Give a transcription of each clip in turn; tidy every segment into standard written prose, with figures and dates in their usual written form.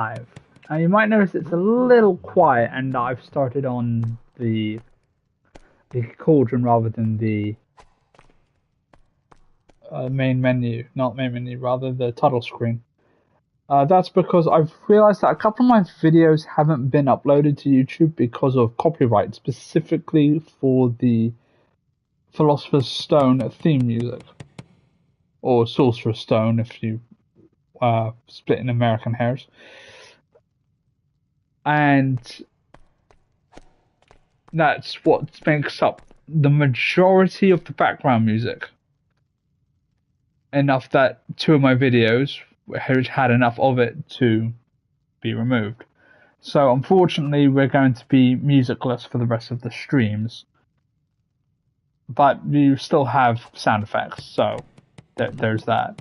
Live. Now you might notice it's a little quiet, and I've started on the cauldron rather than the main menu, not main menu, rather the title screen. That's because I've realized that a couple of my videos haven't been uploaded to YouTube because of copyright, specifically for the Philosopher's Stone theme music, or Sorcerer's Stone if you split in American hairs. And that's what makes up the majority of the background music. Enough that two of my videos had enough of it to be removed. So unfortunately, we're going to be musicless for the rest of the streams. But you still have sound effects, so there's that.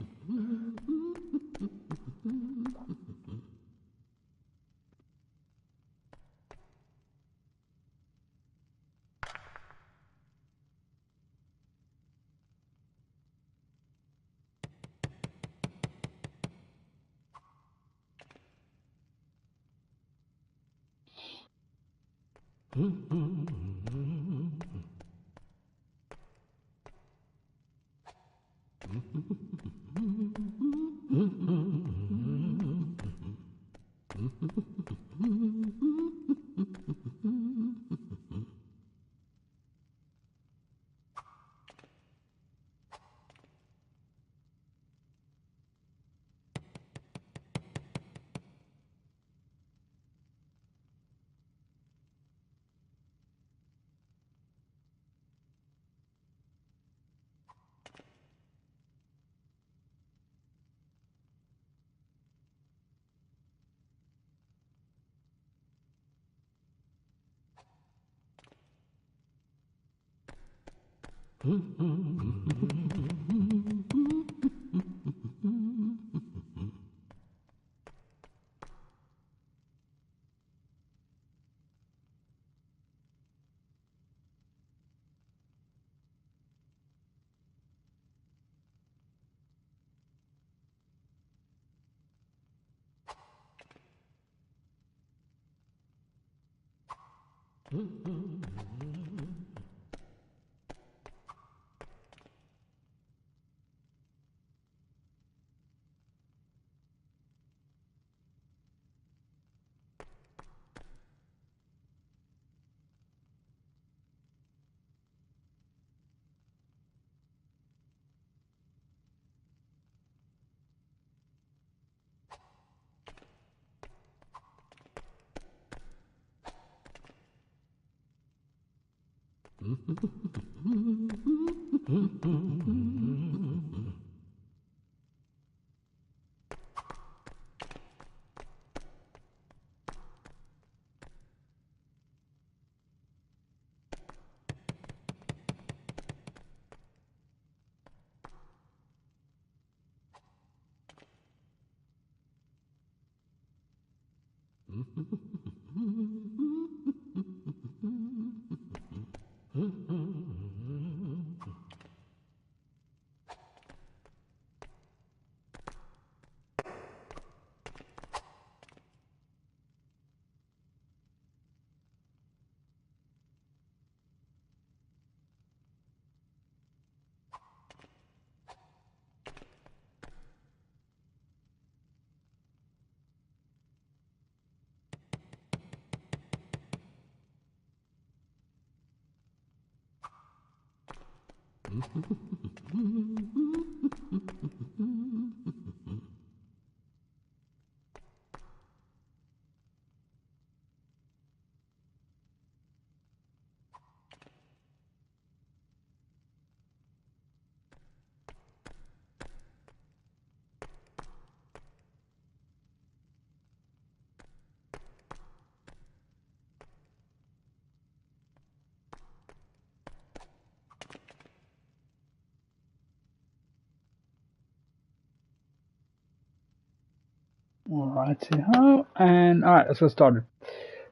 Alrighty-ho, and alright, let's get started.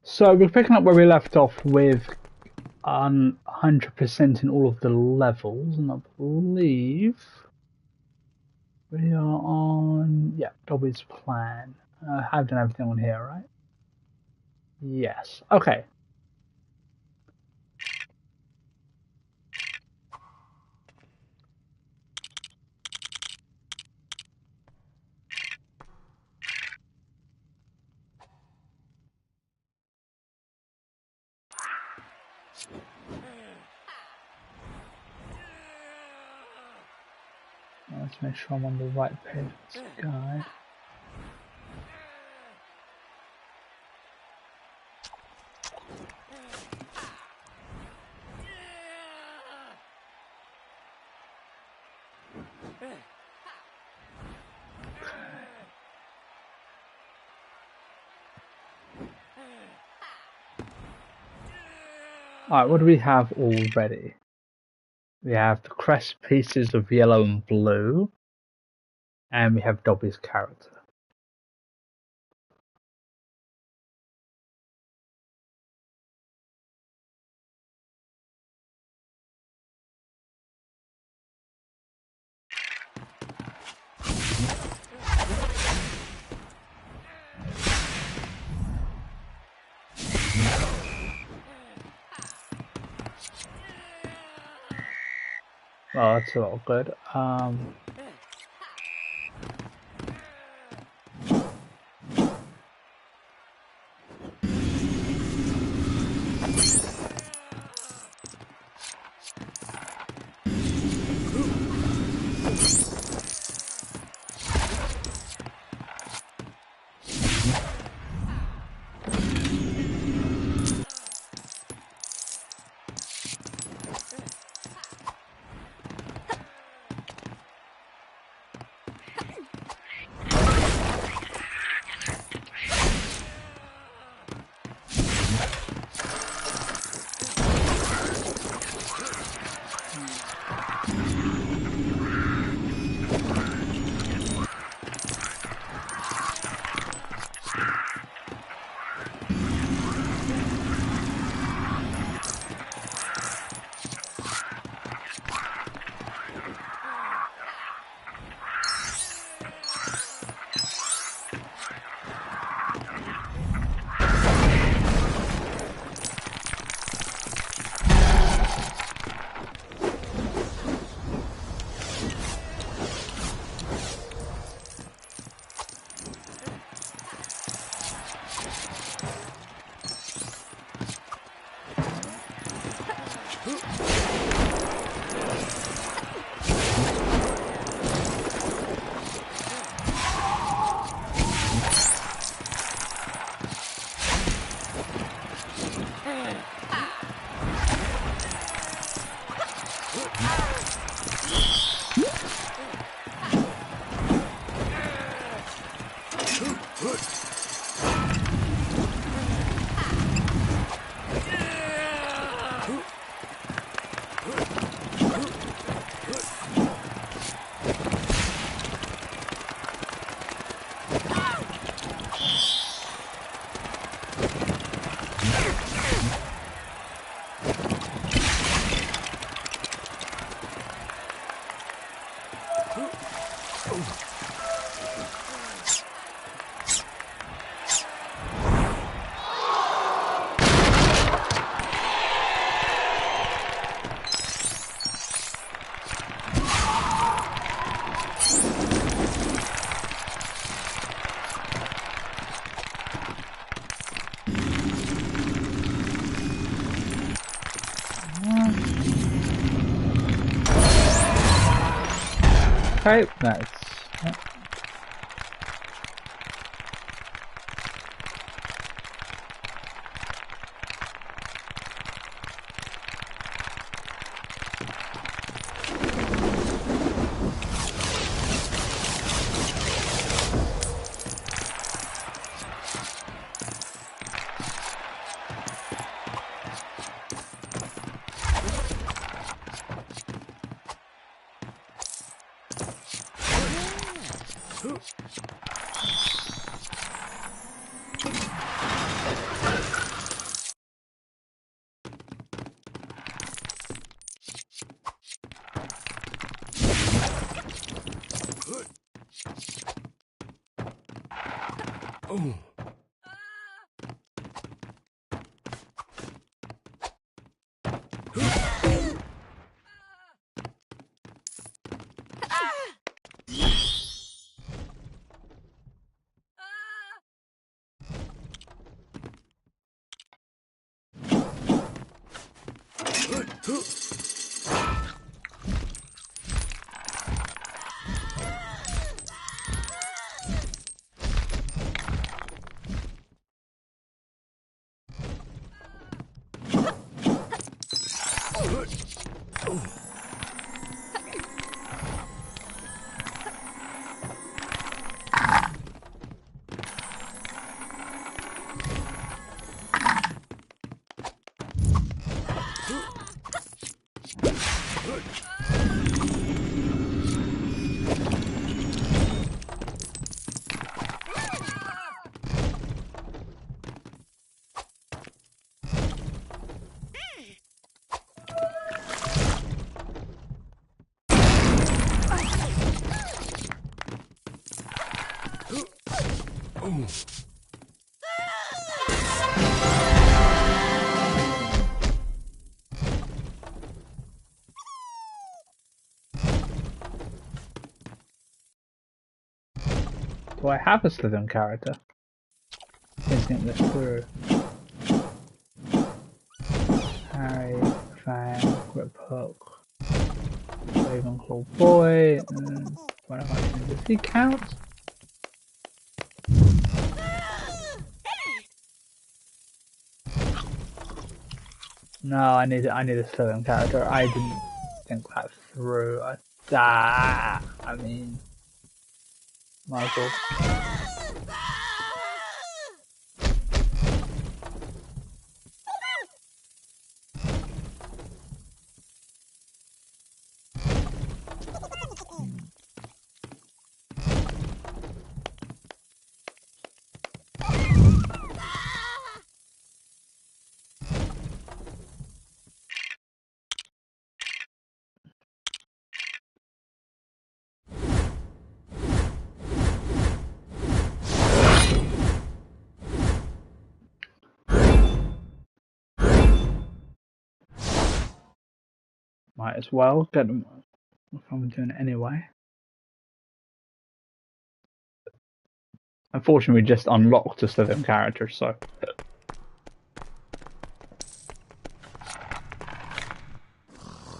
So we're picking up where we left off with 100% in all of the levels, and I believe we are on, yeah, Dobby's plan. I've done everything on here, right? Yes. Okay. Let's make sure I'm on the right page of this guide. Alright, what do we have already? We have the crest pieces of yellow and blue, and we have Dobby's character. Well, that's all good. Okay, nice. Do I have a Slytherin character? Thinking this through. Harry, Fang, Grip Hook, Ravenclaw Boy, what am I doing? Does he count? No, I need a Slytherin character. I didn't think that through. I mean, might as well. Might as well get them if I'm doing it anyway. Unfortunately, we just unlocked a Slytherin character, so.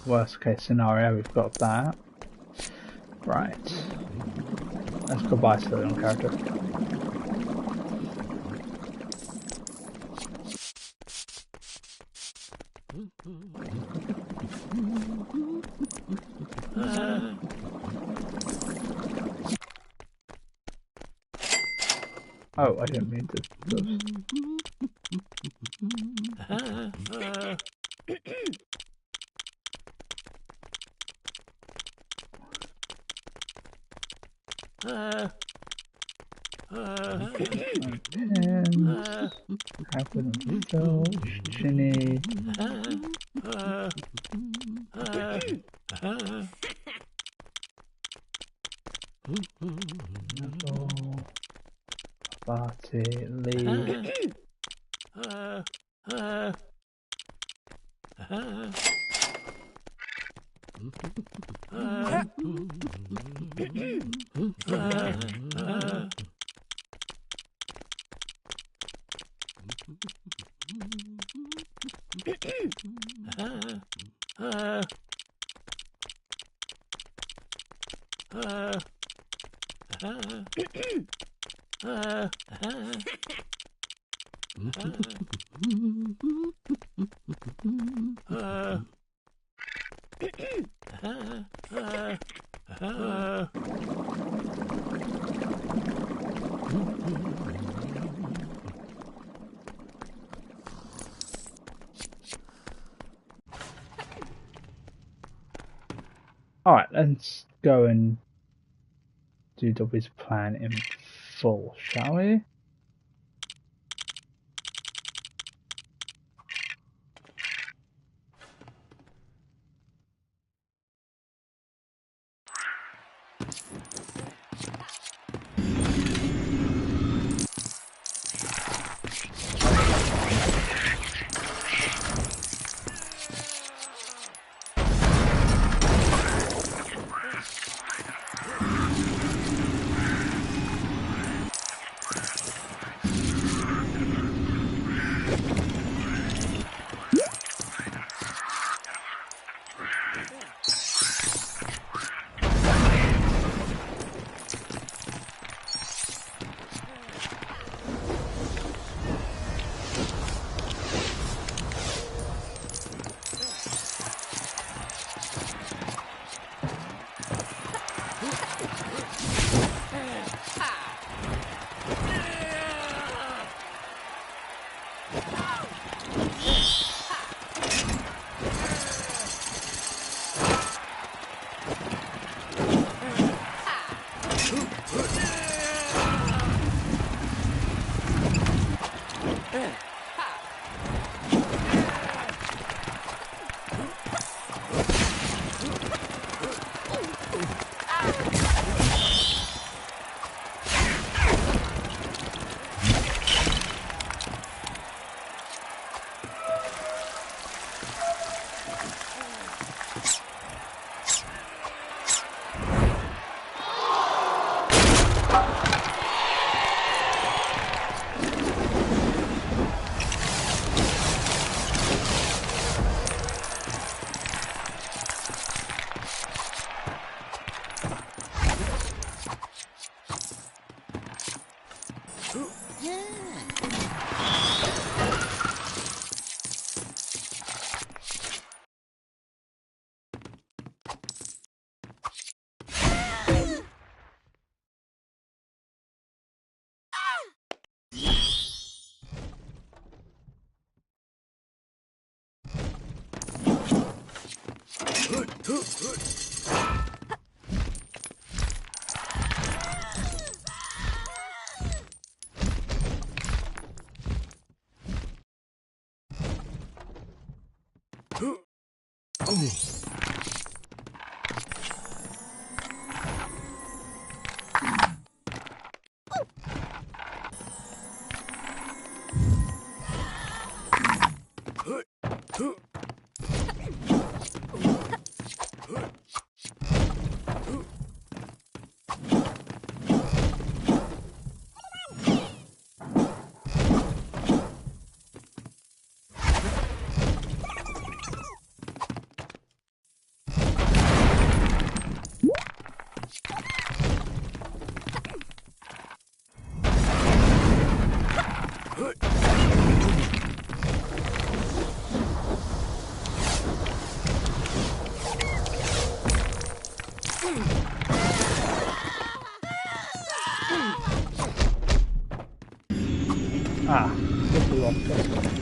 Worst case scenario, we've got that. Right. Let's go buy a Slytherin character. Oh, I didn't mean to. Ginny. Party, leave. Alright, let's go and do Dobby's plan in full, shall we? Ah, this is awesome.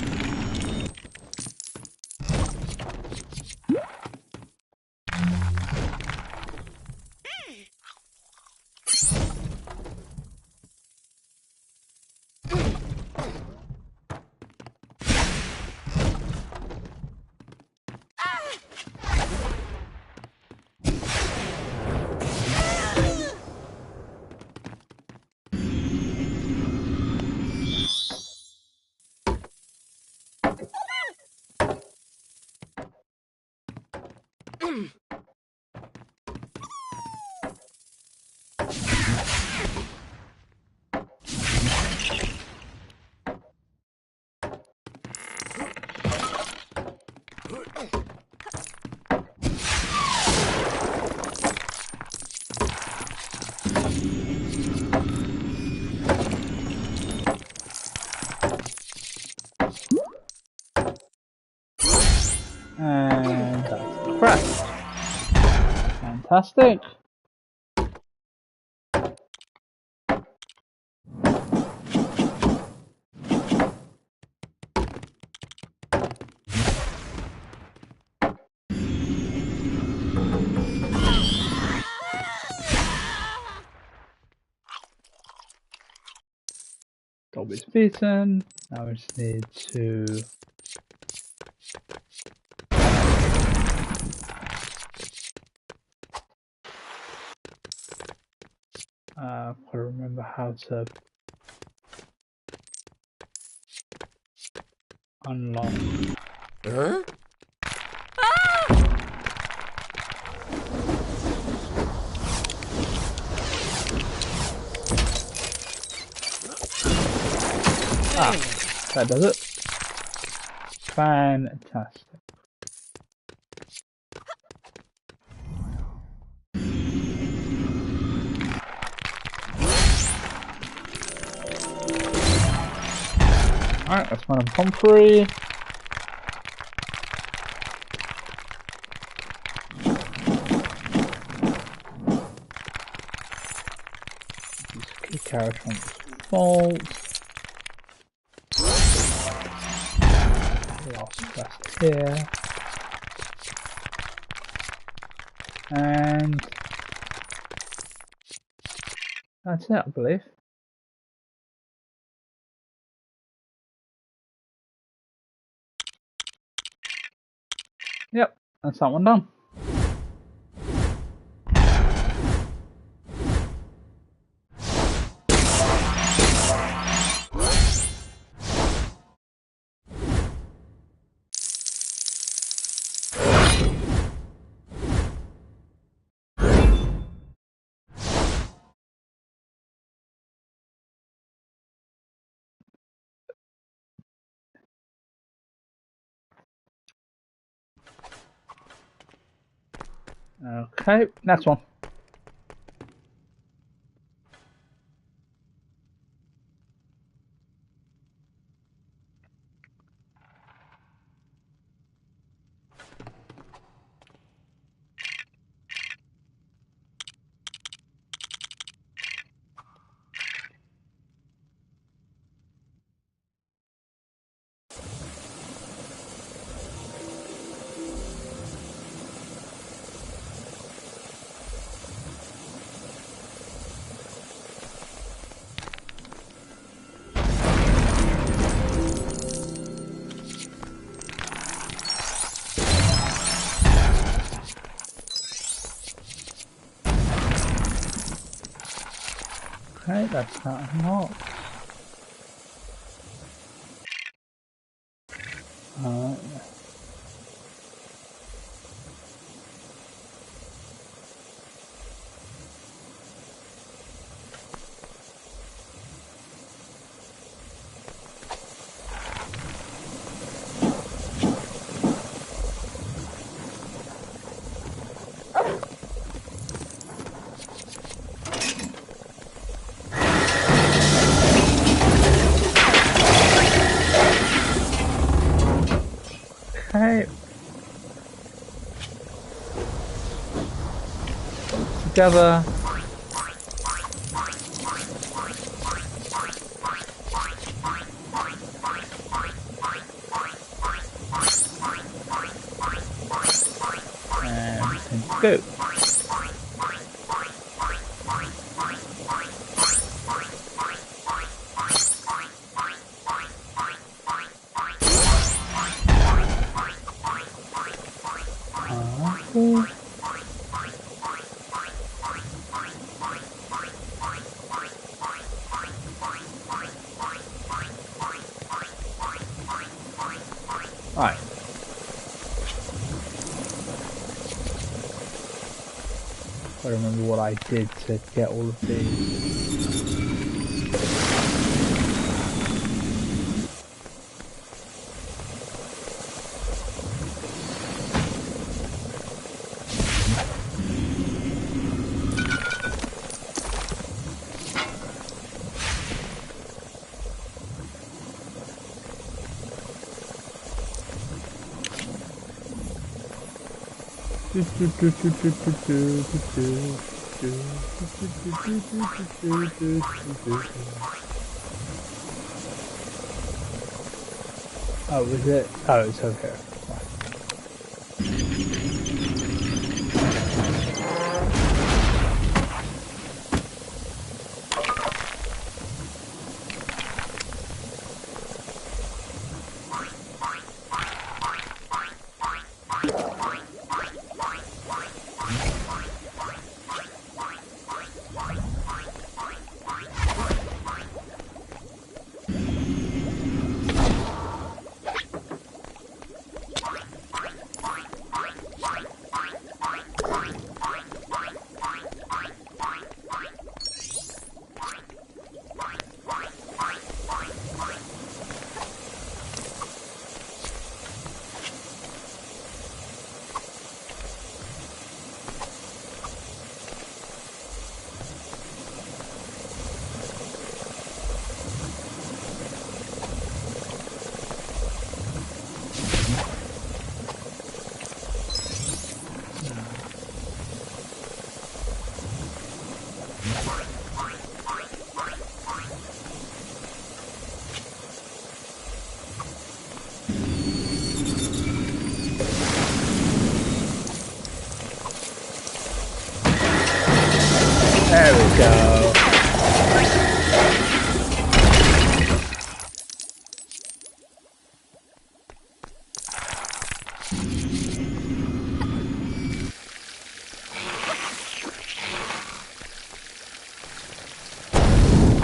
And that's correct. Fantastic. Goal is beaten. Now we just need to I've got to remember how to unlock. Huh? Ah, that does it. Fantastic. Alright, that's Madame Pomfrey. Key carriage on default. Last quest here. And that's it, I believe. Yep, that's that one done. Okay, next one. Okay, that's that unlocked. Okay. Together. And go. Alright. I remember what I did to get all of these. Oh, was it? Oh, it's over here.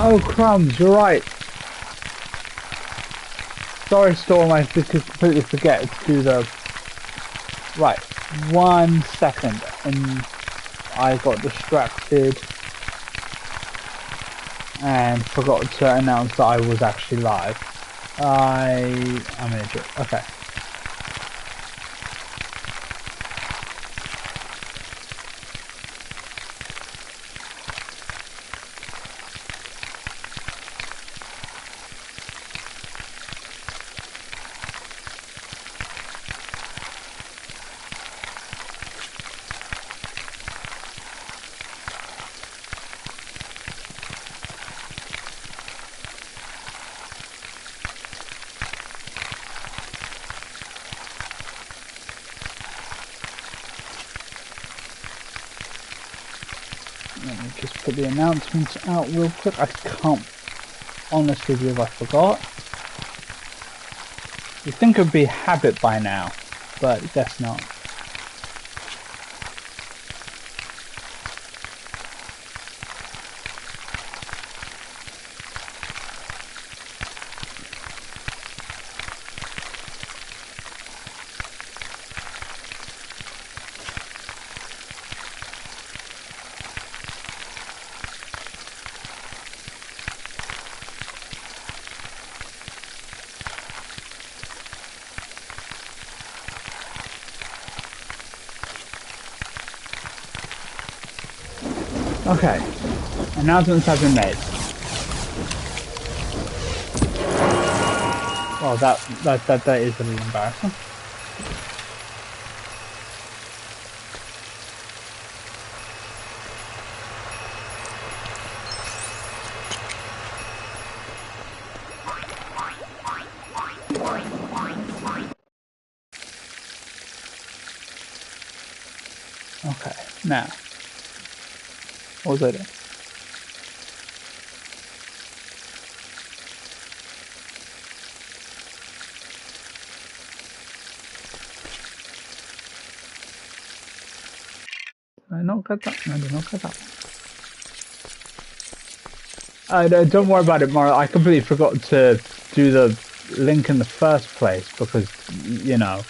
Oh crumbs, you're right. Sorry Storm, I did completely forget to do the... Right, 1 second, and I got distracted and forgot to announce that I was actually live. I'm an idiot. Okay. Let me just put the announcements out real quick. I can't honestly believe I forgot. You'd think it would be a habit by now, but guess not. Okay, announcements have been made. Well, that is a little embarrassing. Okay, now, what was I doing? Did I not get that? No, I did not get that one. Don't worry about it, Mario. I completely forgot to do the link in the first place because, you know.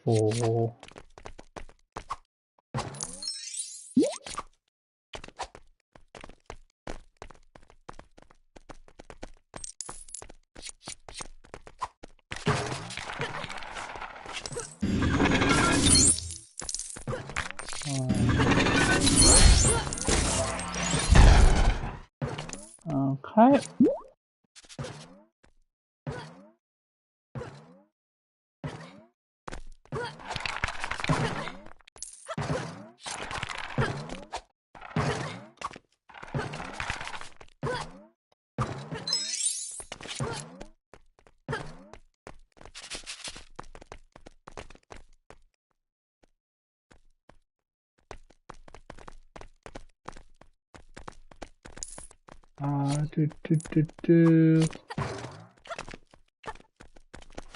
4. Okay.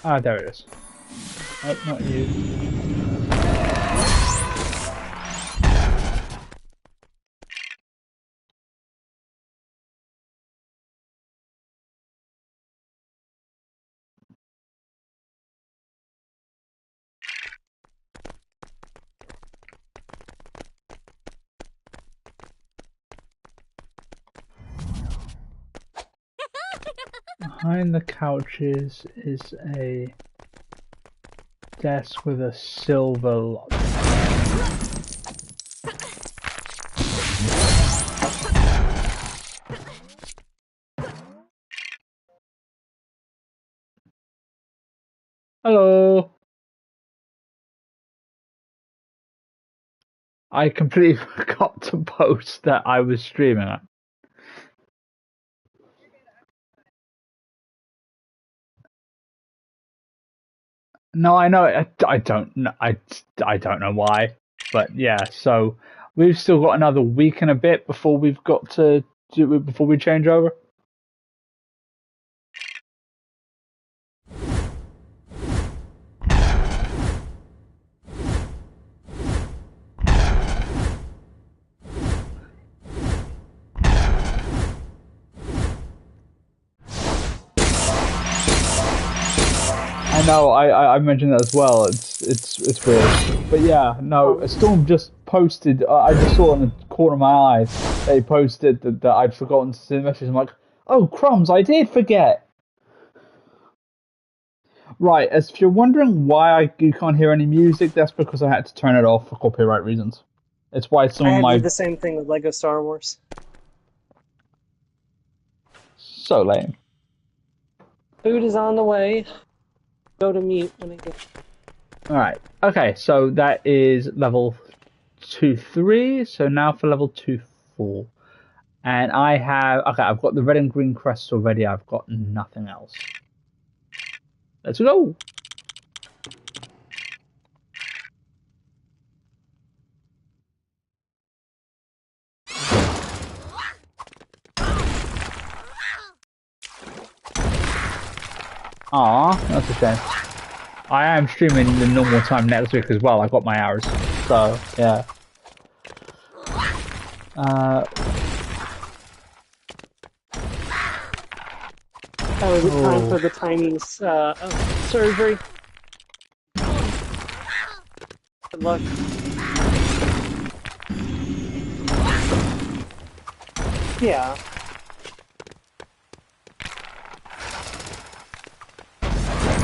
Ah, there it is. Oh, not you. Behind the couches is a desk with a silver lock. Hello. I completely forgot to post that I was streaming it. No, I know. I don't know. I don't know why, but yeah. So we've still got another week and a bit before we've got to do before we change over. I know. I mentioned that as well. It's weird, but yeah. No, Storm just posted. I just saw in the corner of my eye they posted that I'd forgotten to send a message. I'm like, oh crumbs! I did forget. Right, as if you're wondering why you can't hear any music, that's because I had to turn it off for copyright reasons. It's why some I of had to my do the same thing with Lego Star Wars. so lame. Food is on the way. Go to mute when I get. All right, okay, so that is level 2-3. So now for level 2-4, and I have I've got the red and green crests already. I've got nothing else. Let's go. Ah, that's a shame. I am streaming the normal time next week as well. I got my hours, so yeah. That was it time for the tiny surgery. Good luck. Yeah.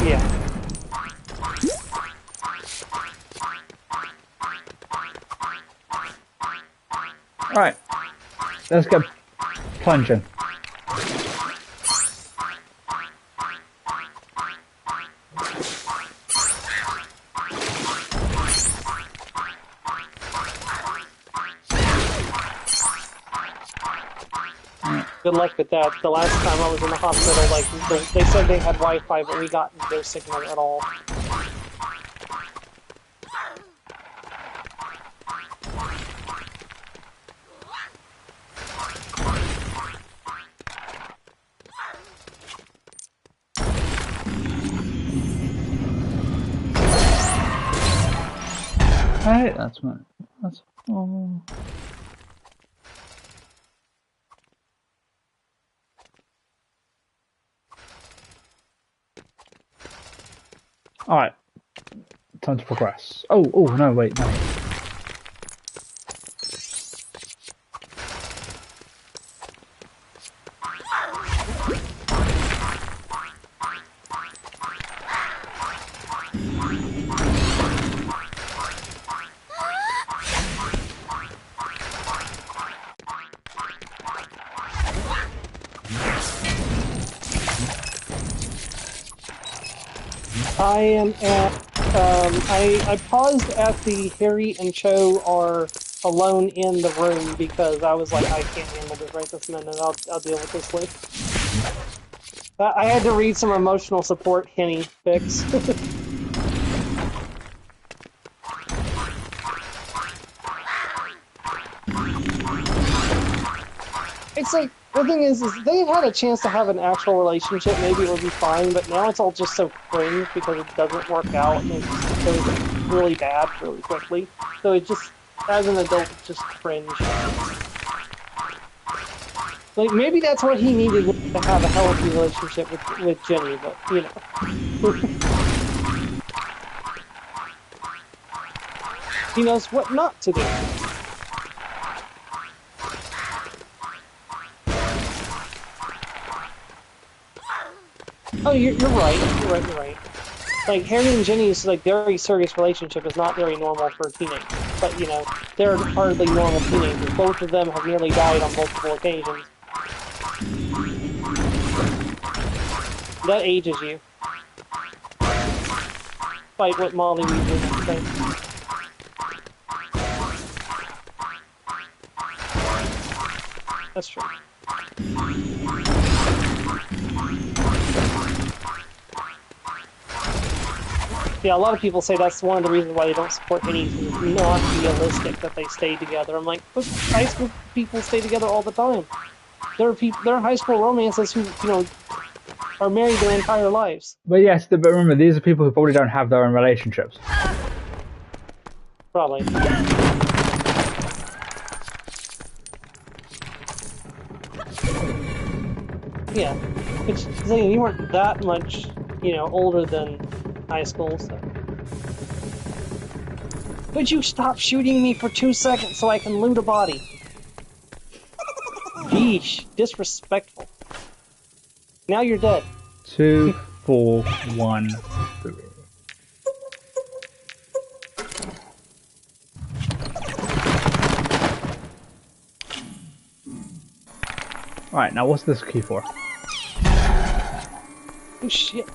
Yeah. All right, let's get plunging. Good luck with that. The last time I was in the hospital, like they said they had Wi-Fi, but we got no signal at all. Alright, that's one. That's all. Alright. time to progress. Oh, no, wait, no. I am at, I paused at the Harry and Cho are alone in the room because I was like, I can't handle this right this minute. I'll deal with this later. I had to read some emotional support Henny fics. It's like, the thing is they had a chance to have an actual relationship, maybe it would be fine, but now it's all just so cringe because it doesn't work out and it goes really bad really quickly. So it just, as an adult, it's just cringe. Like, maybe that's what he needed to have a healthy relationship with Jenny, but, you know. He knows what not to do. Oh, you're right. You're right. Like, Harry and Jenny's, like, very serious relationship is not very normal for teenagers. But, you know, they're hardly normal teenagers. Both of them have nearly died on multiple occasions. That ages you. Despite what Molly Weaver would say. That's true. Yeah, a lot of people say that's one of the reasons why they don't support any. It's not realistic that they stay together. I'm like, but high school people stay together all the time. There are high school romances who, you know, are married their entire lives. But yes, but remember, these are people who probably don't have their own relationships. Probably. Yeah, which you weren't that much, you know, older than high school, so. Could you stop shooting me for 2 seconds so I can loot a body? Yeesh, disrespectful. Now you're dead. 2, 4, 1, 3. Alright, now what's this key for? Oh shit.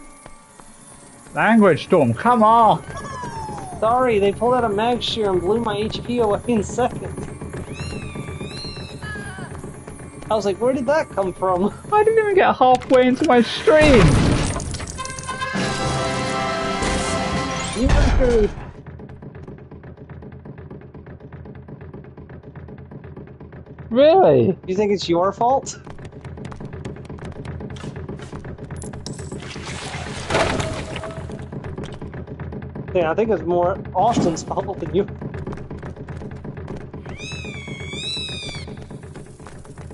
Language storm, come on! Sorry, they pulled out a mag shear and blew my HP away in seconds. I was like, where did that come from? I didn't even get halfway into my stream! You were screwed. Really? You think it's your fault? Yeah, I think it's more Austin's fault than you.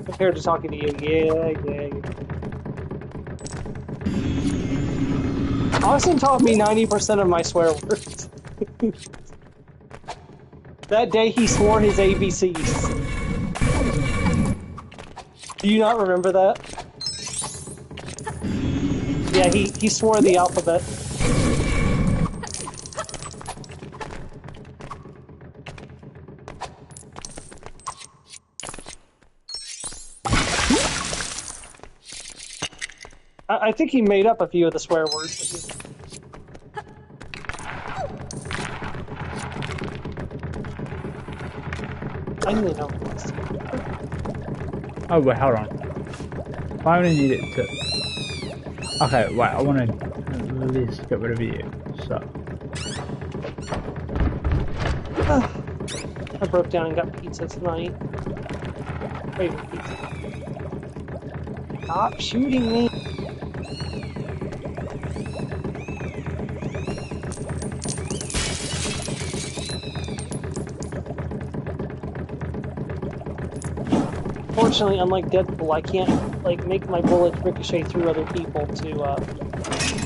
Compared to talking to you, yeah. Austin taught me 90% of my swear words. That day he swore his ABCs. Do you not remember that? Yeah, he swore the alphabet. I think he made up a few of the swear words. I really know this. Oh wait, hold on. I only need it to... Okay, wait, I want to at least get rid of you, so... I broke down and got pizza tonight. Favorite pizza. Stop shooting me! Fortunately, unlike Deadpool, I can't like make my bullets ricochet through other people to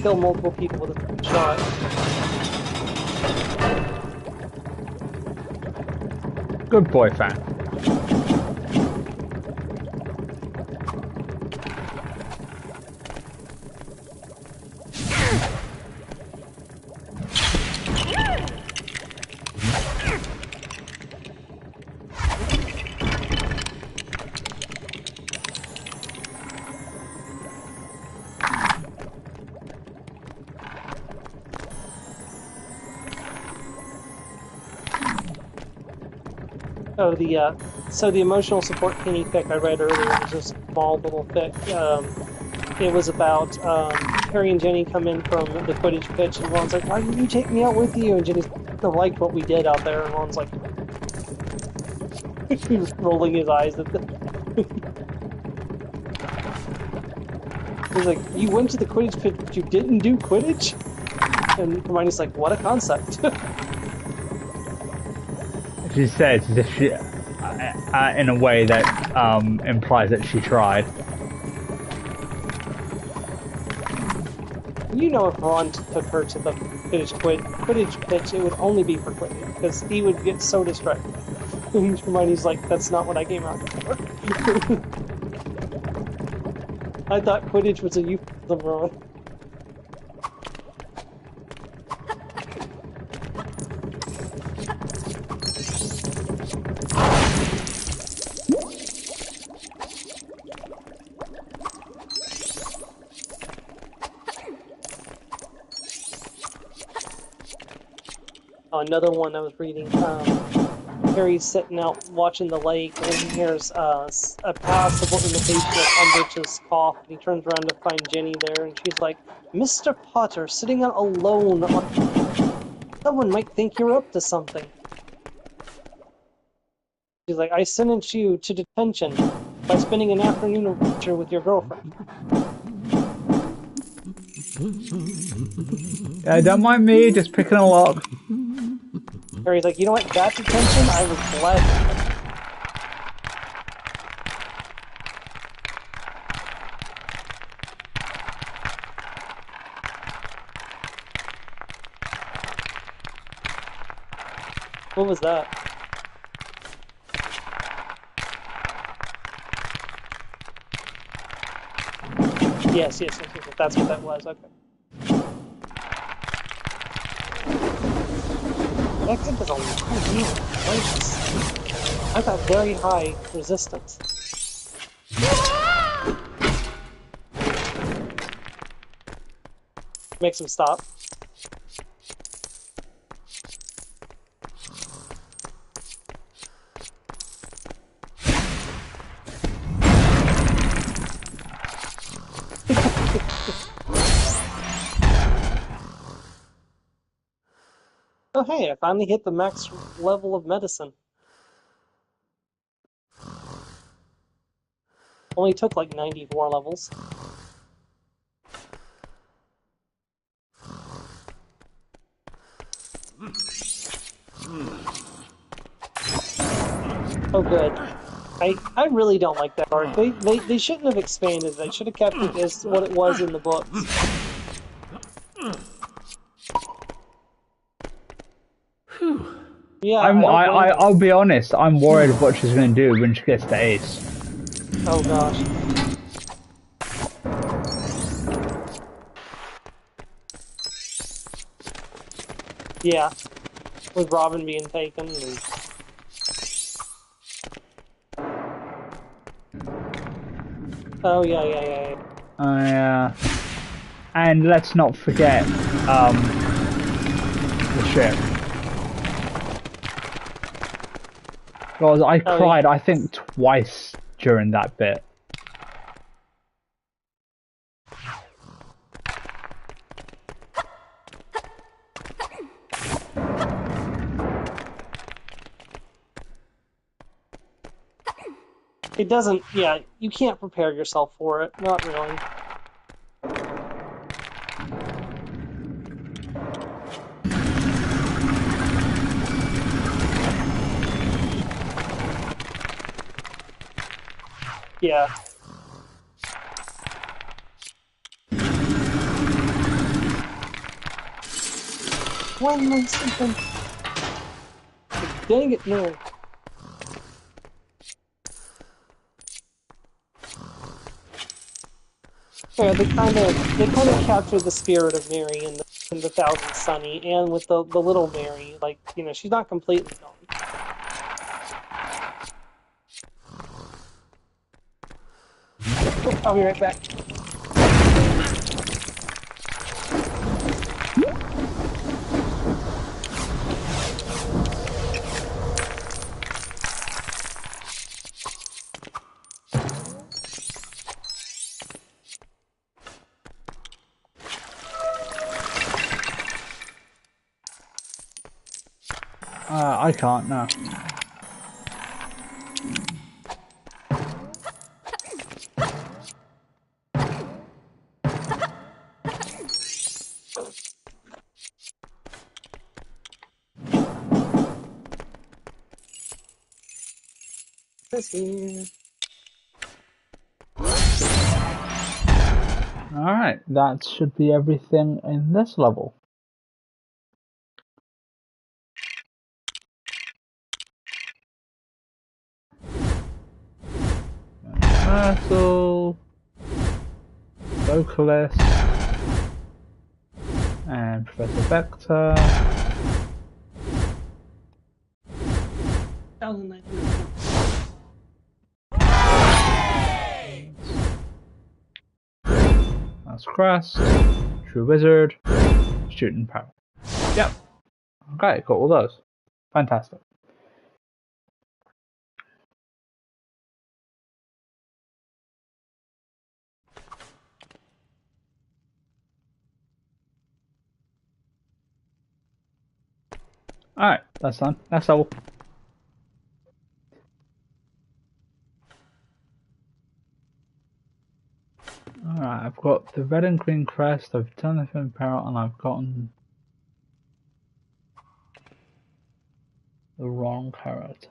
kill multiple people with a shot. Good boy, fan. Oh, the emotional support penny fic I read earlier was just a small little fic. It was about Harry and Jenny come in from the Quidditch pitch, and Ron's like, "Why didn't you take me out with you?" And Jenny's like, "What we did out there," and Ron's like, rolling his eyes at the. He's like, "You went to the Quidditch pitch, but you didn't do Quidditch?" And Hermione's like, "What a concept." She says as if she, in a way that implies that she tried. You know, if Ron took her to the Quidditch pitch, it would only be for Quidditch, because he would get so distracted. And Hermione's like, "That's not what I came out for." I thought Quidditch was a euphemism, Ron. Another one I was reading, Harry's sitting out watching the lake, and he hears a passable imitation of Umbridge's cough, and he turns around to find Jenny there, and she's like, "Mr. Potter, sitting out alone someone might think you're up to something." She's like, "I sentenced you to detention by spending an afternoon of lecture with your girlfriend." Don't mind me, just picking a lock. Harry's like, "You know what? That detention, I was glad." What was that? Yes, that's what that was, okay. That kid does a lot of damage. I've got very high resistance. Makes him stop. Oh hey, I finally hit the max level of medicine. Only took like 94 levels. Oh good. I really don't like that arc. They shouldn't have expanded it. They should have kept it as what it was in the books. Yeah, I'll be honest. I'm worried what she's going to do when she gets to Ace. Oh gosh. Yeah, with Robin being taken. And... Oh yeah. Yeah. And let's not forget the ship. Because I cried, I think, twice during that bit. It doesn't, yeah, you can't prepare yourself for it. Not really. Yeah. One more something. Dang it, no. Yeah, they kind of capture the spirit of Mary in the Thousand Sunny, and with the little Mary, like she's not completely gone. Oh, I'll be right back. I can't now. This here. Alright, that should be everything in this level. Myrtle, Vocalist, and Professor Vector. 1,900. That's Crest, True Wizard, Shooting Power. Yep. Okay, got all those. Fantastic. Alright, that's done. Next level. Alright, I've got the red and green crest, I've done the film parrot, and I've gotten the wrong character.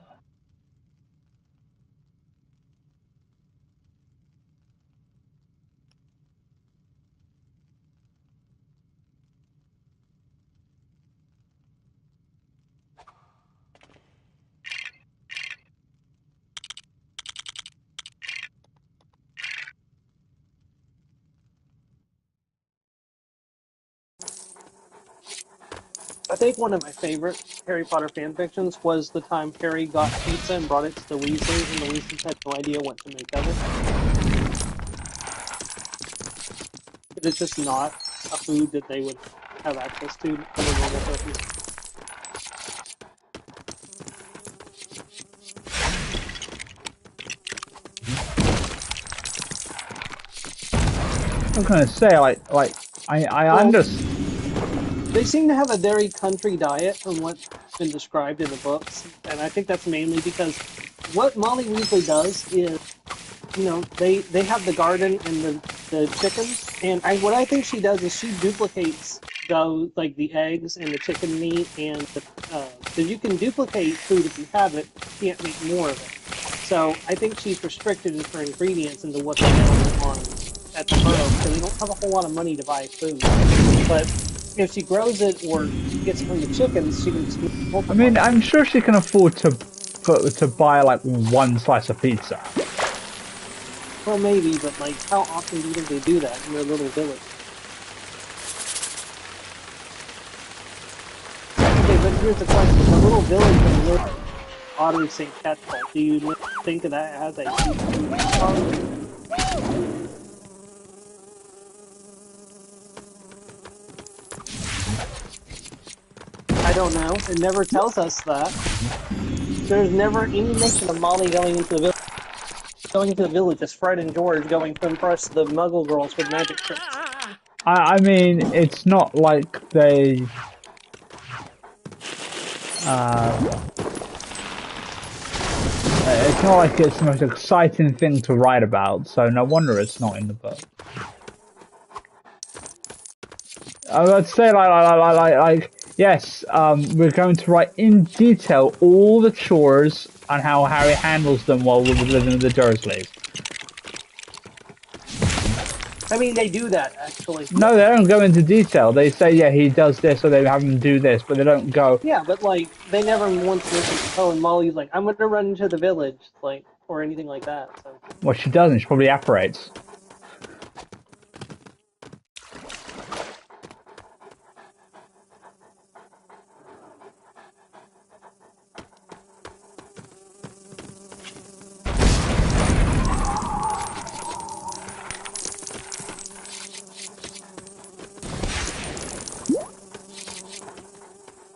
I think one of my favorite Harry Potter fan fictions was the time Harry got pizza and brought it to the Weasleys, and the Weasleys had no idea what to make of it. It's just not a food that they would have access to as a normal person. I was gonna say, I understand. They seem to have a very country diet from what's been described in the books, and I think that's mainly because what Molly Weasley does is, they have the garden and the chickens, and what I think she does is she duplicates those, like the eggs and the chicken meat, and because you can duplicate food if you have it, you can't make more of it. So I think she's restricted in her ingredients into what's available at the burrow because they don't have a whole lot of money to buy food. But if she grows it or gets it from the chickens, she can just multiply. I mean, I'm sure she can afford to buy like one slice of pizza. Well, maybe, but like, how often do you think they do that in their little village? Okay, but here's the question: the little village in Little Otter St. Catchall, do you think that has a I don't know. It never tells us that. There's never any mention of Molly going into the village as Fred and George going to impress the Muggle girls with magic tricks. I mean, it's not like they. It's not like it's the most exciting thing to write about, so no wonder it's not in the book. Let's say yes, we're going to write in detail all the chores and how Harry handles them while we're living with the Dursleys. I mean, they do that, actually. No, they don't go into detail. They say, yeah, he does this, or they have him do this, but they don't go... Yeah, but, like, they never once mentioned, oh, and Molly's like, I'm gonna run into the village, like, or anything like that, so... Well, she doesn't. She probably apparates.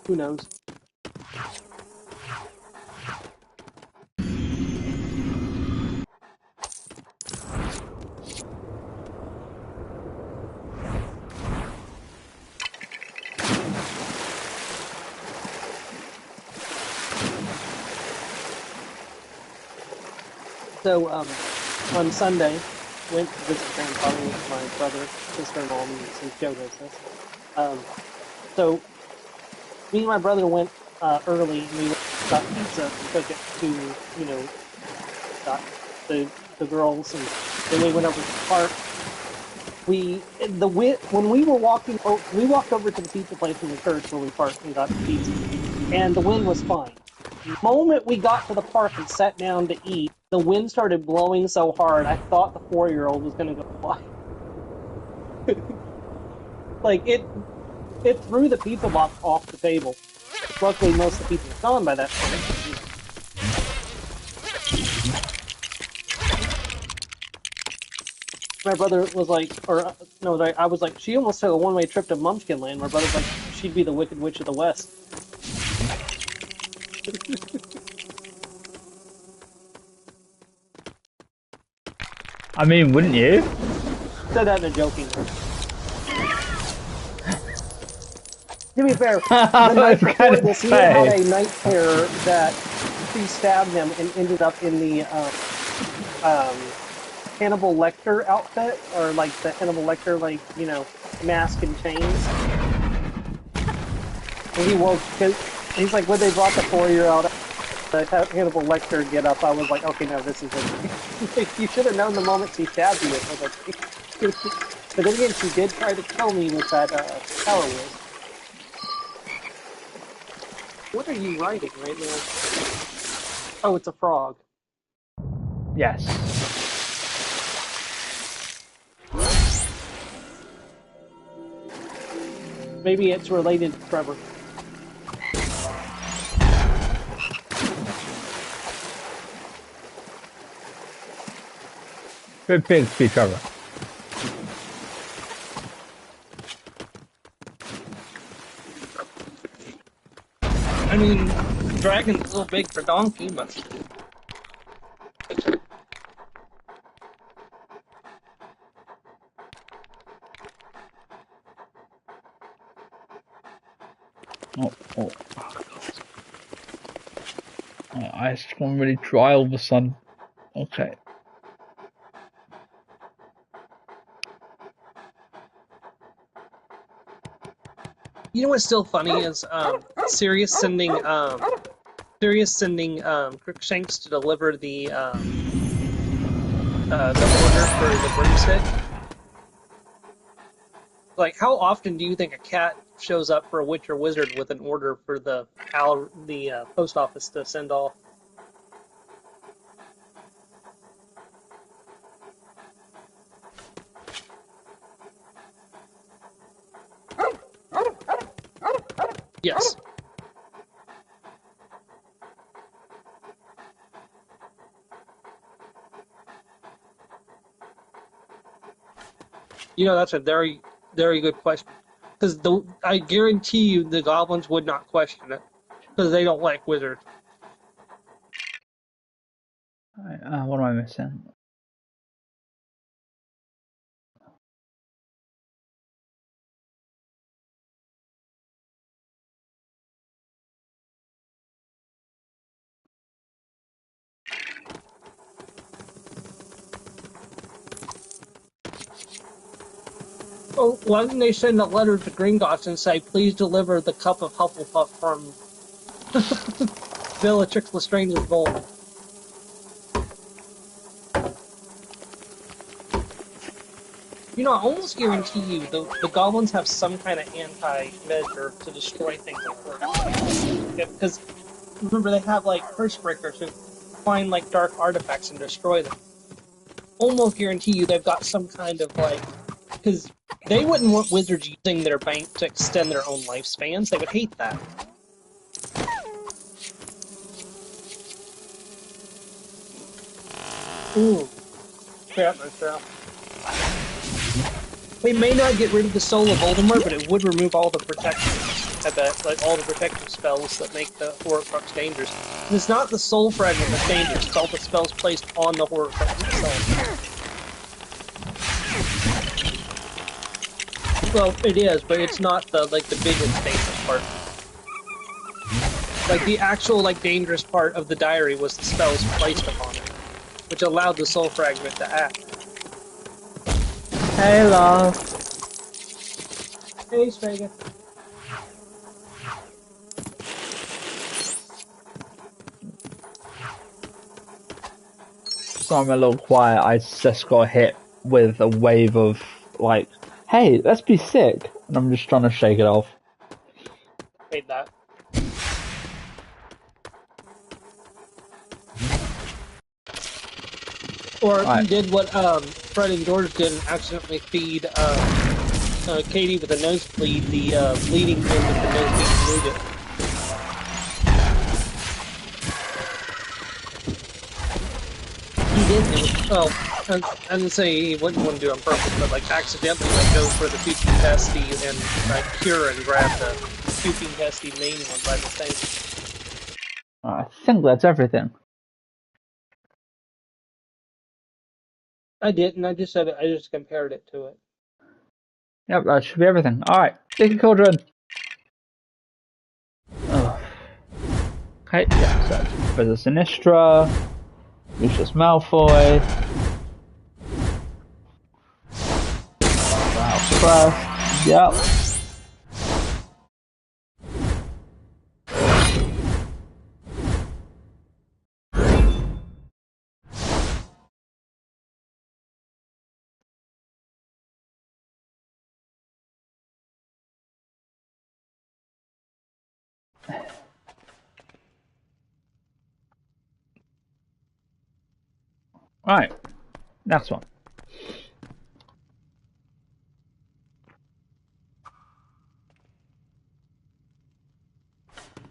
Who knows? So, on Sunday, went to visit grandfather with my brother, sister-in-law, and some Joe business. So, me and my brother went early, and we got pizza and took it to, got the girls, and then we went over to the park. When we were walking, we walked over to the pizza place in the church where we parked and got the pizza, and the wind was fine. The moment we got to the park and sat down to eat, the wind started blowing so hard, I thought the 4-year-old was going to go fly. Like, it threw the pizza box off the table. Luckily, most of the pizza was gone by that point. My brother was like, no, I was like, she almost took a one-way trip to Munchkin Land. My brother's like, she'd be the Wicked Witch of the West. I mean, wouldn't you? Said that in a joking way. To be fair, the night before this, he had a night terror that she stabbed him and ended up in the Hannibal Lecter outfit, or like the Hannibal Lecter, like, mask and chains. And he woke, he's like, when they brought the 4-year-old the Hannibal Lecter get up, I was like, okay, no, this is it. You should have known the moment she stabbed you. I was like, but then again, she did try to kill me with that power whiz. What are you writing right now? Oh, it's a frog. Yes. Maybe it's related to Trevor. Good pig, Trevor. I mean, dragon's a little big for donkey, but... Oh, my eyes gone really dry all of a sudden. Okay. You know what's still funny is Sirius sending Crookshanks to deliver the order for the broomstick. Like, how often do you think a cat shows up for a witch or wizard with an order for the post office to send off? Yes. That's a very, very good question. Because I guarantee you the goblins would not question it. Because they don't like wizards. What am I missing? Oh, why didn't they send a letter to Gringotts and say, please deliver the cup of Hufflepuff from Bellatrix Lestrange's bowl? I almost guarantee you the goblins have some kind of anti-measure to destroy things like that. Because, remember, they have, like, curse breakers who find, like, dark artifacts and destroy them. Almost guarantee you they've got some kind of, like... Because they wouldn't want wizards using their bank to extend their own lifespans. They would hate that. Ooh. Crap myself. It may not get rid of the soul of Voldemort, but it would remove all the protection. at that, like all the protective spells that make the Horcrux dangerous. And it's not the soul fragment that's dangerous; it's all the spells placed on the Horcrux itself. Well, it is, but it's not the biggest dangerous part. Like the actual dangerous part of the diary was the spells placed upon it, which allowed the soul fragment to act. Hey, love. Hey, Strega. So I'm a little quiet. I just got hit with a wave of like, hey, let's be sick, and I'm just trying to shake it off. Made that. Or Right. did what Fred and George did and accidentally feed Katie with a nosebleed the bleeding end of the nosebleed nougat. He didn't. Well, I didn't say he wouldn't want to do it on purpose, but accidentally go for the puking testy and cure and grab the puking testy main one by mistake. I think that's everything. I didn't. I just said it. I just compared it to it. Yep, that should be everything. Alright, take a cauldron. Oh. Okay, yeah, so Professor Sinistra, Lucius Malfoy, House Crest, yep. Right, next one.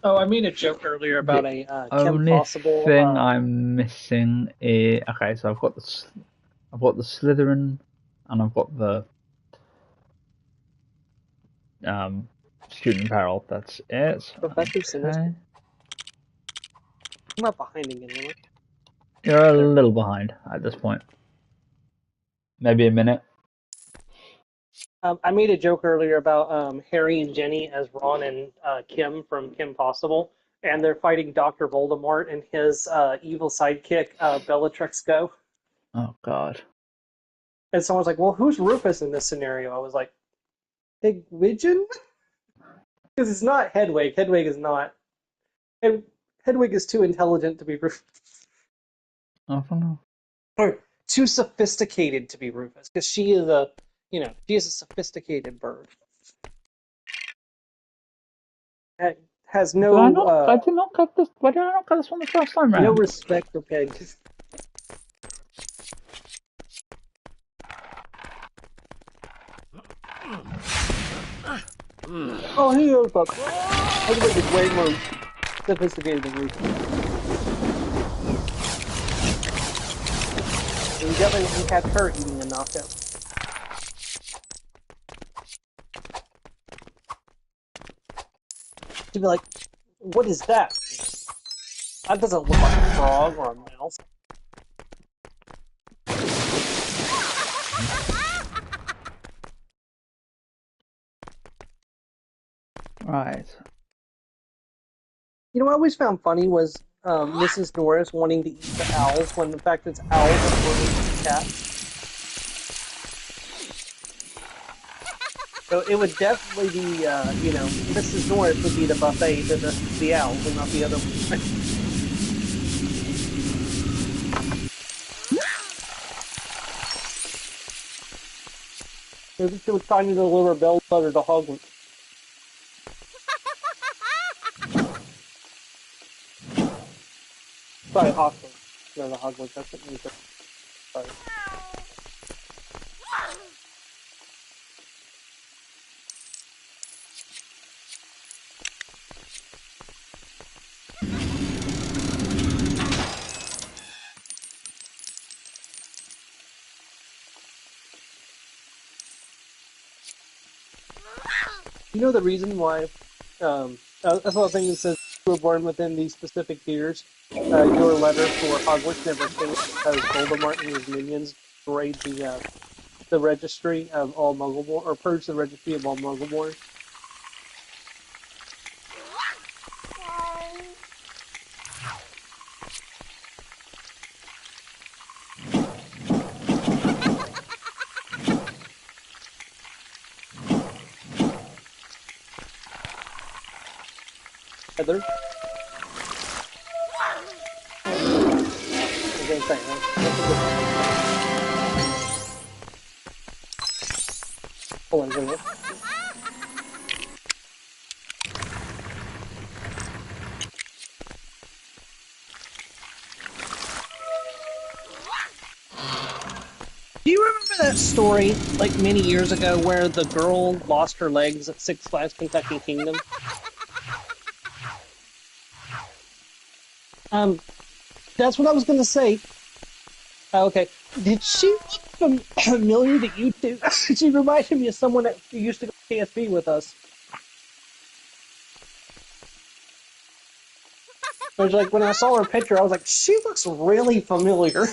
Oh, I made a joke earlier about The Kim only Possible. thing I'm missing is okay. So I've got the Slytherin, and I've got the student apparel. That's it. Professor Sinister. Okay. I'm not behind again, am I? You're a little behind at this point. Maybe a minute. I made a joke earlier about Harry and Jenny as Ron and Kim from Kim Possible, and they're fighting Dr. Voldemort and his evil sidekick, Bellatrix Go. Oh God. And someone's like, well, who's Rufus in this scenario? I was like, Pigwidgeon? Because it's not Hedwig. Hedwig is not. Hedwig is too intelligent to be Rufus. I don't know. Or too sophisticated to be Rufus, because she is she is a sophisticated bird. Has Did I no not? I did not get this. Why did I not get this one the first time no round? respect for pigs. Oh, he knows about. Hedwig is way more sophisticated than Rufus. And you definitely can catch her eating a knockout. She'd be like, what is that? That doesn't look like a frog or a mouse. Right. You know what I always found funny was Mrs. Norris wanting to eat the owls when in fact it's owls that were eating cats. So it would definitely be, Mrs. Norris would be the buffet to the owls and not the other one. Maybe she was trying to deliver Bell butter to Hogwarts. Sorry, Hogwarts. No, the Hogwarts. That's what means. Sorry. You know the reason why That's one thing that says you were born within these specific years. Your letter for Hogwarts never came because Voldemort and his minions destroyed the registry of all Muggleborn, or purged the registry of all Muggleborn. Heather? I was gonna say, that's a good. Hold on a second. Do you remember that story, like many years ago, where the girl lost her legs at Six Flags Kentucky Kingdom? That's what I was gonna say. Okay. Did she look familiar to you two? She reminded me of someone that used to go to KSB with us. I was like, when I saw her picture, I was like, she looks really familiar.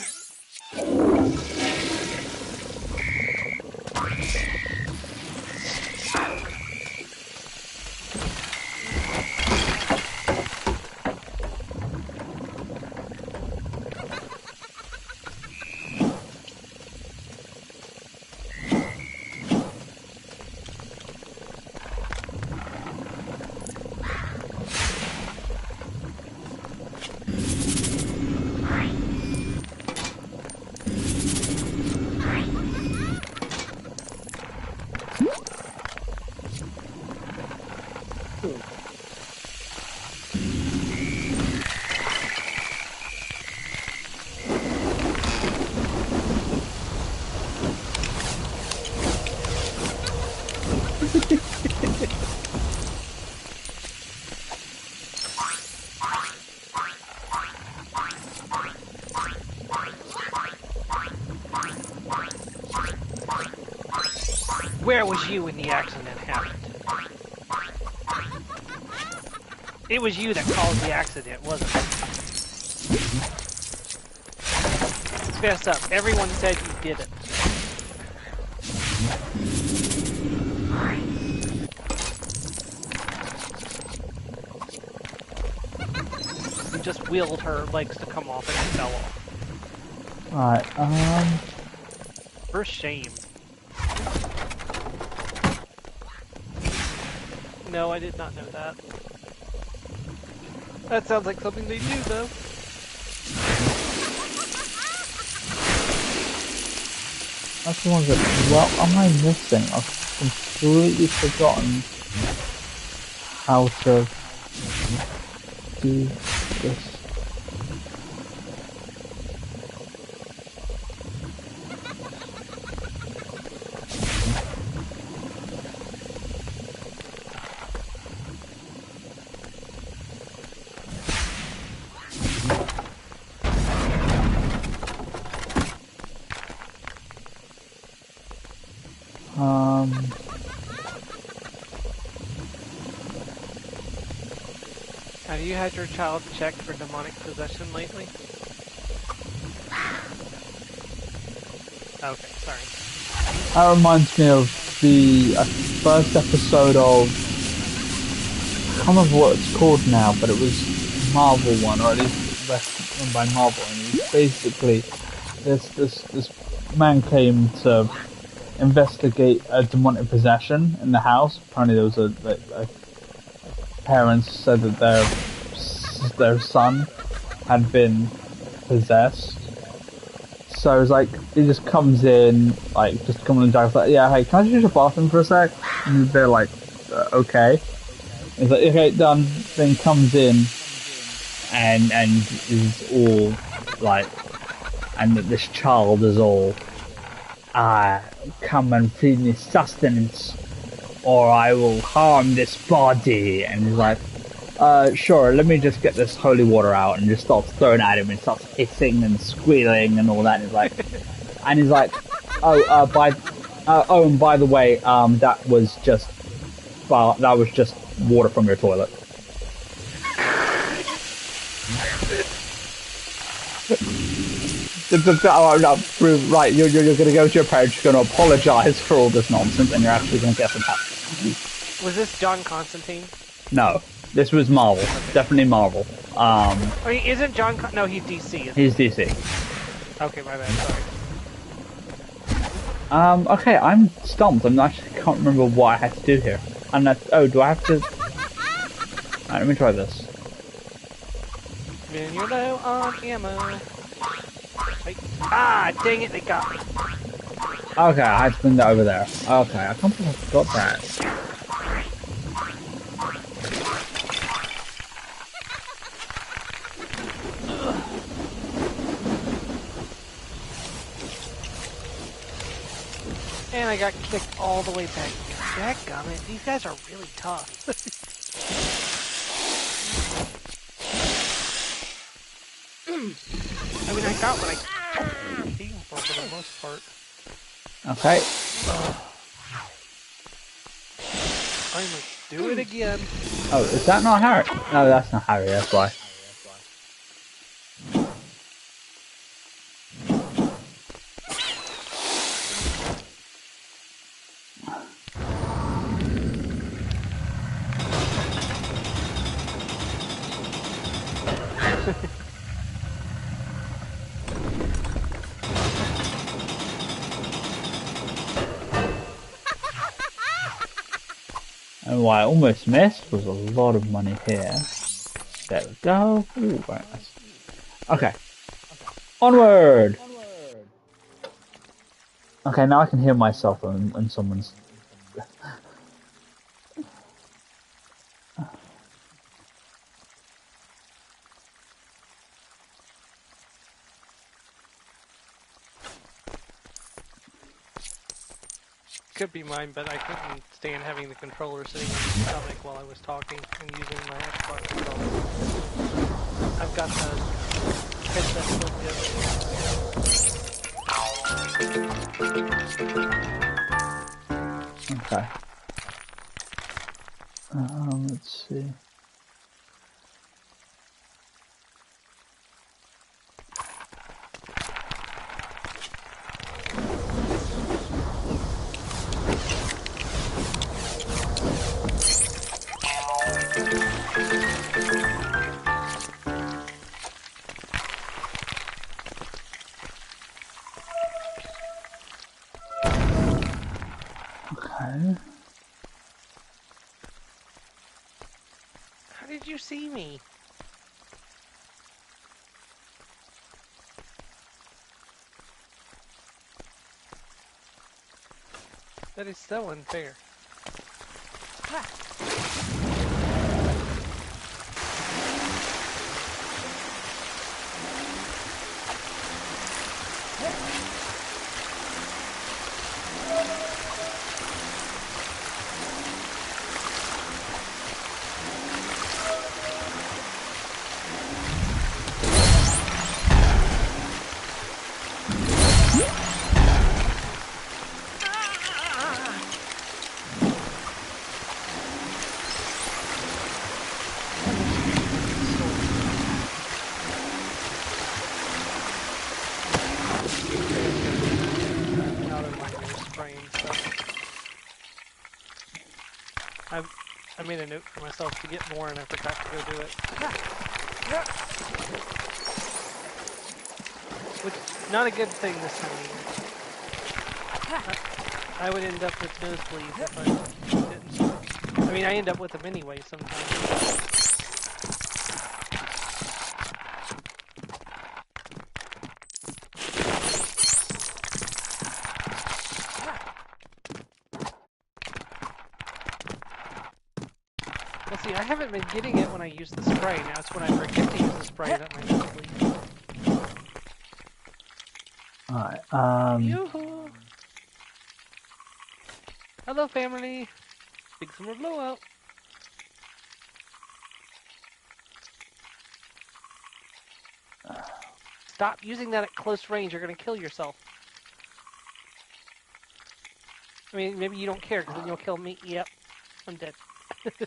Where was you when the accident happened? It was you that caused the accident, wasn't it? Fess up. Everyone said you did it. You just willed her legs to come off and it fell off. Alright, For shame. No, I did not know that. That sounds like something they do, though. that's the one that, what am I missing? I've completely forgotten how to do this. Have you had your child checked for demonic possession lately? Okay, sorry. That reminds me of the first episode of, I can't remember what it's called now, but it was Marvel one, or at least run by Marvel, and it was basically this man came to investigate a demonic possession in the house. Apparently there was a parents said that their son had been possessed. So it's like, he just comes in, like, just coming in and like, yeah, hey, can I just use your bathroom for a sec? And they're like, okay. He's like, okay, done. Then comes in and is all like, and this child is all, come and feed me sustenance, or I will harm this body. And he's like, sure, let me just get this holy water out, and just starts throwing at him and starts hissing and squealing and all that. And he's like, and by the way, that was just water from your toilet. Right, you're going to go to your parents, you're going to apologize for all this nonsense, and you're actually going to get some help. Was this John Constantine? No, this was Marvel. Okay. Definitely Marvel. I mean, isn't John? No, he's DC. He's DC. Okay, my bad. Sorry. Okay, I'm stumped. I actually can't remember what I had to do here. Oh, do I have to? Alright, let me try this. When you're low on ammo. Wait. Ah, dang it! They got me. Okay, I had to bring that over there. Okay, I can't believe I forgot that. And I got kicked all the way back here. Dadgummit, these guys are really tough. I mean, I got what I came for the most part. Okay. I must do it again. Oh, is that not Harry? No, that's not Harry, that's why. And what I almost missed was a lot of money here. There we go. Ooh, very nice. Okay. Onward! Okay, now I can hear myself when someone's... Could be mine, but I couldn't stand having the controller sitting on my stomach while I was talking and using my Xbox controller. I've got the headset plugged in. Okay. Let's see. Okay. How did you see me? That is so unfair. I made a note for myself to get more and I forgot to go do it. Which, not a good thing this time of year. I would end up with nosebleeds if I didn't. I mean, I end up with them anyway sometimes. Well, see, I haven't been getting it when I use the spray. Now it's when I forget to use the spray that my nosebleeds. Alright, Yoo-hoo! Hello, family! Big summer blowout! Stop using that at close range, you're gonna kill yourself. I mean, maybe you don't care, because then you'll kill me. Yep, I'm dead. Okay.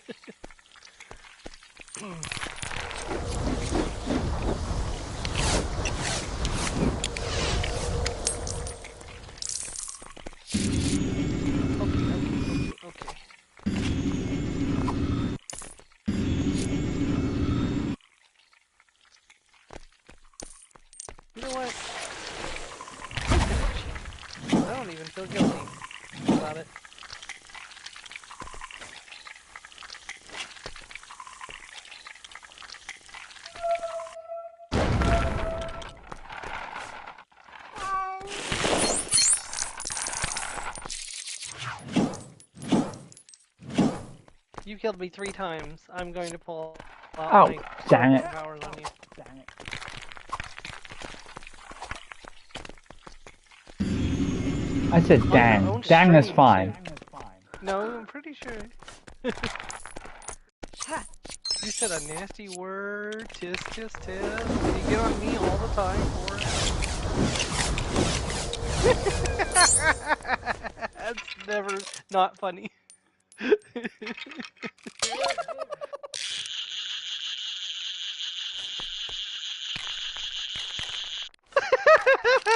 You know what? I don't even feel guilty about it. You killed me 3 times. I'm going to pull out my dang it. powers on you. Dang it. I said dang. own Dang is stream, fine. No, I'm pretty sure. You said a nasty word. Tisk, tisk, tisk. You get on me all the time for it. That's never not funny.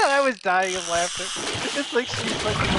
I was dying of laughter. It's like she's fucking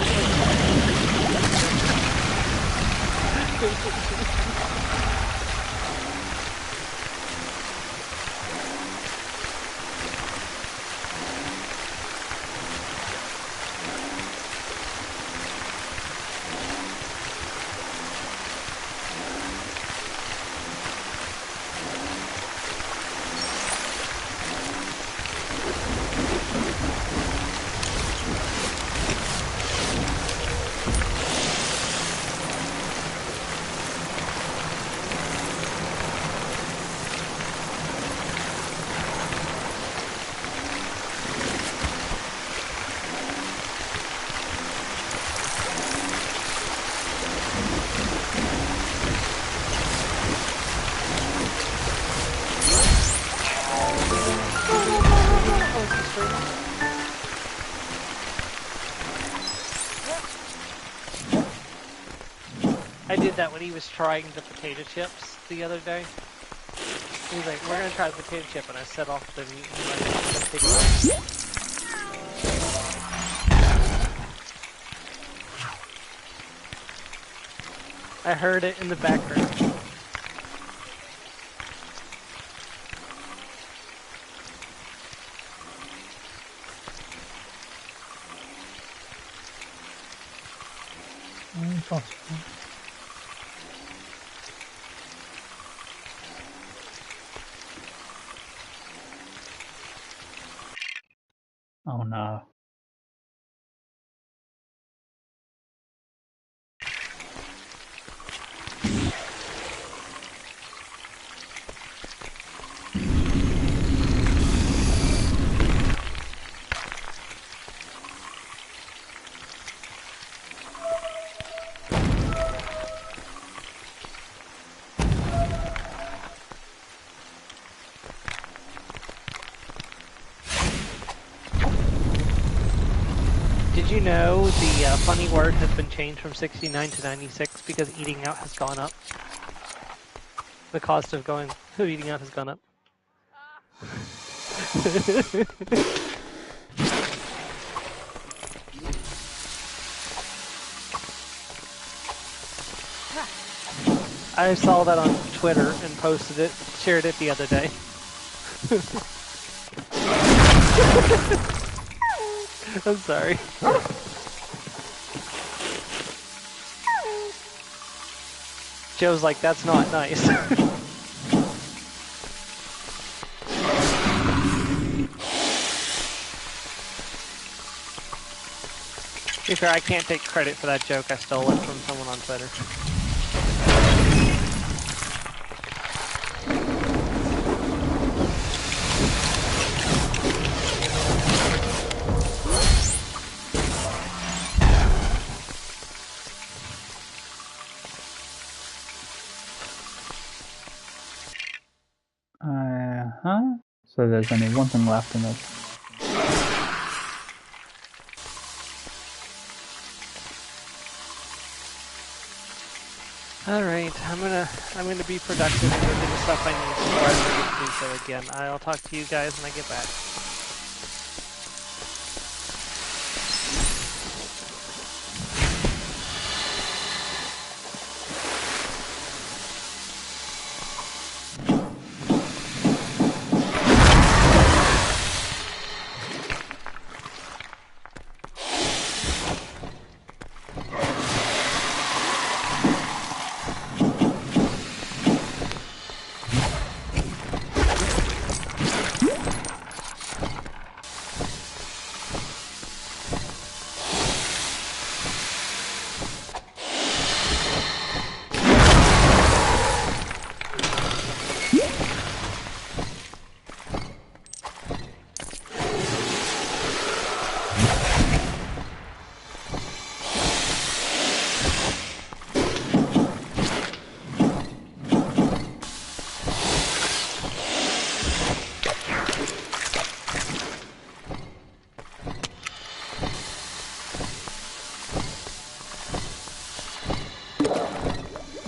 I did that when he was trying the potato chips the other day. He was like, we're gonna try the potato chip, and I set off the meat and I heard it in the background. Oh no. Did you know the funny word has been changed from 69 to 96 because eating out has gone up? The cost of eating out has gone up. I saw that on Twitter and posted it, shared it the other day. I'm sorry. Joe's like, that's not nice. To be fair, I can't take credit for that joke. I stole it from someone on Twitter. So there's only one thing left in this. All right, I'm gonna be productive and go do the stuff I need before I forget to do so again. I'll talk to you guys when I get back.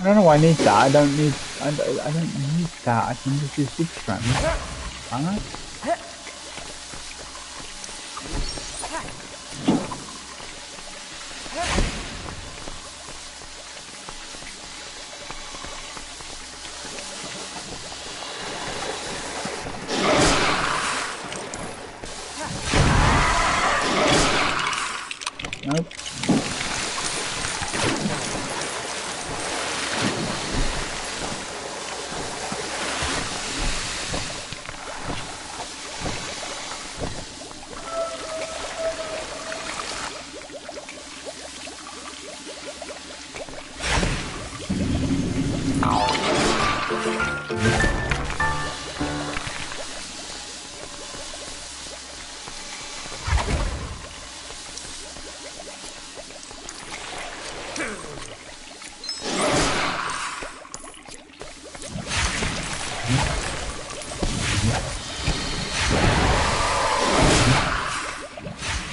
I don't know why I need that. I don't need that. I can just use super strength. Alright. Nope.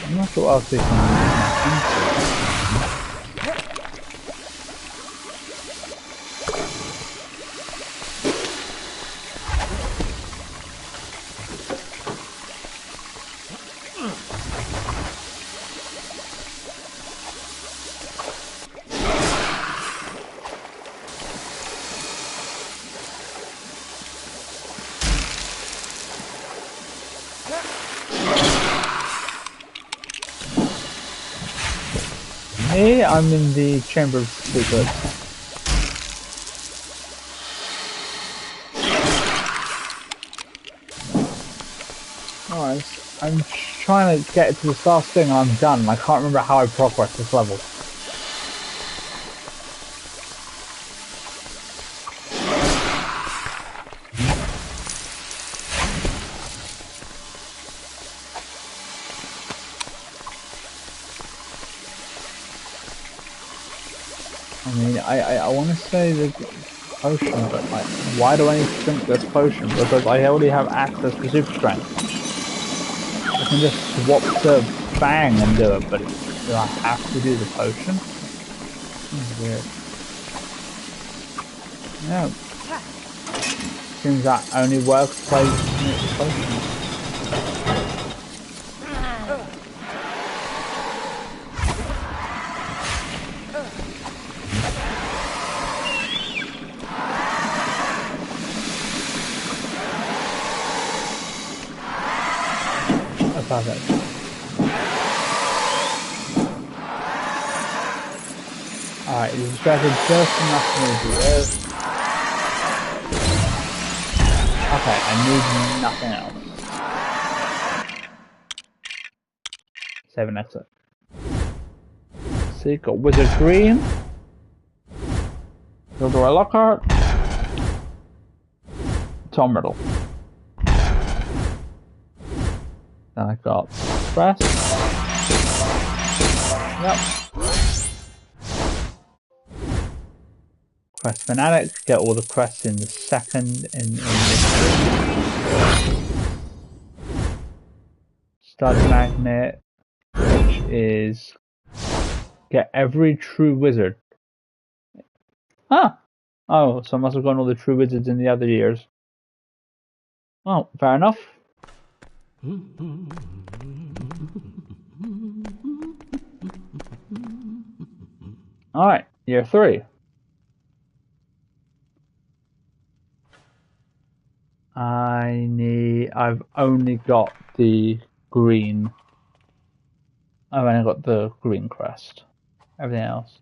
I'm not sure what else we can use. Hey, I'm in the Chamber of Secrets. Alright, I'm trying to get to this last thing and I'm done. I can't remember how I progressed this level. I mean, I want to say the potion, but like, why do I need to drink this potion? Because I already have access to super strength. I can just swap the bang and do it, but do I have to do the potion? Weird. No. Seems that only works by using the potion. Perfect. Alright, you've distracted just enough for me to do this. Okay, I need nothing else. Save and exit. See, got Wizard Green. Gilderoy Lockhart. Tom Riddle. Then I got Press. Yep. Quest Fanatic, get all the quests in the second in this Study Magnet, which is get every true wizard Ah. Oh, so I must have gone all the true wizards in the other years. Well, fair enough. Alright, year 3. I've only got the green. I've only got the green crest. Everything else.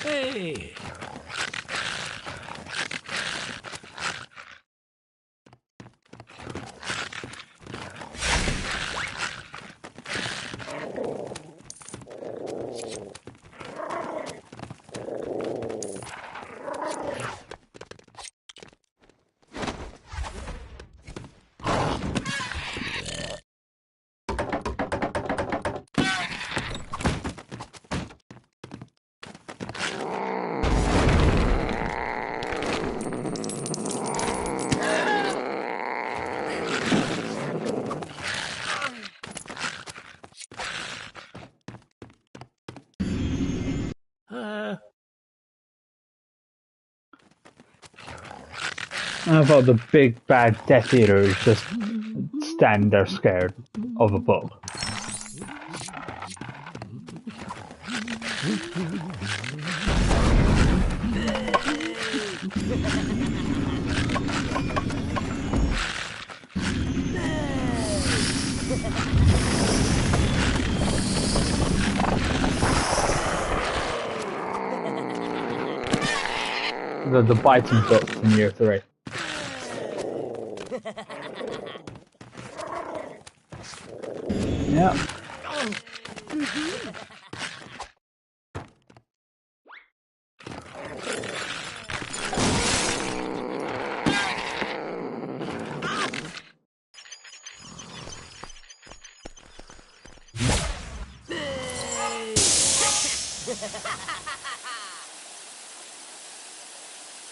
Hey! I thought the big bad Death Eaters just stand there scared of a book. The biting books in year 3. Yeah.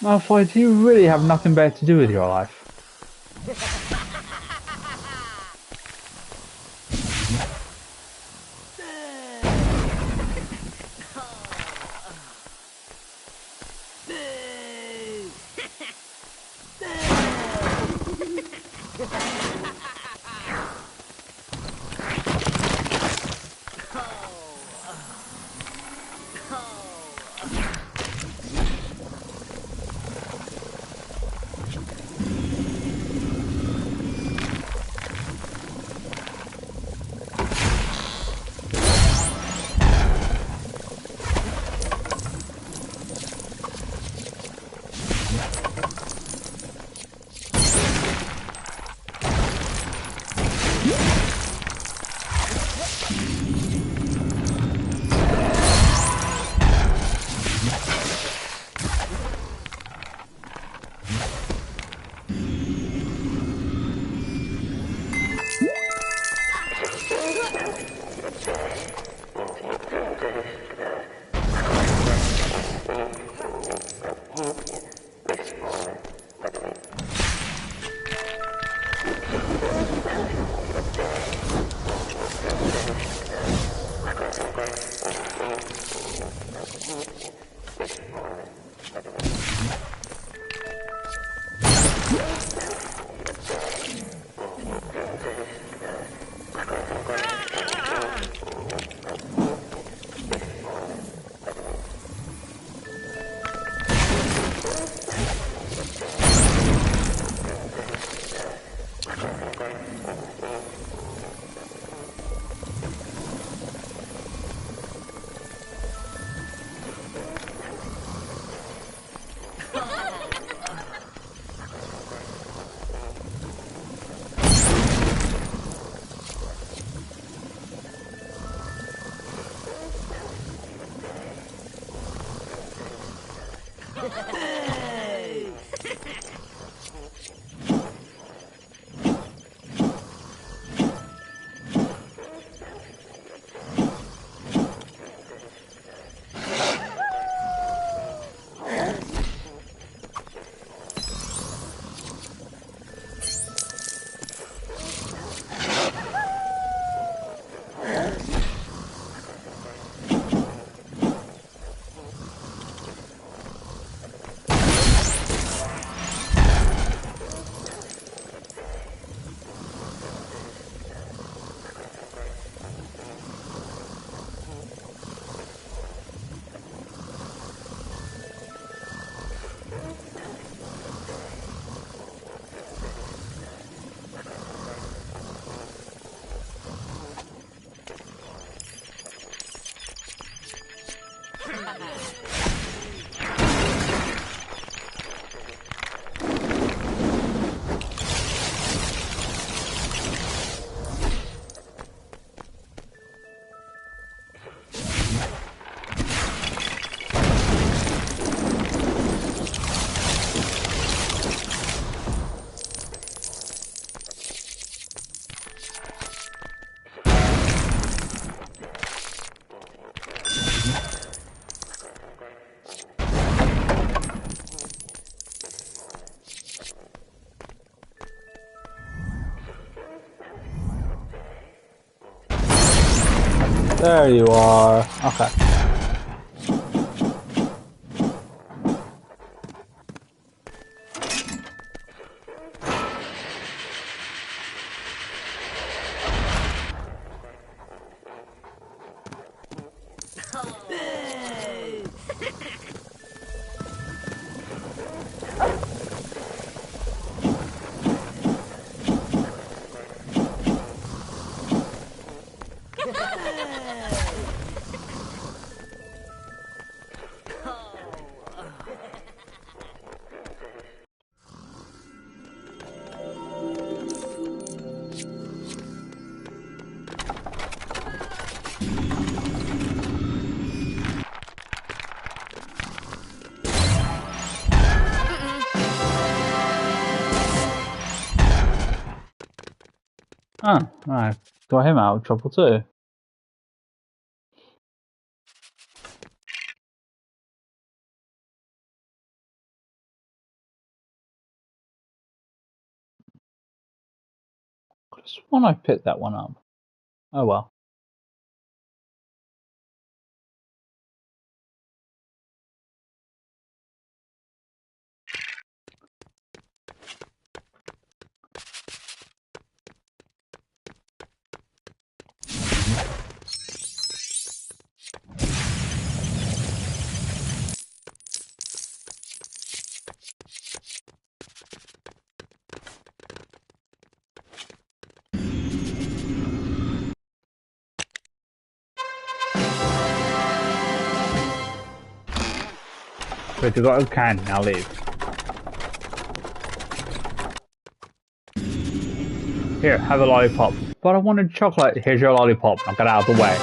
Malfoy, do you really have nothing better to do with your life? There you are. Okay. Oh, I got him out of trouble too. Just when I picked that one up. Oh well. But you got a can, now leave. Here, have a lollipop. But I wanted chocolate. Here's your lollipop. Now get out of the way.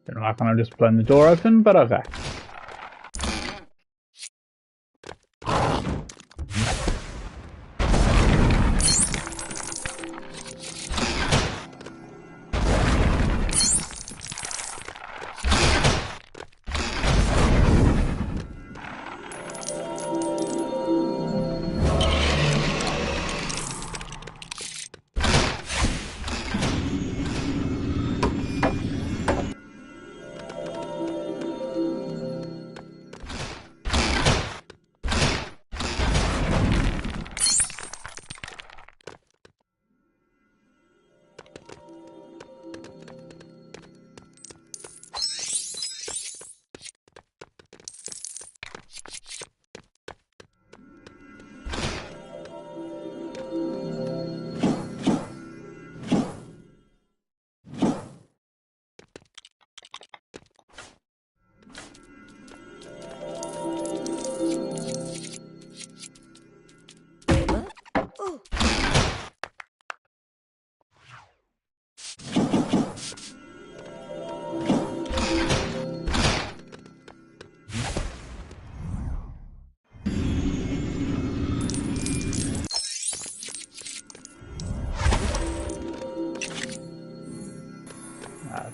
Don't know why can't I just blown the door open, but okay.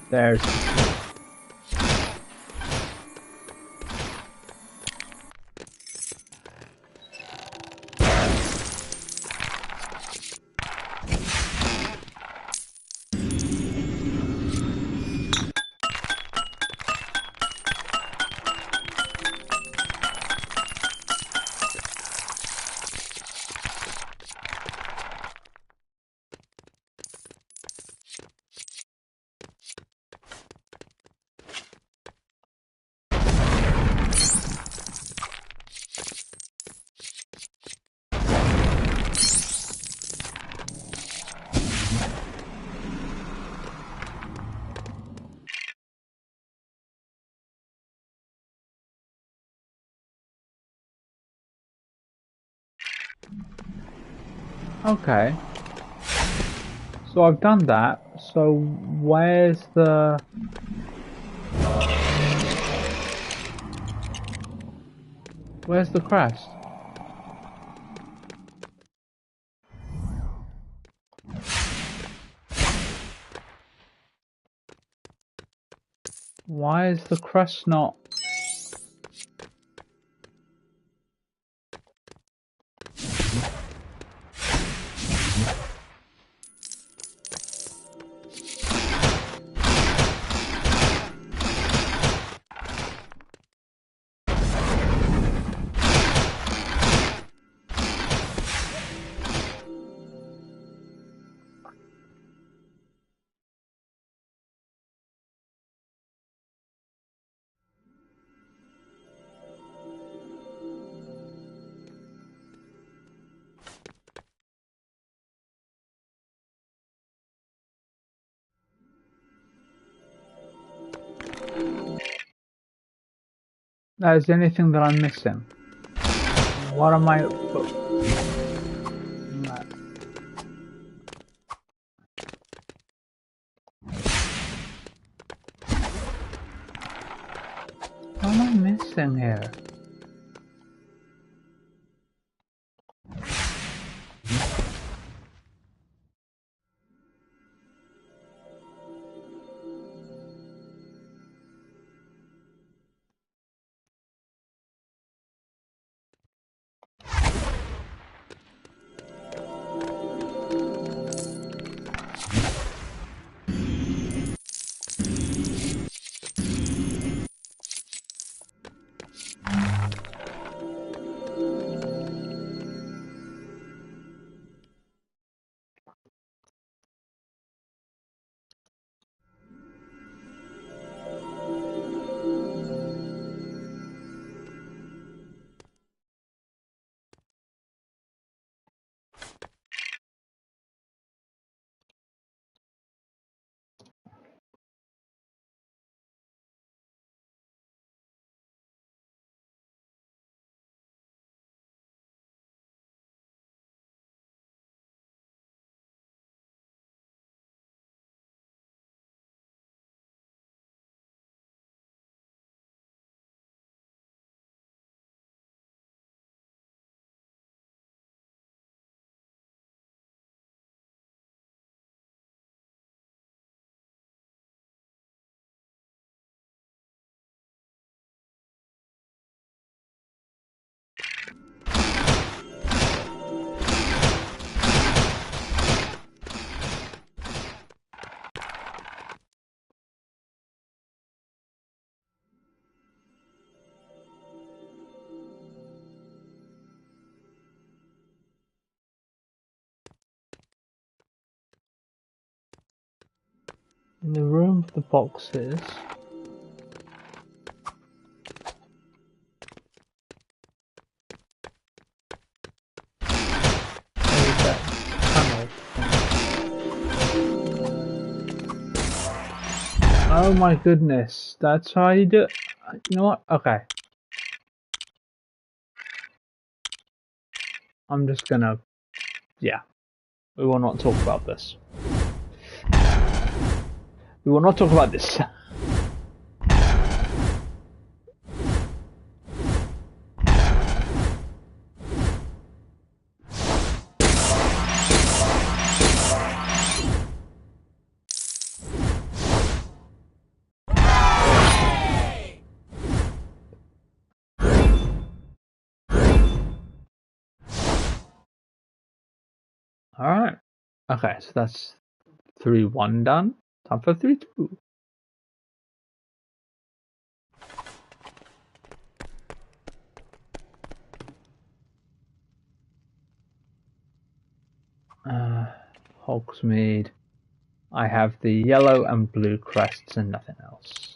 There's... Okay. So I've done that. So where's the... Where's the crest? Why is the crest not... Is there anything that I'm missing? What am I... What am I missing here? In the room with the boxes. There's that tunnel. Oh my goodness, that's how you do it. You know what? Okay. I'm just gonna, yeah, we will not talk about this. We will not talk about this. Alright. Okay, so that's 3-1 done. Time for 3-2. Hogsmeade. I have the yellow and blue crests and nothing else.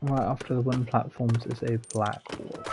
Right after the wind platforms is a black wall.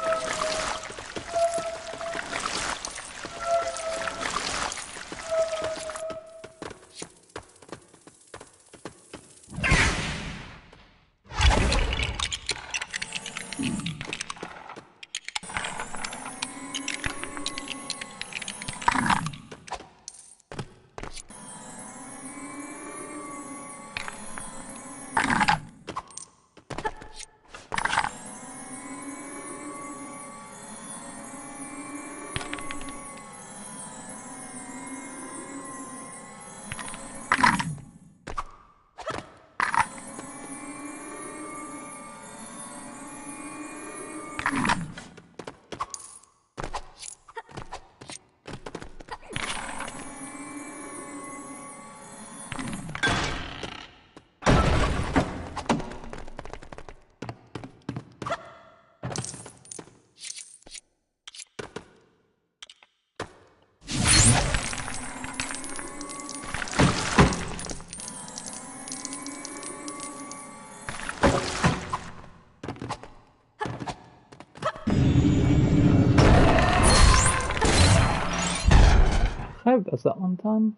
I hope that's that one done.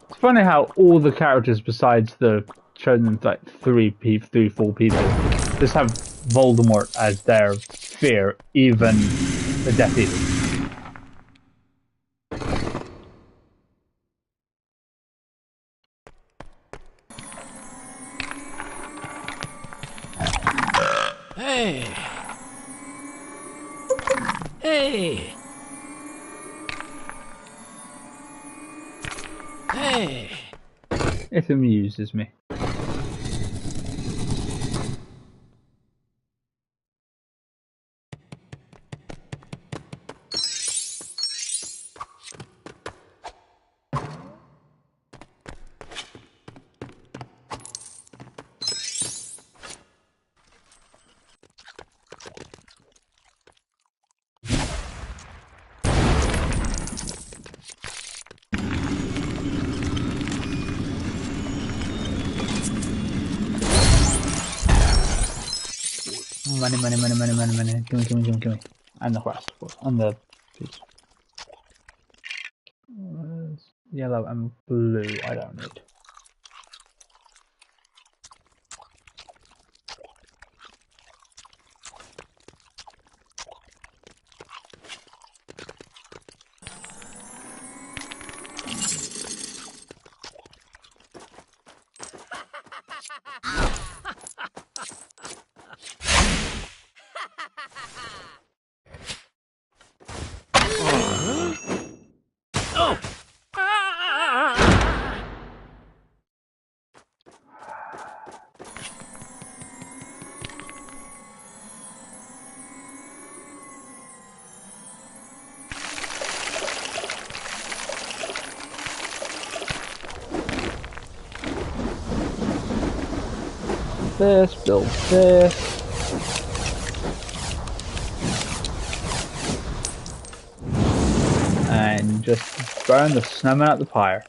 It's funny how all the characters besides the chosen like three, four people just have Voldemort as their fear, even the Death Eaters. Hey! Hey! Hey! It amuses me. Money. Give me. And the rest, and the piece. Yellow and blue, I don't need. Oh! this, build this. And just burn the snowman at the pyre.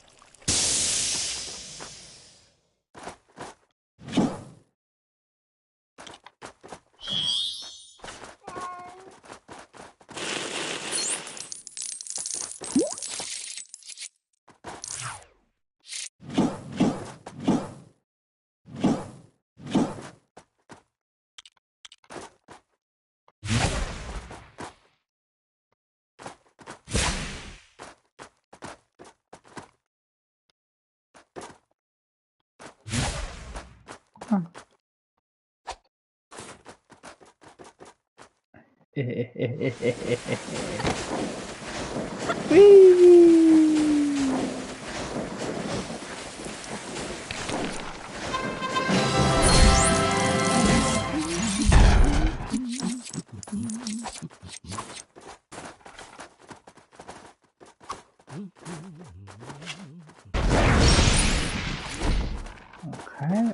Okay.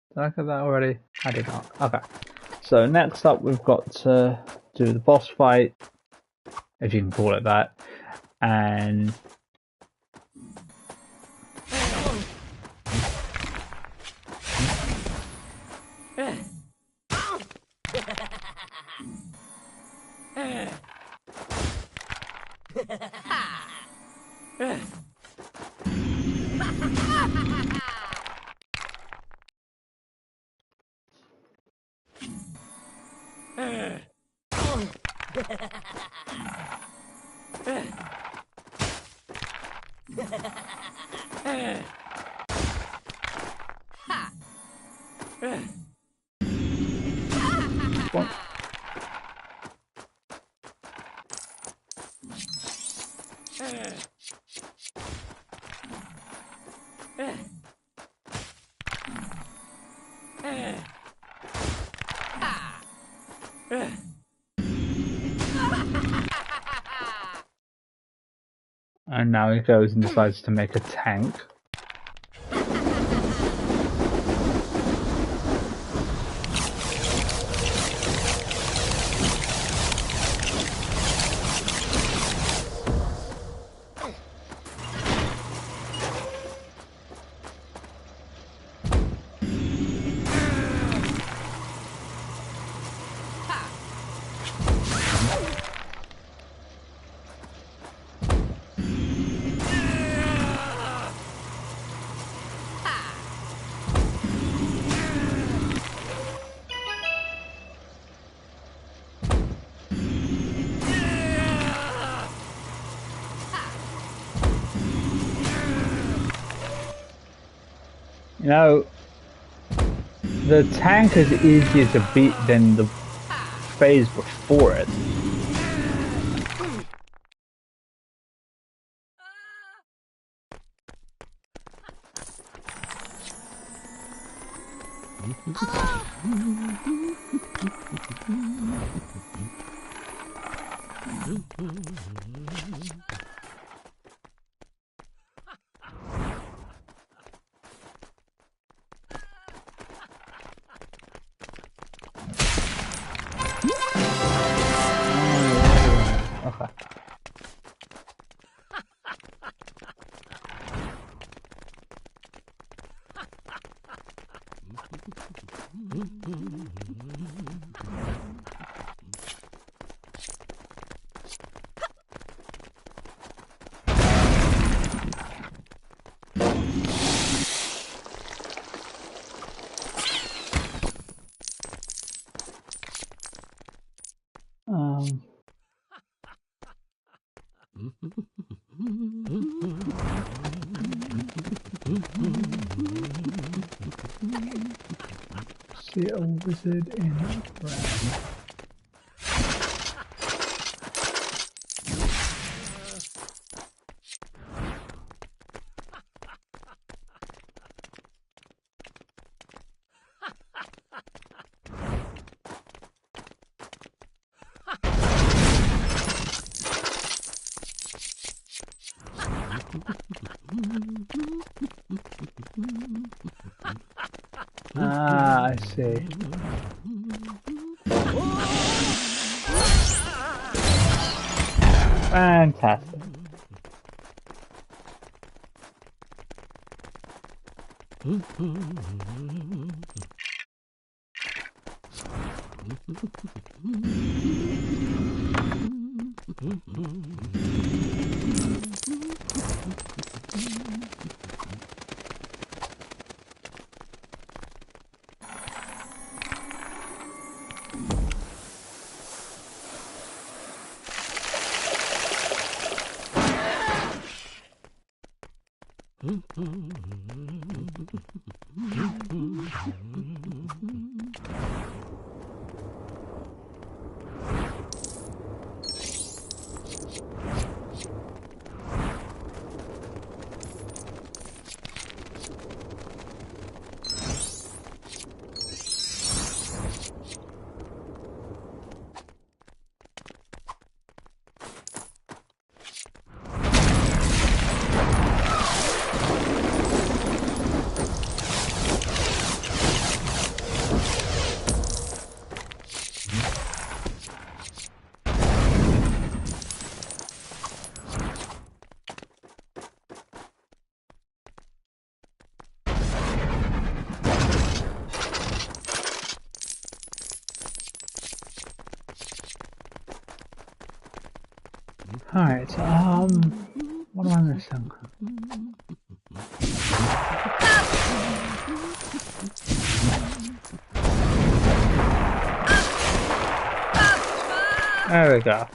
Did I get that already? I did not. Okay. So next up we've got to do the boss fight, if you can call it that. And now he goes and decides to make a tank. You know, the tank is easier to beat than the phase before it. Okay. See a wizard in a brown. Ah, I see. Fantastic. Alright, what am I missing? There we go.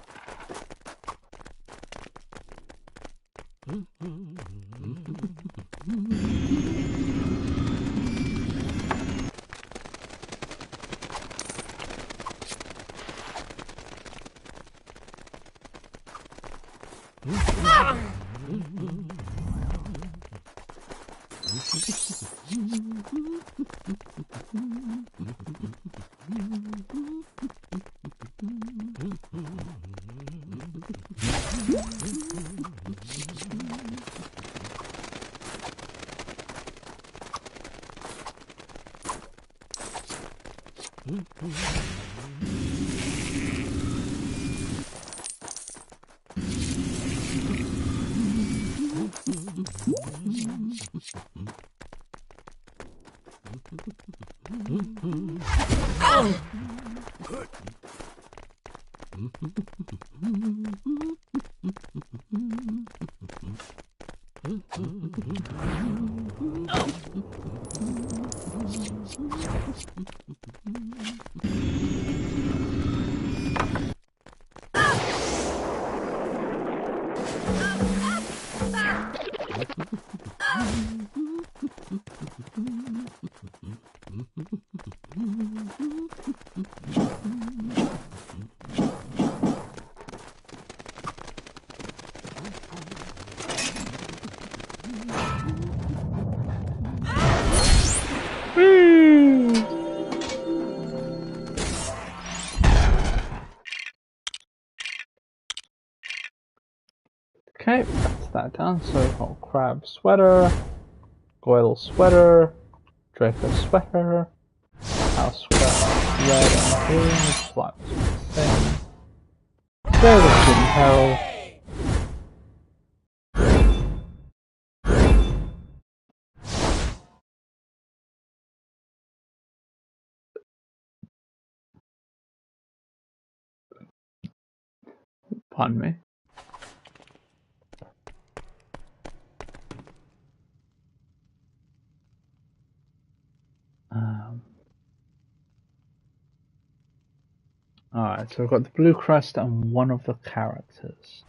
Okay, that's that done. So we've got Crab Sweater, Goyle Sweater, Draco Sweater, House Sweater, Red and Blue, Swap Thing, Sailor Student Peril, pardon me. Alright, so we've got the Blue Crest and one of the characters.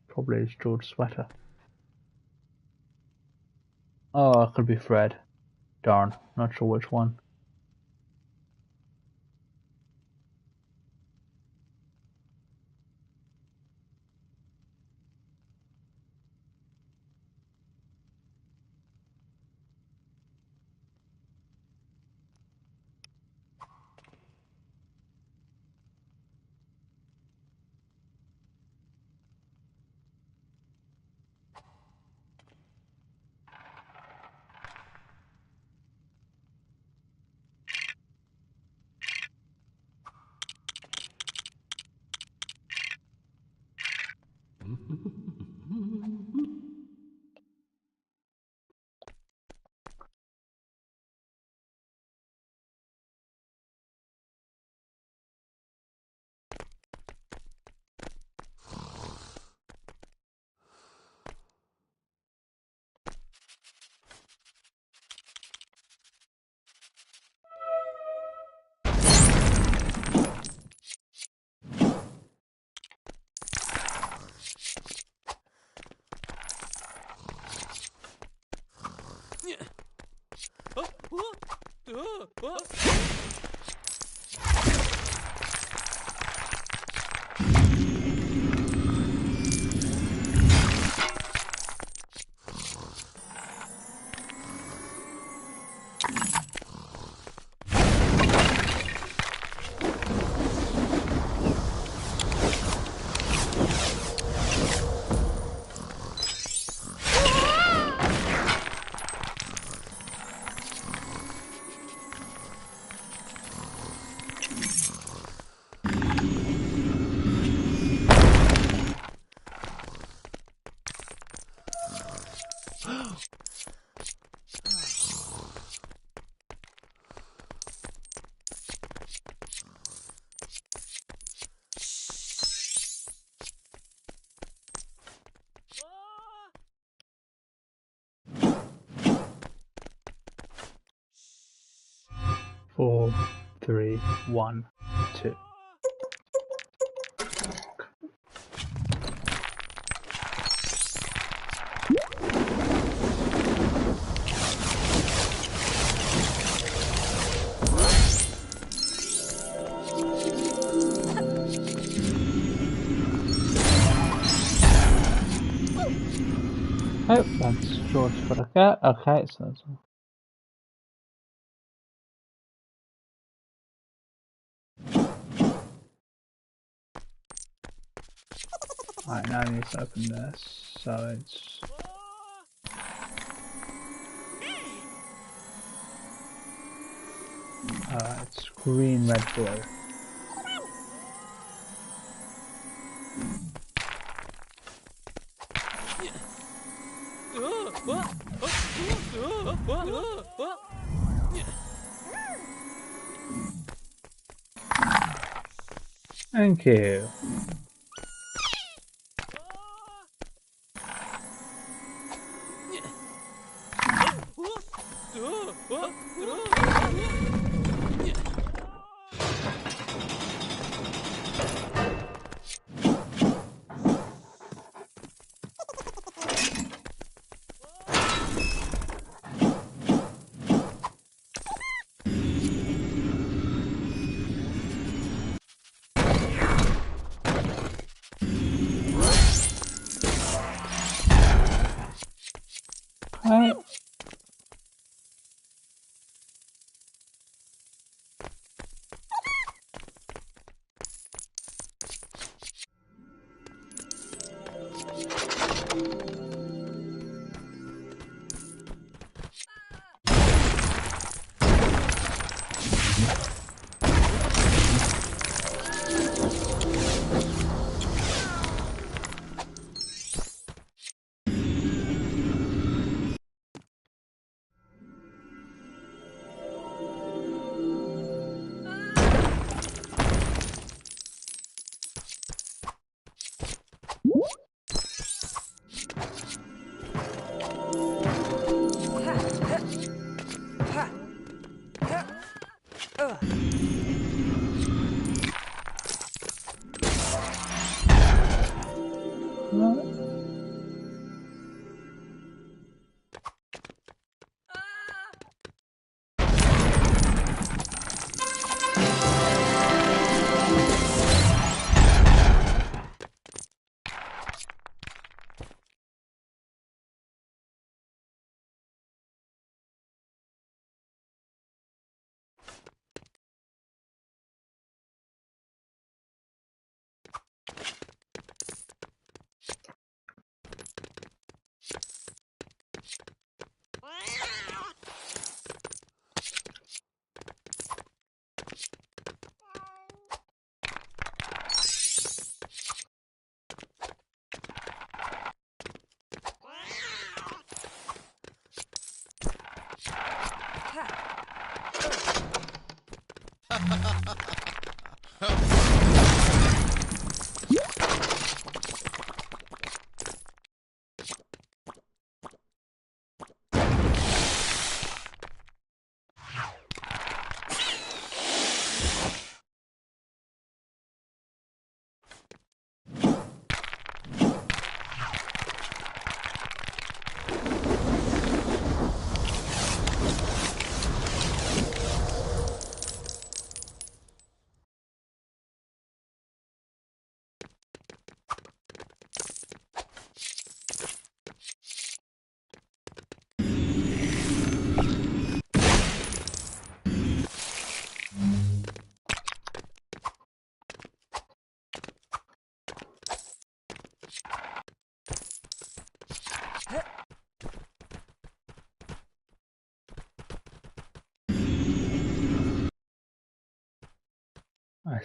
Probably is George Sweater. Oh, it could be Fred. Darn, not sure which one. Four, three, one, two. Oh, that's George for the cat. Okay, so that's all. Alright, now I need to open this. So it's green, red, blue. Thank you. Right.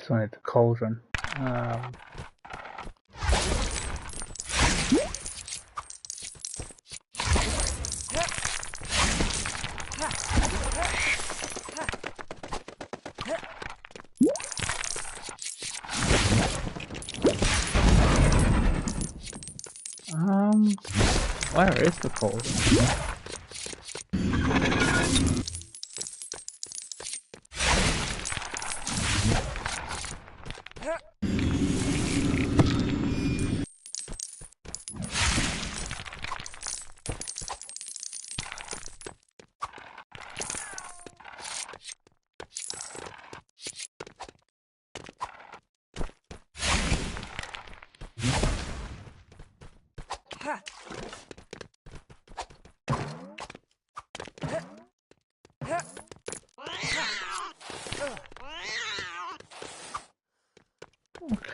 still need the cauldron. Where is the cauldron?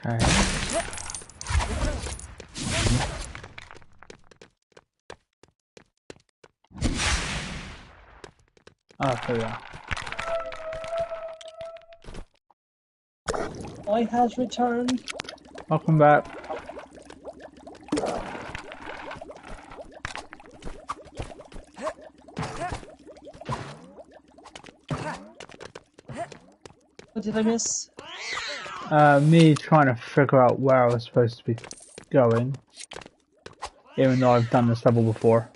Okay. Oh, there we are. Boy has returned. Welcome back. What did I miss? Me trying to figure out where I was supposed to be going, even though I've done this level before.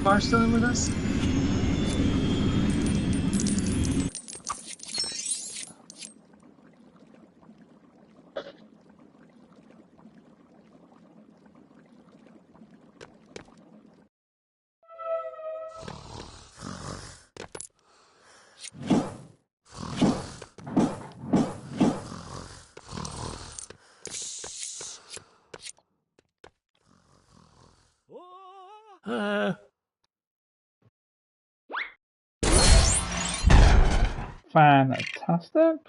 Bar still in with us? Fantastic.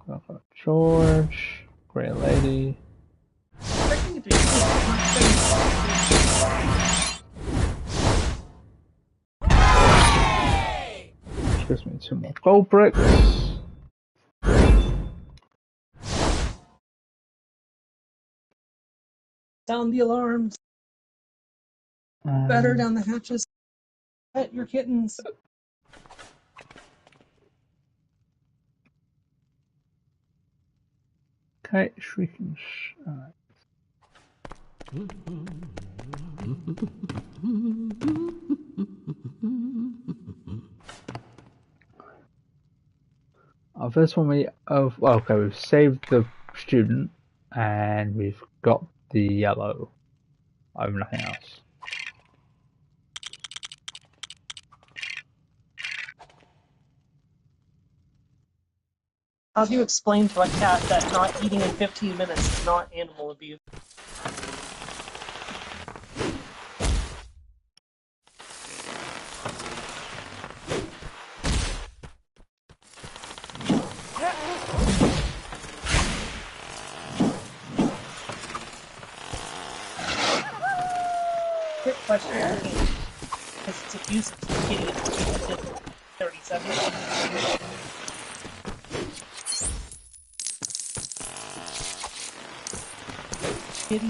Got George, Grey Lady. Gives me 2 more gold bricks. Down the alarms. Better down the hatches. Pet your kittens. Okay, shrieking. First one okay, we've saved the student and we've got the yellow. I have nothing else. How do you explain to a cat that not eating in 15 minutes is not animal abuse? Quick question, because it's abusive to the kitty. It's 37. Kitty.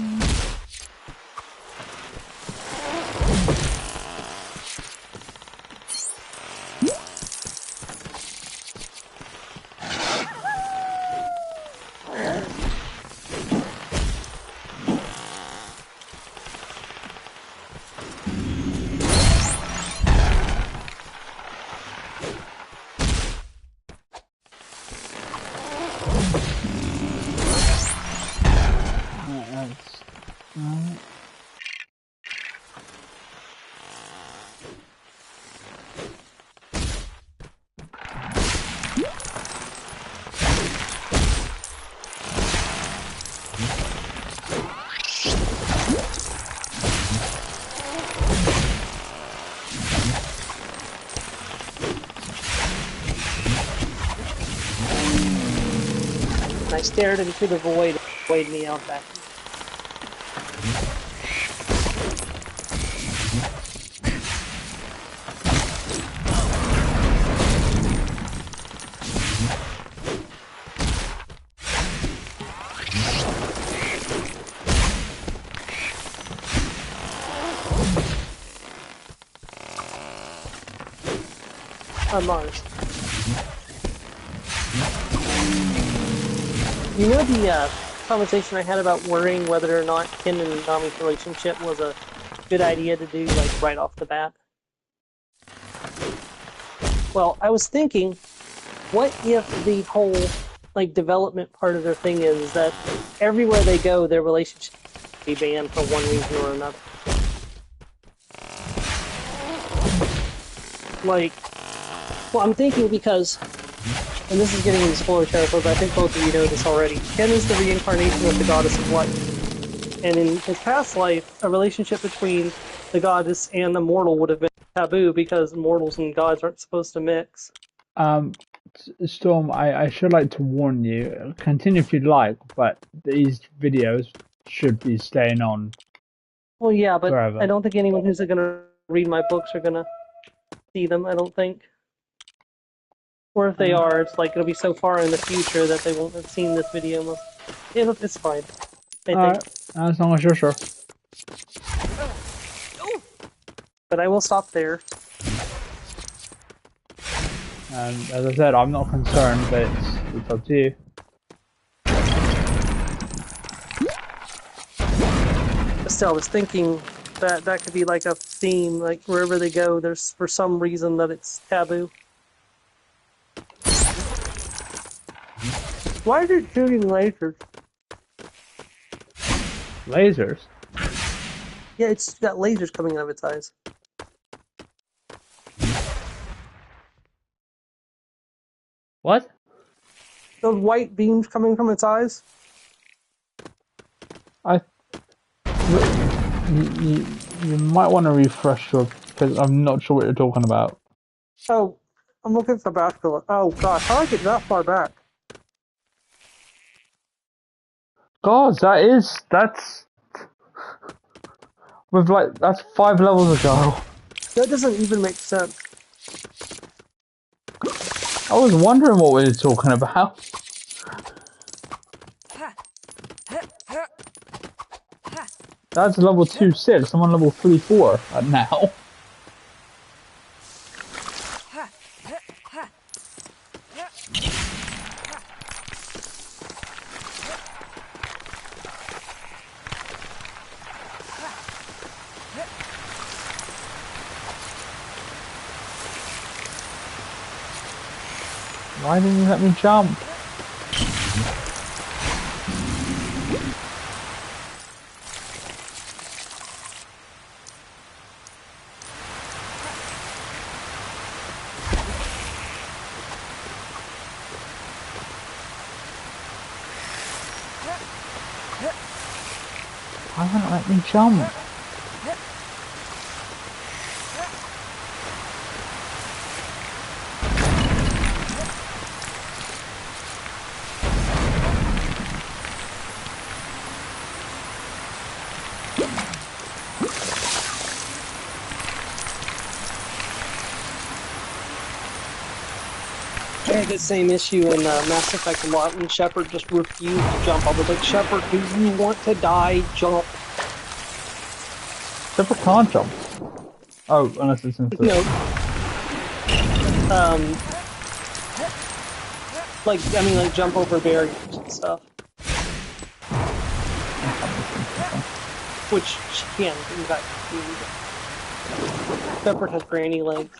I stared into the void and weighed me out back. On Mars. You know the conversation I had about worrying whether or not Ken and Nami's relationship was a good idea to do, like, right off the bat? Well, I was thinking, what if the whole, like, development part of their thing is that everywhere they go, their relationship will be banned for one reason or another? Like, well, I'm thinking because, and this is getting into spoiler territory, but I think both of you know this already. Ken is the reincarnation of the goddess of life. And in his past life, a relationship between the goddess and the mortal would have been taboo because mortals and gods aren't supposed to mix. Storm, I should like to warn you. Continue if you'd like, but these videos should be staying on Well, yeah, but forever. I don't think anyone who's going to read my books are going to see them, I don't think. Or if they are, it's like it'll be so far in the future that they won't have seen this video. It's fine, I think. Alright, as long as you're sure. But I will stop there. And as I said, I'm not concerned, but it's up to you. But still, I was thinking that that could be like a theme, like wherever they go, there's for some reason that it's taboo. Why is it shooting lasers? Lasers? Yeah, it's got lasers coming out of its eyes. What? Those white beams coming from its eyes? You might want to refresh your, because I'm not sure what you're talking about. Oh, I'm looking for vascular. Oh gosh, how did I get that far back? God, that's with like, that's 5 levels ago. That doesn't even make sense. I was wondering what we were talking about. That's level 2-6, I'm on level 3-4 now. Why didn't you let me jump? Why won't it let me jump? I had the same issue in Mass Effect a lot when Shepard just refused to jump. I was like, Shepard, do you want to die? Jump. Shepard can't jump. Oh, unless it's in the... No. Like jump over barriers and stuff. Which she can, in fact. Shepard has granny legs.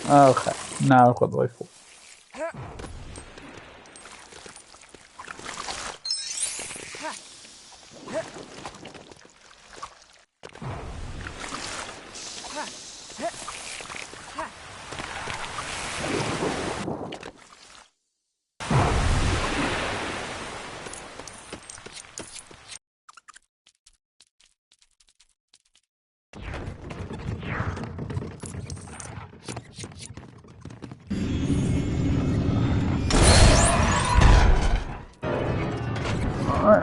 Okay, now I've got the way forward.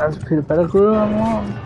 As peanut butter grew along.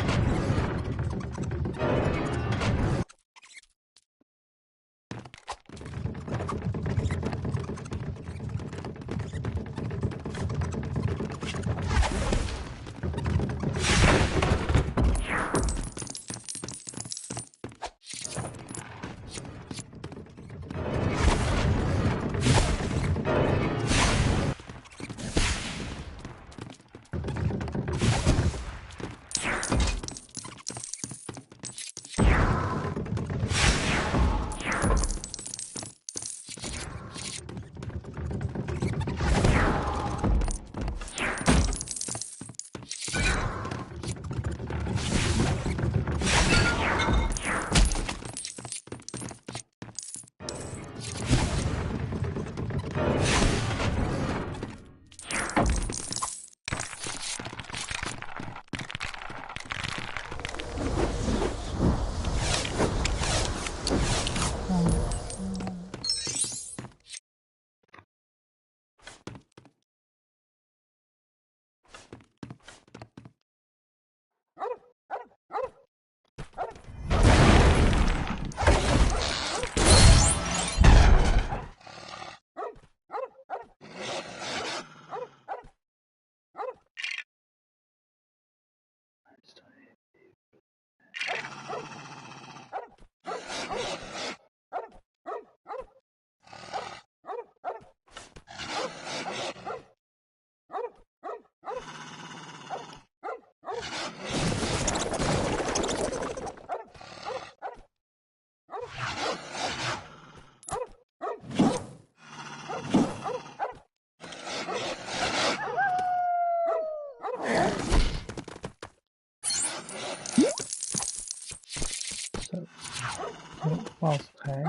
Okay.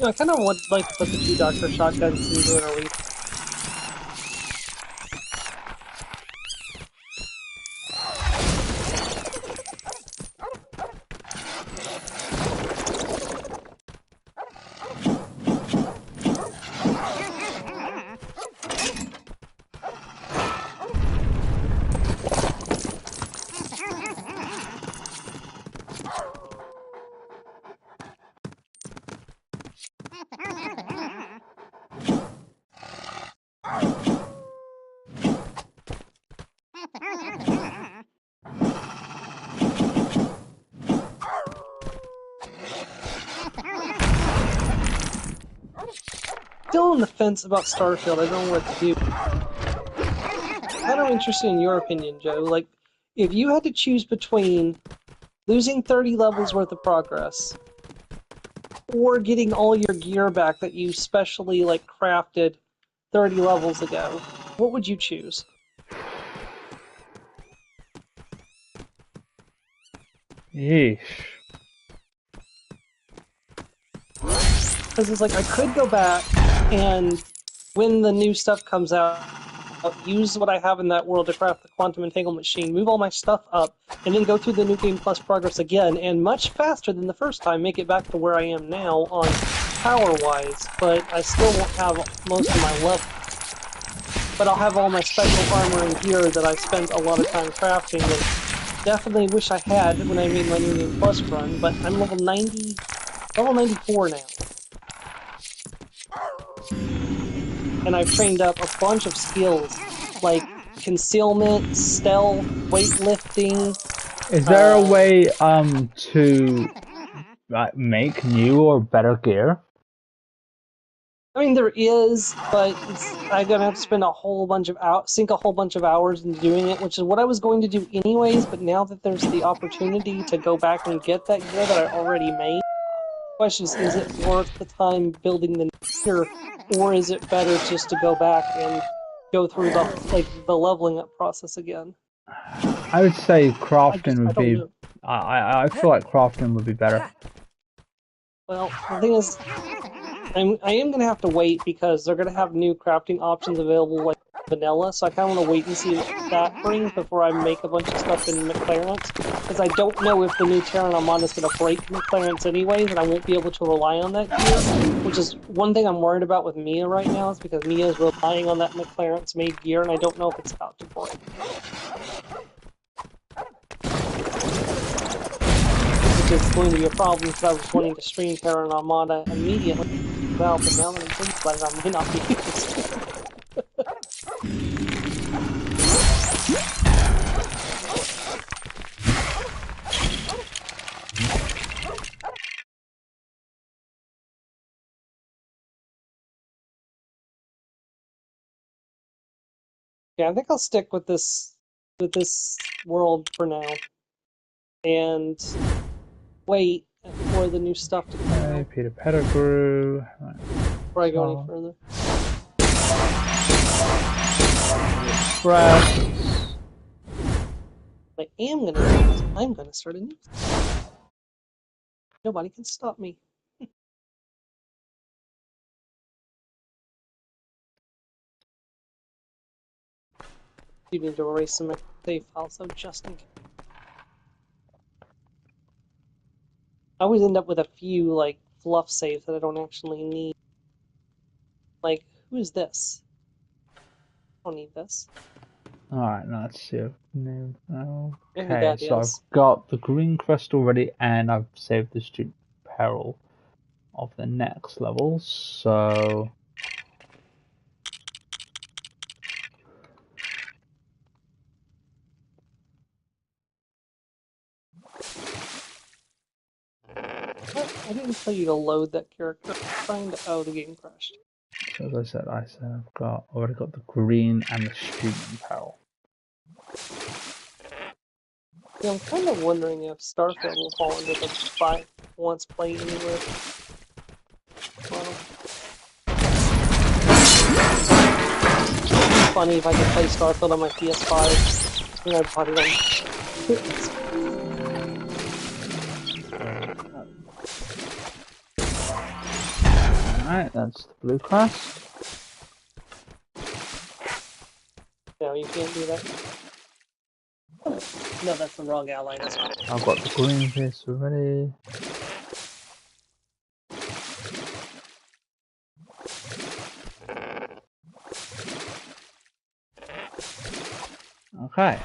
I kind of would like to put the 2 Doctor shotguns into an arena. Still on the fence about Starfield. I don't know what to do. Kind of interested in your opinion, Joe. Like, if you had to choose between losing 30 levels worth of progress or getting all your gear back that you specially like crafted 30 levels ago, what would you choose? Yeesh. Because it's like I could go back and when the new stuff comes out, use what I have in that world to craft the quantum entanglement machine, move all my stuff up, and then go through the New Game Plus progress again, and much faster than the first time, make it back to where I am now on power-wise, but I still won't have most of my level. But I'll have all my special armor and gear that I spent a lot of time crafting, and definitely wish I had when I made my New Game Plus run, but I'm level 94 now. And I've trained up a bunch of skills, like concealment, stealth, weightlifting. Is there a way to make new or better gear? I mean, there is, but I'm gonna have to spend sink a whole bunch of hours into doing it, which is what I was going to do anyways. But now that there's the opportunity to go back and get that gear that I already made, the question is it worth the time building the gear, or is it better just to go back and go through the leveling up process again? I would say crafting I would don't be know. I feel like crafting would be better. Well, the thing is, I am gonna have to wait because they're gonna have new crafting options available like vanilla, so I kind of want to wait and see what that brings before I make a bunch of stuff in McLaren's, because I don't know if the new Terran Armada is gonna break McLaren's anyways, and I won't be able to rely on that gear, which is one thing I'm worried about with Mia right now, is because Mia is relying on that McLaren's made gear, and I don't know if it's about to break. Which is going to be a problem because I was wanting to stream Terran Armada immediately. Well, but now that I'm thinking about it, I might not be able to. Yeah, I think I'll stick with this world for now, and wait for the new stuff to come Okay, out Peter Pettigrew. Right. before I go any further. Fresh. What I am gonna do is I'm gonna start a new. Nobody can stop me. You need to erase some save files, so just in case. I always end up with a few like fluff saves that I don't actually need. Like, who is this? I don't need this. Alright, let's see. No. Maybe Okay, that so is. I've got the green crest already, and I've saved the student peril of the next level, so... What? I didn't tell you to load that character. Oh, the game crashed. So as I said I've already got the green and the student peril. Yeah, I'm kind of wondering if Starfield will fall into the buy once play anywhere. Well, it's funny if I could play Starfield on my PS5. I bought it on. Alright, that's the blue crest. No, you can't do that. No, that's the wrong ally. That's right. I've got the green piece already. Okay.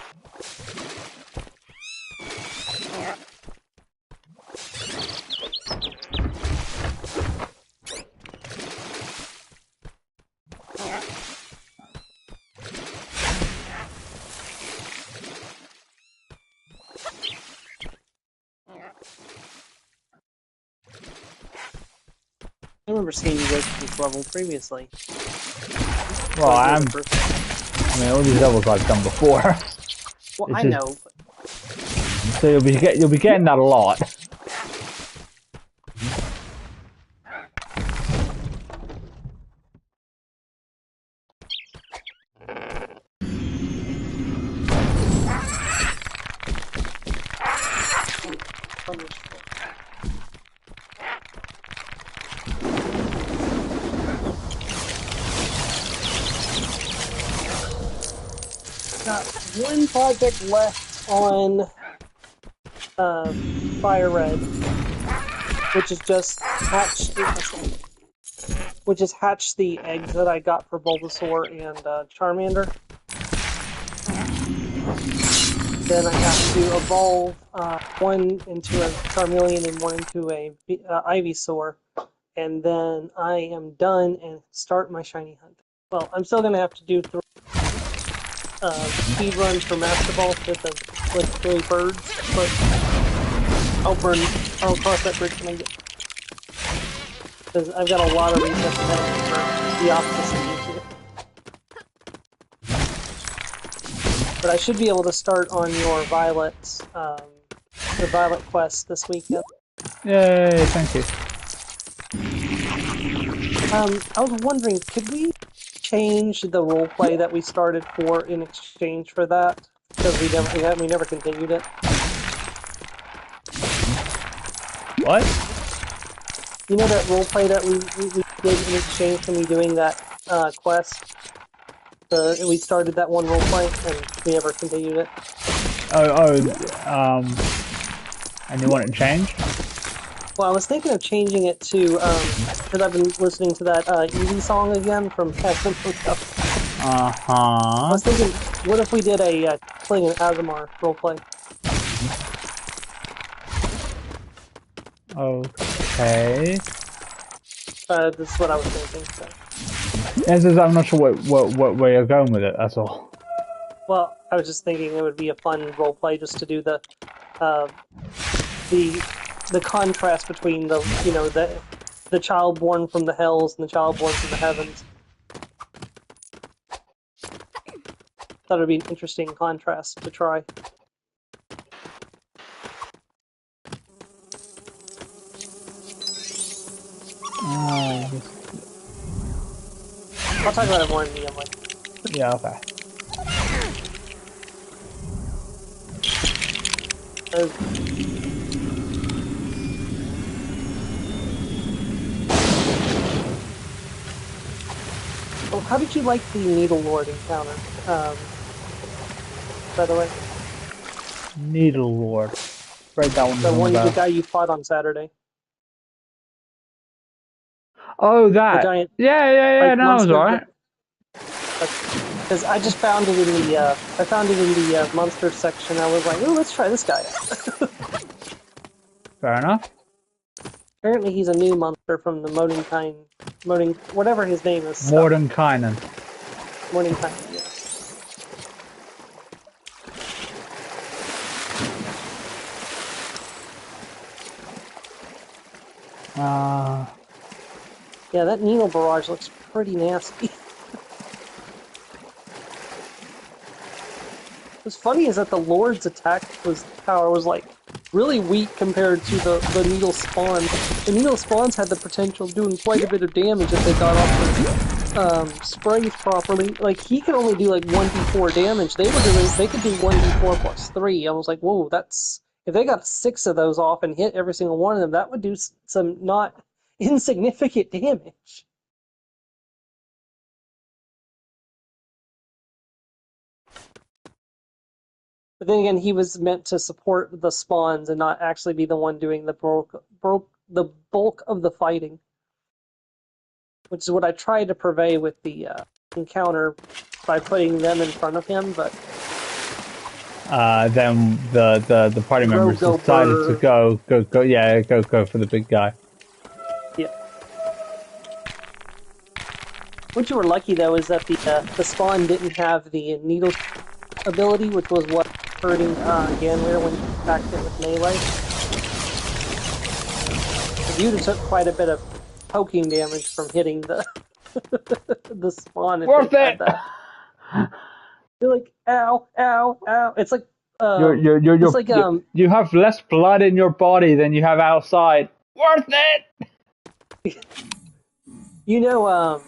I remember seeing you go through this level previously. Well, I mean, all these levels I've done before. Well, I know. So you'll be getting that a lot. Got one project left on Fire Red, which is just hatched the eggs that I got for Bulbasaur and Charmander. Then I have to evolve one into a Charmeleon and one into a Ivysaur, and then I am done and start my shiny hunt. Well, I'm still gonna have to do speed runs for Master Ball with 3 birds, but I'll cross that bridge when I get. Because I've got a lot of research for the opposite of you. But I should be able to start on your Violet quest this weekend. Yay, thank you. I was wondering, could we change the roleplay that we started for in exchange for that? Because we never continued it. What? You know that roleplay that we did in exchange for me doing that quest? We started that one roleplay and we never continued it. And you want it changed? Well, I was thinking of changing it to, because I've been listening to that Easy song again from Heaven Hotel. I was thinking, what if we did a playing an Azamar roleplay? Okay. This is what I was thinking. So. I'm not sure what where you're going with it, that's all. Well, I was just thinking it would be a fun roleplay just to do the contrast between the child born from the hells and the child born from the heavens. Thought it would be an interesting contrast to try. I'll talk about it more in the end. Yeah, okay. Oh, how did you like the Needle Lord encounter? By the way, Needle Lord. Write that one. The guy you fought on Saturday. Oh, that. The giant. Yeah. No, it was alright. Because I just found it in the monster section. I was like, oh, let's try this guy out. Fair enough. Apparently, he's a new monster from the whatever his name is. Mordenkainen, yeah. Yeah, that needle barrage looks pretty nasty. What's funny is that the Lord's attack power was like really weak compared to the needle spawn. The needle spawns had the potential of doing quite a bit of damage if they got off the sprays properly. Like he could only do like 1d4 damage. They could do 1d4 plus 3. I was like, whoa, that's if they got 6 of those off and hit every single one of them, that would do some not insignificant damage. But then again, he was meant to support the spawns and not actually be the one doing the bulk of the fighting, which is what I tried to purvey with the encounter by putting them in front of him. But then the party members decided to go for the big guy. Yeah. What you were lucky though is that the spawn didn't have the needle ability, which was what hurting Ganlir when you attacked it with melee. You'd have took quite a bit of poking damage from hitting the the spawn. Worth it. You're like, ow, ow, ow. It's like you have less blood in your body than you have outside. Worth it. You know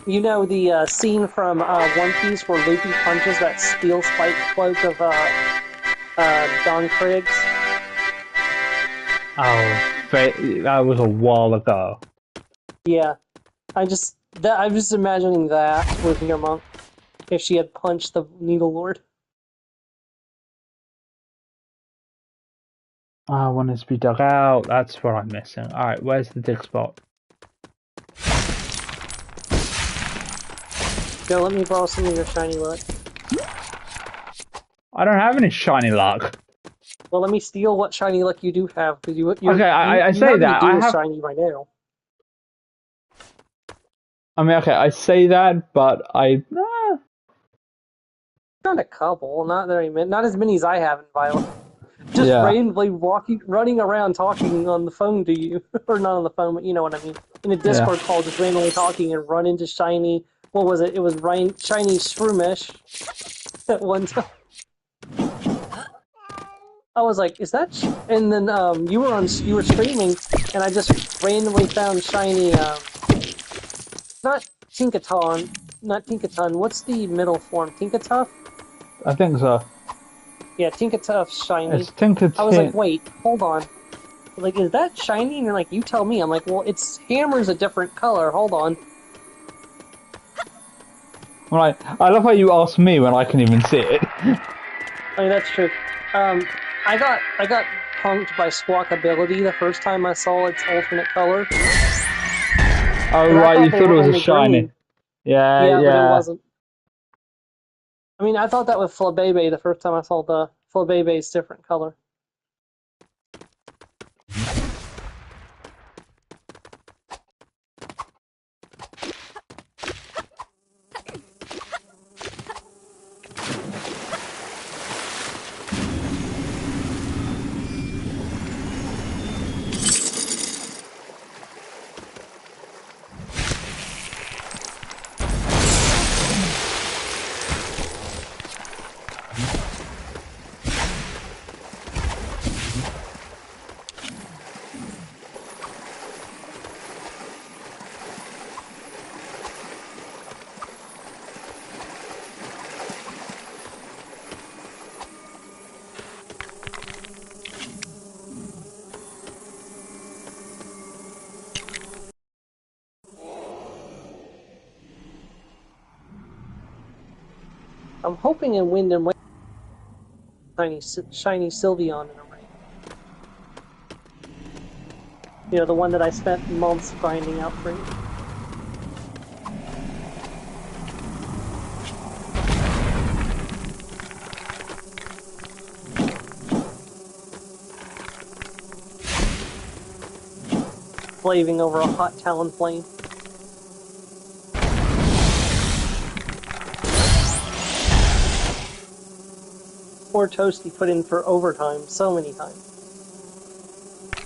the scene from One Piece where Luffy punches that steel spike cloak of Don Krieg's? Oh, that was a while ago. Yeah. I'm just imagining that with your monk, if she had punched the Needle Lord. I want this to be dug out. That's what I'm missing. Alright, where's the dig spot? Yo, let me borrow some of your shiny luck. I don't have any shiny luck. Well, let me steal what shiny luck you do have, because I say that. I have shiny right now. I mean, okay, I say that, but Found a couple, not very many, not as many as I have in Violet. Just randomly running around talking on the phone to you, or not on the phone, but you know what I mean. In a Discord call, just randomly talking and run into shiny. What was it? It was shiny Shroomish at one time. I was like, "Is that?" And then you were streaming, and I just randomly found shiny. Not Tinkaton. What's the middle form? Tinkatuff? I think so. Yeah, Tinkatuff shiny. It's Tinkaton. I was like, wait, hold on. Like, is that shiny? And you're like, you tell me. I'm like, well, its hammer's a different color. Hold on. Right. I love how you ask me when I can even see it. I mean, that's true. I got punked by Squawkability the first time I saw its alternate color. Oh, And I right, thought you they thought it were was a only shiny. green. Yeah, Yeah, but it yeah. wasn't. I mean, I thought that with Flabebe the first time I saw the Flabebe's different color. I'm hoping in Wind and Wave, shiny Sylveon in a raid. You know, the one that I spent months grinding out for you. Slaving over a hot talon flame. Poor Toasty put in for overtime so many times.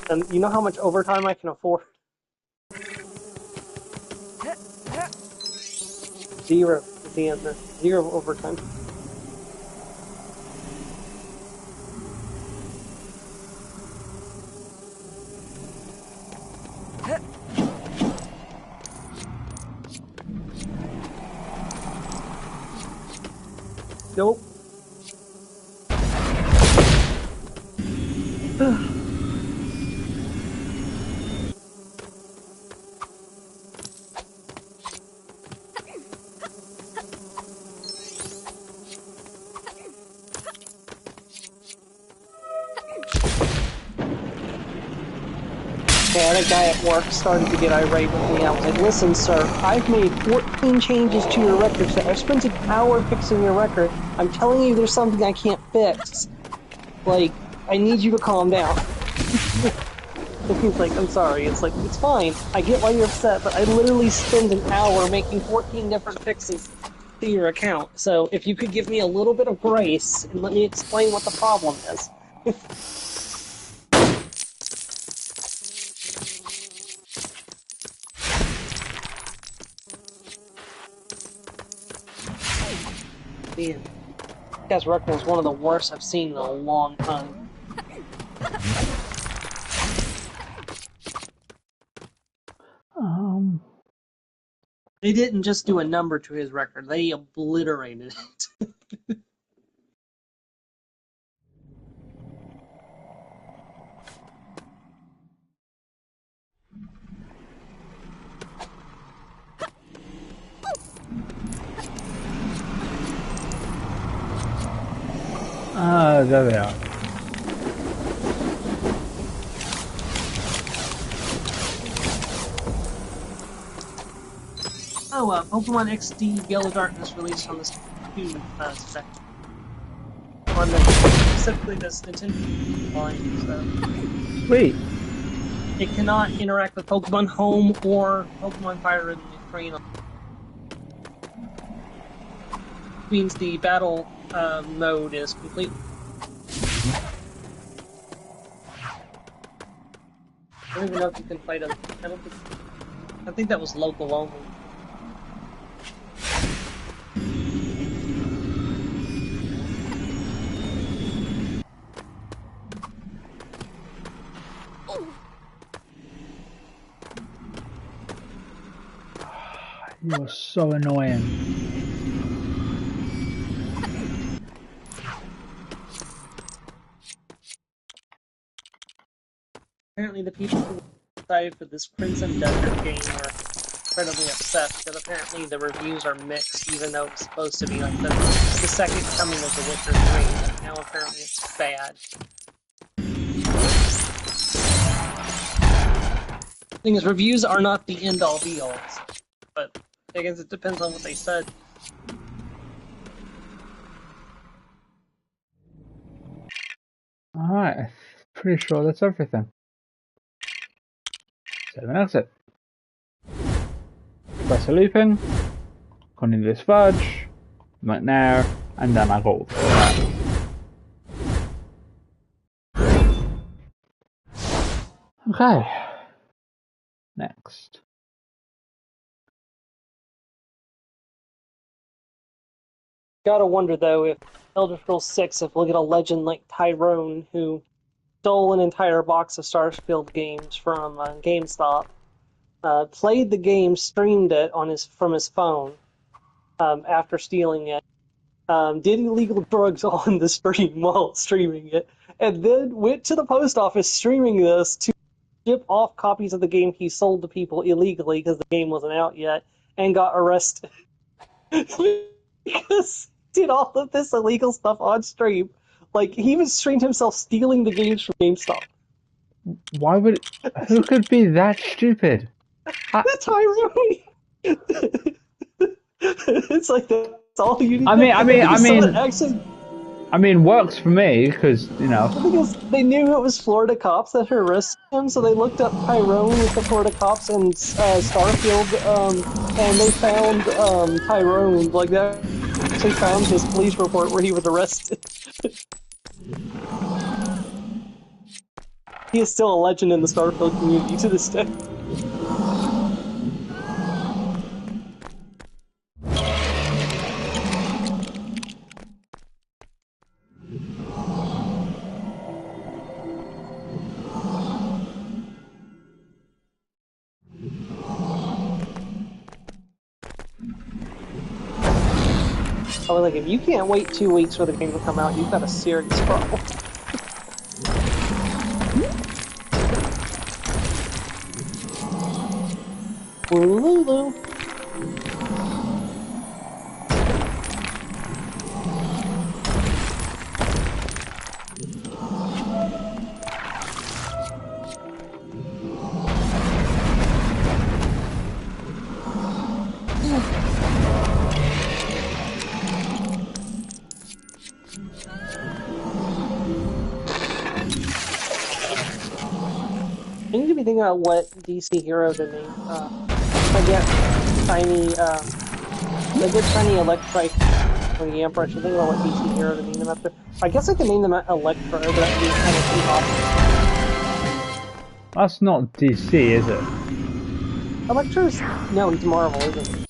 And you know how much overtime I can afford? 0 is the answer. 0 overtime. Nope. Yeah, that guy at work started to get irate with me. I was like, listen, sir, I've made 14 changes to your record today. I've spent an hour fixing your record. I'm telling you there's something I can't fix. Like, I need you to calm down. And he's like, I'm sorry. It's like, it's fine. I get why you're upset, but I literally spend an hour making 14 different fixes to your account. So if you could give me a little bit of grace and let me explain what the problem is. Man, guy's record was one of the worst I've seen in a long time. They didn't just do a number to his record, they obliterated it. Ah, there they are. Oh, Pokemon XD Yellow Darkness released on this spec. On the, specifically this Nintendo line, so. Sweet. It cannot interact with Pokemon Home or Pokemon Fire Red and Green. Means the battle mode is complete. I don't even know if you can fight them. I think that was local only. You are so annoying. Apparently, the people who decided for this Crimson Desert game are incredibly upset because apparently the reviews are mixed, even though it's supposed to be like the second coming of The Witcher 3. But now apparently it's bad. The thing is, reviews are not the end-all be-all, but I guess it depends on what they said. Alright, pretty sure that's everything. Save and exit. Press a looping, continue this fudge, McNair, and then I got all that. Okay. Next. Gotta wonder though if Elder Scrolls 6, if we'll get a legend like Tyrone who stole an entire box of Starfield games from GameStop, played the game, streamed it from his phone after stealing it, did illegal drugs on the stream while streaming it, and then went to the post office streaming this to ship off copies of the game he sold to people illegally because the game wasn't out yet, and got arrested because he did all of this illegal stuff on stream. Like, he even streamed himself stealing the games from GameStop. Why would... Who could be that stupid? That's Tyrone! It's like, that's all you need. I mean, works for me, because, you know... The thing is, they knew it was Florida cops that had arrested him, so they looked up Tyrone with the Florida cops and Starfield, and they found Tyrone, like that. They found his police report where he was arrested. He is still a legend in the Starfield community to this day. I was like, if you can't wait 2 weeks for the game to come out, you've got a serious problem. Lulu. I need to be thinking about what DC hero to name. I get tiny, I get tiny Electrike from the Emperor. I should think about what DC hero to name them after. I guess I can name them Electro, but that would be kind of too obvious. That's not DC, is it? Electro's... No, he's Marvel, isn't he?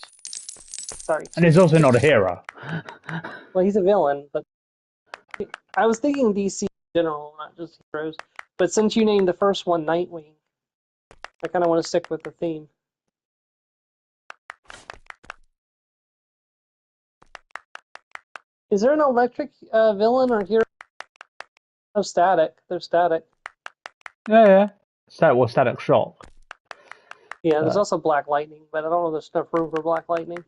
Sorry. And he's also not a hero. Well, he's a villain, but... I was thinking DC in general, not just heroes. But since you named the first one Nightwing, I kind of want to stick with the theme. Is there an electric villain or hero? Oh, Static. They're Static. Yeah. Static Shock. Yeah, there's also Black Lightning, but I don't know if there's enough room for Black Lightning.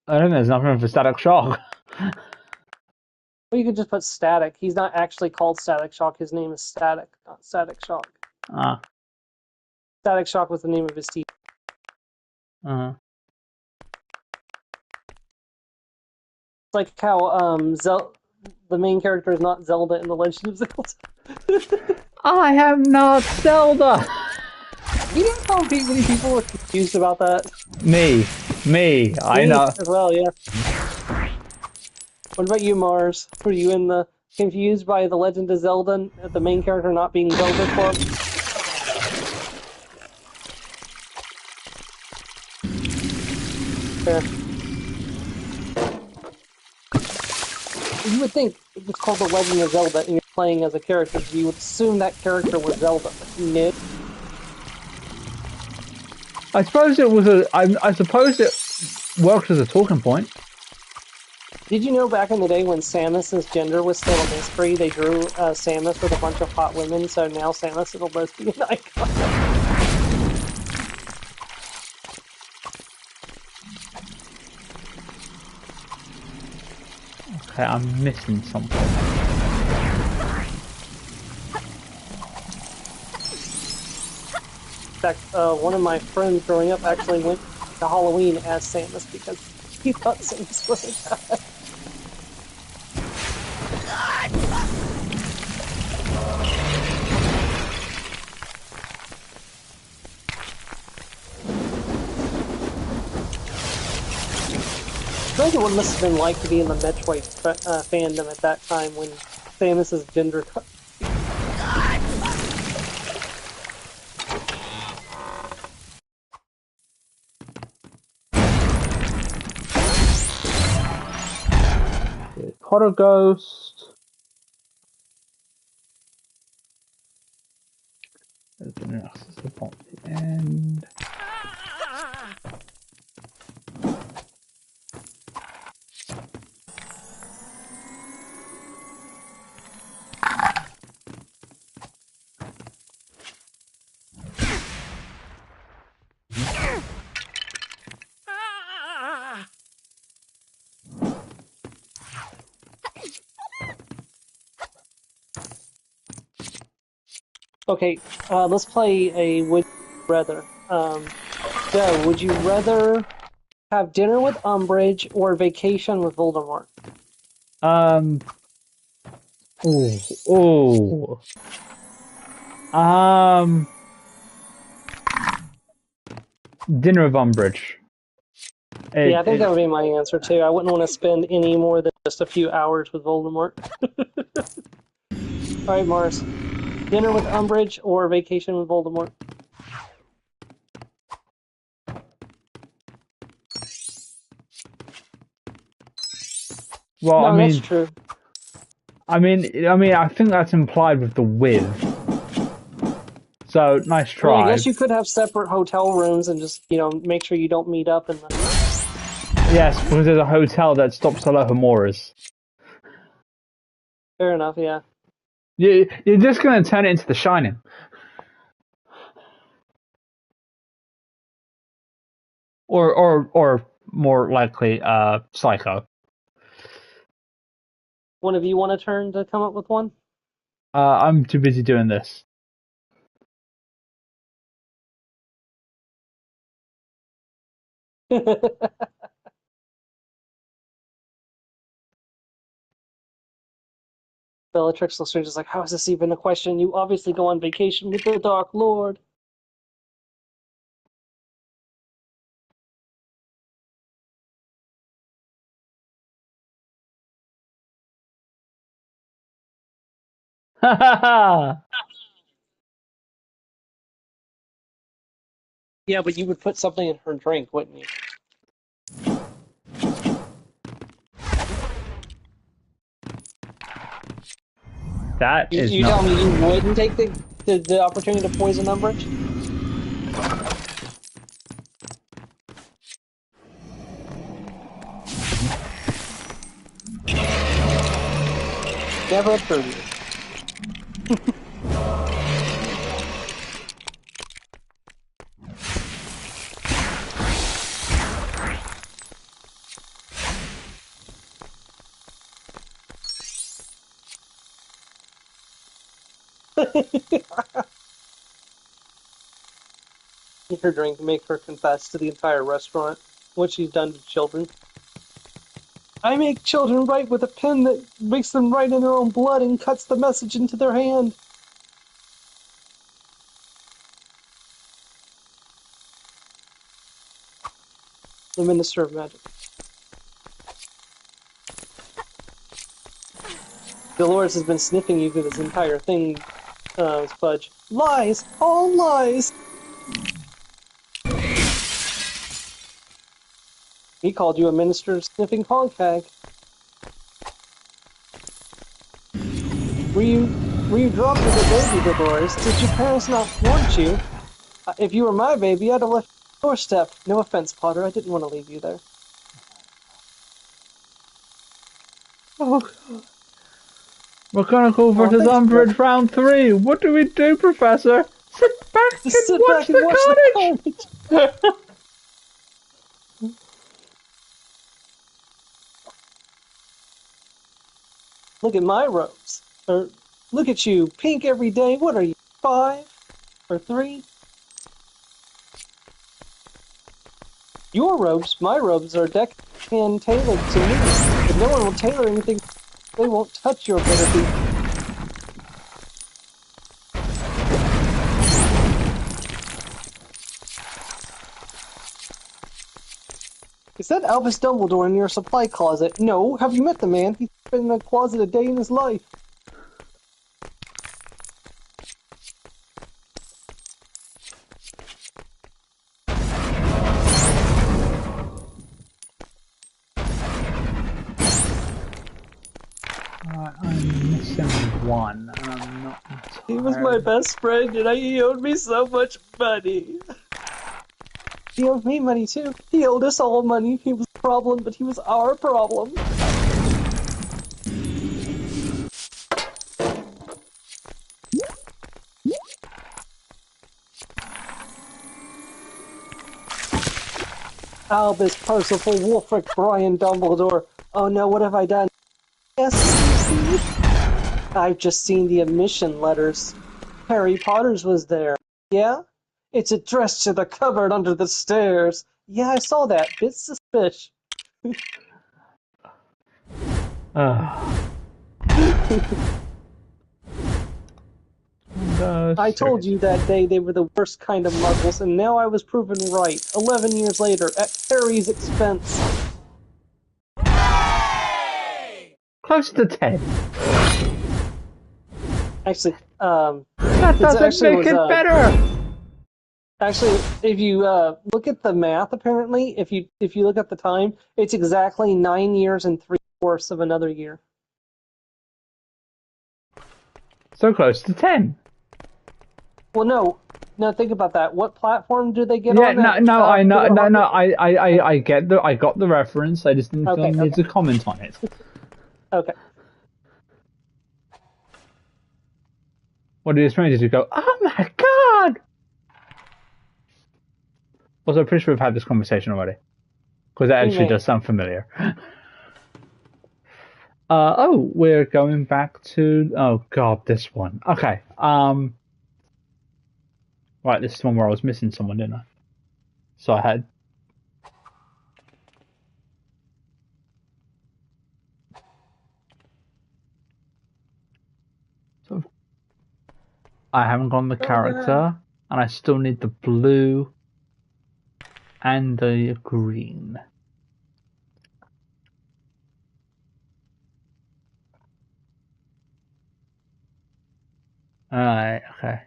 I don't think there's enough room for Static Shock. Well, you could just put Static. He's not actually called Static Shock. His name is Static, not Static Shock. Ah. Static Shock was the name of his team. Uh-huh. It's like how the main character is not Zelda in The Legend of Zelda. I am not Zelda! You know how many people were confused about that? Me, I know. As well, yeah. What about you, Mars? Were you in the confused by The Legend of Zelda, the main character not being Zelda Club? Fair. You would think it was called The Legend of Zelda and you're playing as a character, so you would assume that character was Zelda, but no. I suppose it was I suppose it worked as a talking point. Did you know back in the day when Samus's gender was still a mystery, they drew Samus with a bunch of hot women, so now Samus is a lesbian icon. Okay, I'm missing something. In fact, one of my friends growing up actually went to Halloween as Samus because he thought Samus was a guy. I think what it must have been like to be in the Metroid fandom at that time when Samus's gender. Hotter Ghost. There's an access upon the end. Okay, let's play a Would You Rather. Joe, would you rather have dinner with Umbridge or vacation with Voldemort? Oh. Dinner of Umbridge. Yeah, I think that would be my answer too. I wouldn't want to spend any more than just a few hours with Voldemort. All right, Mars. Dinner with Umbridge or vacation with Voldemort? Well, No, I mean, that's true. I think that's implied with the with. So nice I mean, try. I guess you could have separate hotel rooms and just, make sure you don't meet up in the. Yes, because there's a hotel that stops Alohamoras. Fair enough, yeah. You're just going to turn it into The Shining. Or more likely, Psycho. One of you want a turn to come up with one? I'm too busy doing this. Bellatrix Lestrange is like, how is this even a question? You obviously go on vacation with the Dark Lord. Yeah, but you would put something in her drink, wouldn't you? That is You not. tell me you wouldn't take the opportunity to poison Umbridge? Never occurred to me. Her drink make her confess to the entire restaurant what she's done to children. I make children write with a pen that makes them write in their own blood and cuts the message into their hand. The Minister of Magic. Dolores has been sniffing you through this entire thing, Fudge. Lies! All lies! He called you a minister sniffing hog hag. Were you dropped as a baby, Dolores? Did your parents not want you? If you were my baby, I'd have left your doorstep. No offense, Potter. I didn't want to leave you there. Oh, Mechanical Oh, versus thanks, Brett. Umbridge round 3. What do we do, Professor? Sit back Just and sit watch back and watch the the carnage. carnage. Look at my robes. Or look at you, pink every day. What are you, 5 or 3? Your robes, my robes, are deckhand tailored to me. If no one will tailor anything, they won't touch your better feet. Is that Albus Dumbledore in your supply closet? No. Have you met the man? He's been in a closet a day in his life. I'm missing one, and I'm not entirely... He was my best friend, and he owed me so much money. He owed me money, too. He owed us all money. He was a problem, but he was our problem. Albus Percival Wulfric Brian Dumbledore. Oh no, what have I done? Yes, I've just seen the admission letters. Harry Potter's was there. Yeah? It's addressed to the cupboard under the stairs. Yeah, I saw that. Bit suspicious. I told you that day they were the worst kind of muggles, and now I was proven right. 11 years later, at Harry's expense. Close to 10. Actually, That doesn't make it better! Actually, if you look at the math, apparently, if you look at the time, it's exactly 9 years and 3/4 of another year. So close to 10. Well, no, think about that. What platform do they get Yeah, on? I know, I get I got the reference. I just didn't feel I needed to comment on it. Okay. What did you expect? Did you go, oh my god? Also, I'm pretty sure we've had this conversation already. Because it actually does sound familiar. Oh, we're going back to... Oh god, this one. Okay, right, this is the one where I was missing someone, didn't I? So I had... So I haven't gotten the character, and I still need the blue and the green. Alright, okay.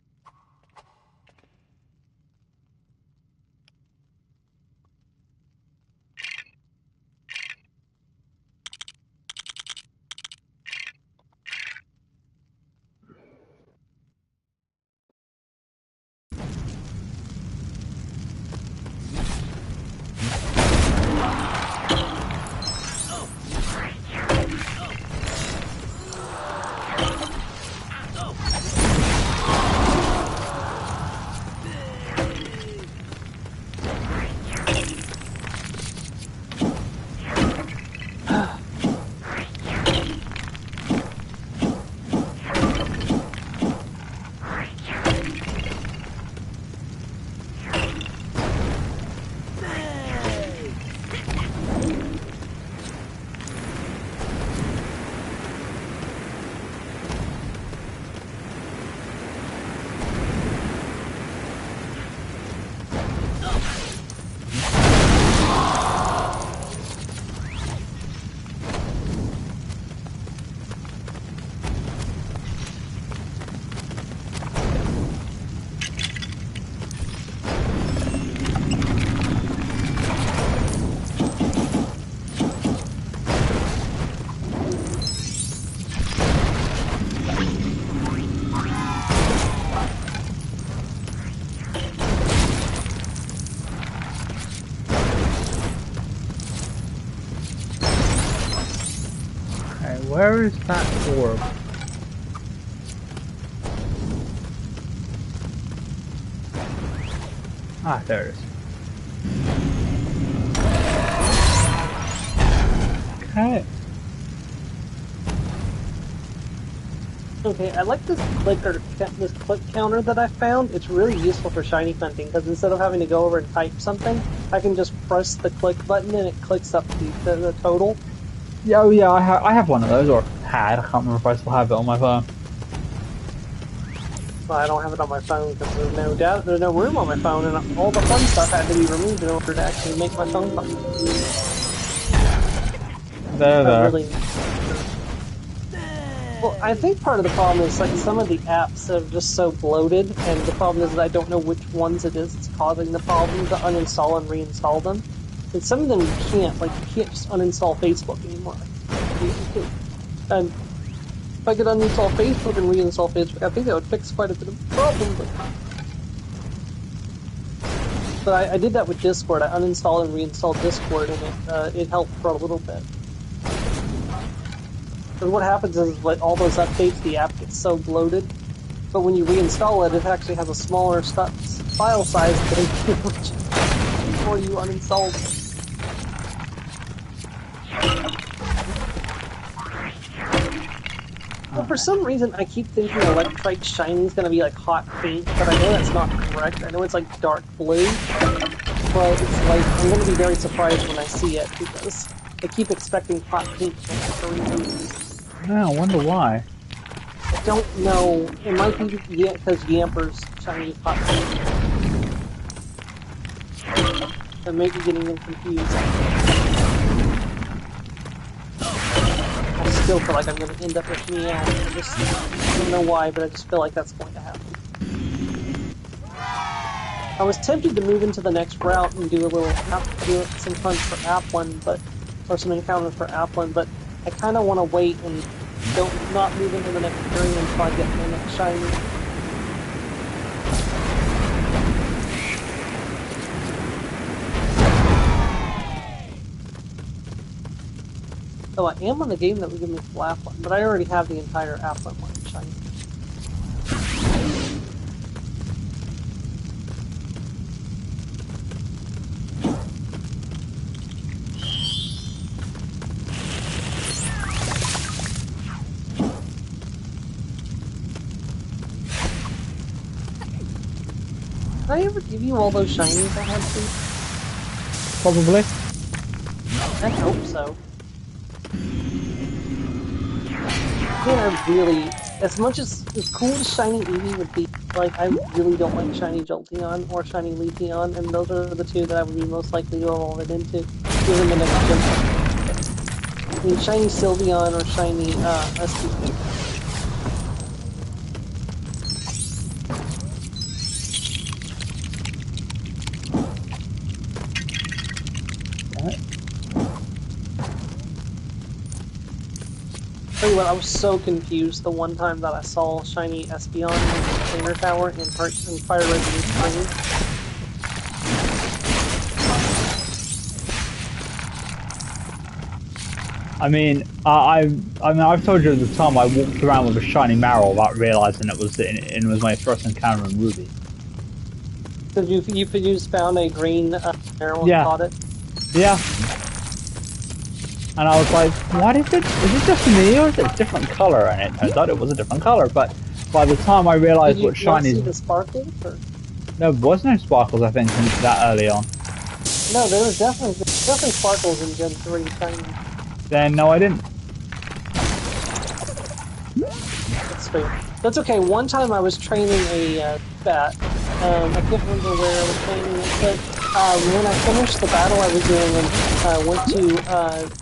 Okay, where is that orb? Ah, there it is. Okay. Okay, I like this click counter that I found. It's really useful for shiny hunting because instead of having to go over and type something, I can just press the click button and it clicks up the total. Yeah, oh yeah, I have one of those, or had. I can't remember if I still have it on my phone. Well, I don't have it on my phone because there's no room on my phone, and all the fun stuff had to be removed in order to actually make my phone function. There. Really. Well, I think part of the problem is like some of the apps are just so bloated, and the problem is that I don't know which ones it is that's causing the problem to uninstall and reinstall them. And some of them you can't just uninstall Facebook anymore. And if I could uninstall Facebook and reinstall Facebook, I think that would fix quite a bit of the problem. But I did that with Discord. I uninstalled and reinstalled Discord, and it helped for a little bit. And what happens is, like, all those updates, the app gets so bloated. But when you reinstall it, it actually has a smaller file size than before you uninstalled it. Well, for some reason, I keep thinking Electrite Shiny is going to be like hot pink, but I know that's not correct. I know it's like dark blue, but it's like I'm going to be very surprised when I see it because I keep expecting hot pink for whatever reason. Yeah, I wonder why. I don't know. It might be because Yamper's shiny is hot pink. That may be getting them confused. I still feel like I'm going to end up with Meow. I don't know why, but I just feel like that's going to happen. I was tempted to move into the next route and do some hunts for Applin, or some encounters for Applin, but I kind of want to wait and not move into the next area until I get my next shiny. So I am on the game that would give me full Applin, but I already have the entire Applin one shiny. Did I ever give you all those shinies I had to? Probably. I hope so. Yeah, as much as cool as Shiny Eevee would be, like, I really don't like Shiny Jolteon or Shiny Leafeon, and those are the two that I would be most likely to evolve it into, given the next gen. I mean, Shiny Sylveon or Shiny Espeon. Tell you what, I was so confused the one time that I saw Shiny Espeon in the Trainer Tower in Fire Red Spring. I mean, I've told you at the time I walked around with a shiny Marrow without realizing it was my first encounter in Ruby. So you just found a green arrow and Yeah. caught it? Yeah. And I was like, what is it? Is it just me or is it a different color? And it turns out it was a different color, but by the time I realized what shiny... Did you not see the sparkles? Or? There was no sparkles, I think, that early on. No, there was definitely sparkles in Gen 3 shiny. Then, no, I didn't. That's fair. That's okay. One time I was training a bat. I can't remember where I was training it, but when I finished the battle I was doing and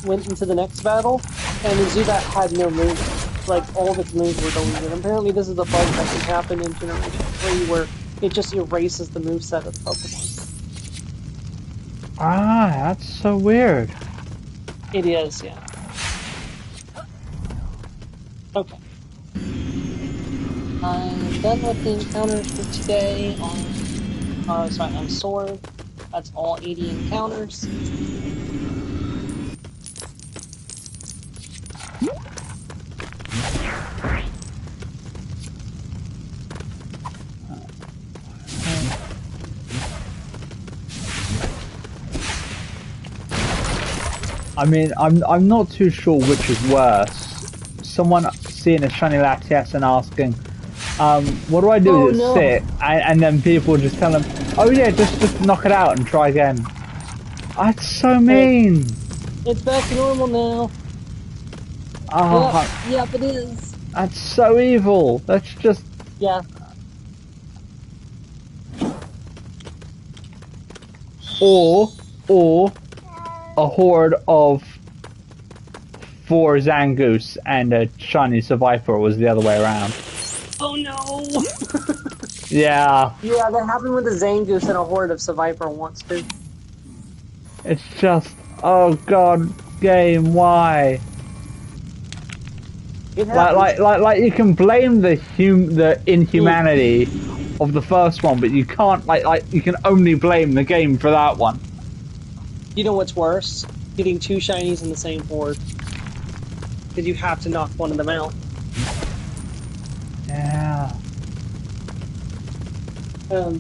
went into the next battle, and the Zubat had no moves. Like, all of its moves were deleted. Apparently this is a bug that can happen in Generation 3 where it just erases the moveset of the Pokemon. Ah, that's so weird. It is, yeah. Okay. I'm done with the encounters for today on Sword. That's all 80 encounters. I mean, I'm not too sure which is worse. Someone seeing a shiny Latias and asking, what do I do? Oh Is it no! sit? And then people just tell them, oh yeah, just knock it out and try again. That's so mean. It's back to normal now. Oh, Yep, it is. that's so evil. That's just... Yeah. Or a horde of 4 Zangoose and a shiny Survivor was the other way around. Oh no! Yeah, Yeah, that happened with the Zangoose and a horde of Survivor once too. it's just... Oh god, game, why? It happens. Like you can blame the inhumanity of the first one, but you can't like you can only blame the game for that one. You know what's worse? Getting 2 shinies in the same horde. Because you have to knock one of them out. Yeah.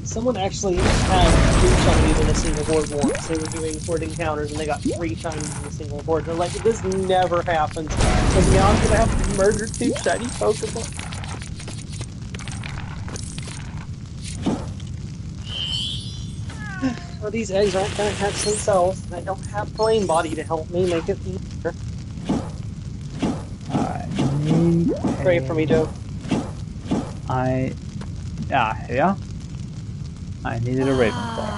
Someone actually had 2 shinies in a single horde once. They were doing horde encounters and they got 3 shinies in a single horde. They're like, this never happens. And now I'm gonna have to murder 2 shiny Pokemon. Well, these eggs aren't gonna hatch themselves, and I don't have Flame Body to help me make it easier. I need. Pray for me, Joe. Yeah. I needed a Ravenclaw.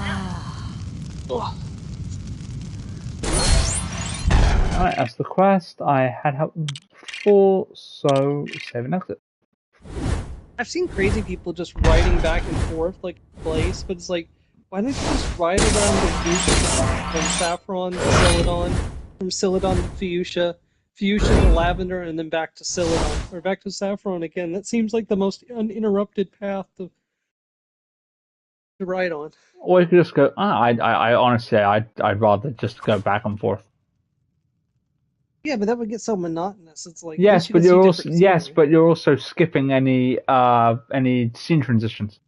Alright, that's the quest. I had help before, so save and exit. I've seen crazy people just riding back and forth like place, but it's like, why don't you just ride around the fuchsia from Saffron to Celadon, from Celadon to Fuchsia, Fuchsia to Lavender, and then back to Celadon, or back to Saffron again? That seems like the most uninterrupted path to ride on. Or you could just go. I honestly, I'd rather just go back and forth. Yeah, but that would get so monotonous. It's like Yes, but you're also skipping any scene transitions.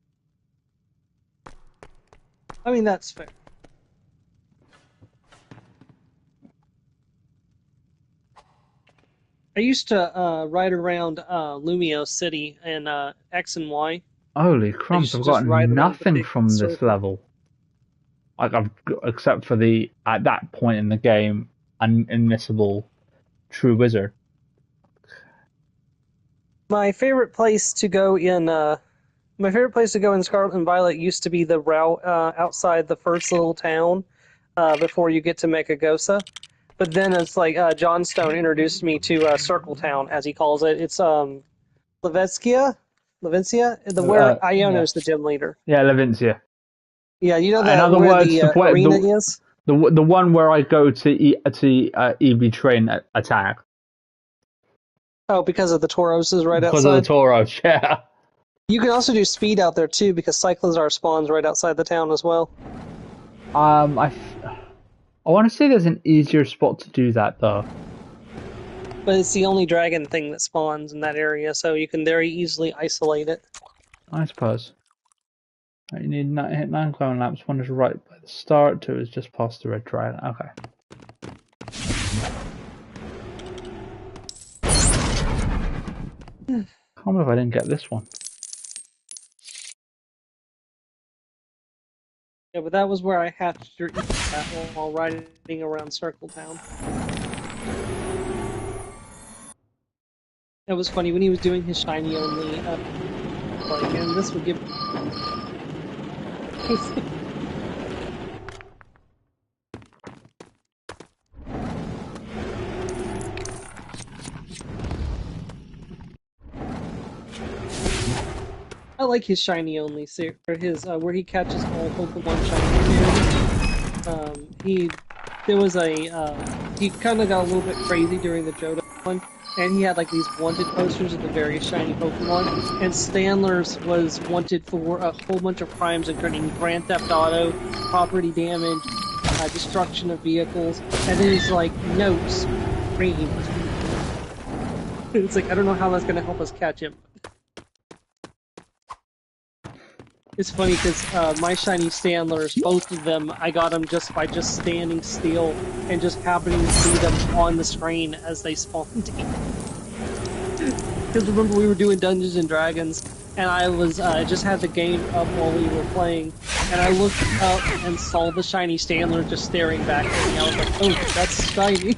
I mean, that's fair. I used to ride around Lumio City and X and Y. Holy crumbs! I've got nothing from this level. Like except for the at that point in the game, unmissable True Wizard. My favorite place to go in Scarlet and Violet used to be the route outside the first little town before you get to Mechagosa. But then it's like John Stone introduced me to Circle Town, as he calls it. It's Levencia, where Iono's the gym leader. Yeah, Levencia. Yeah, you know In other words, the arena is? The one where I go to EV train attack. Oh, because of the Tauros is right outside? Because of the Tauros, yeah. You can also do speed out there too, because Cyclizar spawns right outside the town as well. I want to say there's an easier spot to do that though. But it's the only dragon thing that spawns in that area, so you can very easily isolate it. I suppose. You need hit 9 clone laps. 1 is right by the start, 2 is just past the red dragon. Okay. Can't believe I didn't get this one. Yeah, but that was where I hatched your at while riding around Circle Town. It was funny when he was doing his shiny only, and this would give. I like his shiny only, or his where he catches all Pokemon shiny. He kind of got a little bit crazy during the Johto one, and he had like these wanted posters of the various shiny Pokemon, and Stanler's was wanted for a whole bunch of crimes including Grand Theft Auto, property damage, destruction of vehicles, and then he's like, notes, green. It's like, I don't know how that's going to help us catch him. It's funny because my shiny Standlers, both of them, I got them just by just standing still and just happening to see them on the screen as they spawned in. Because remember we were doing Dungeons and Dragons, and I was just had the game up while we were playing, and I looked up and saw the shiny Standler just staring back at me. I was like, oh, that's shiny.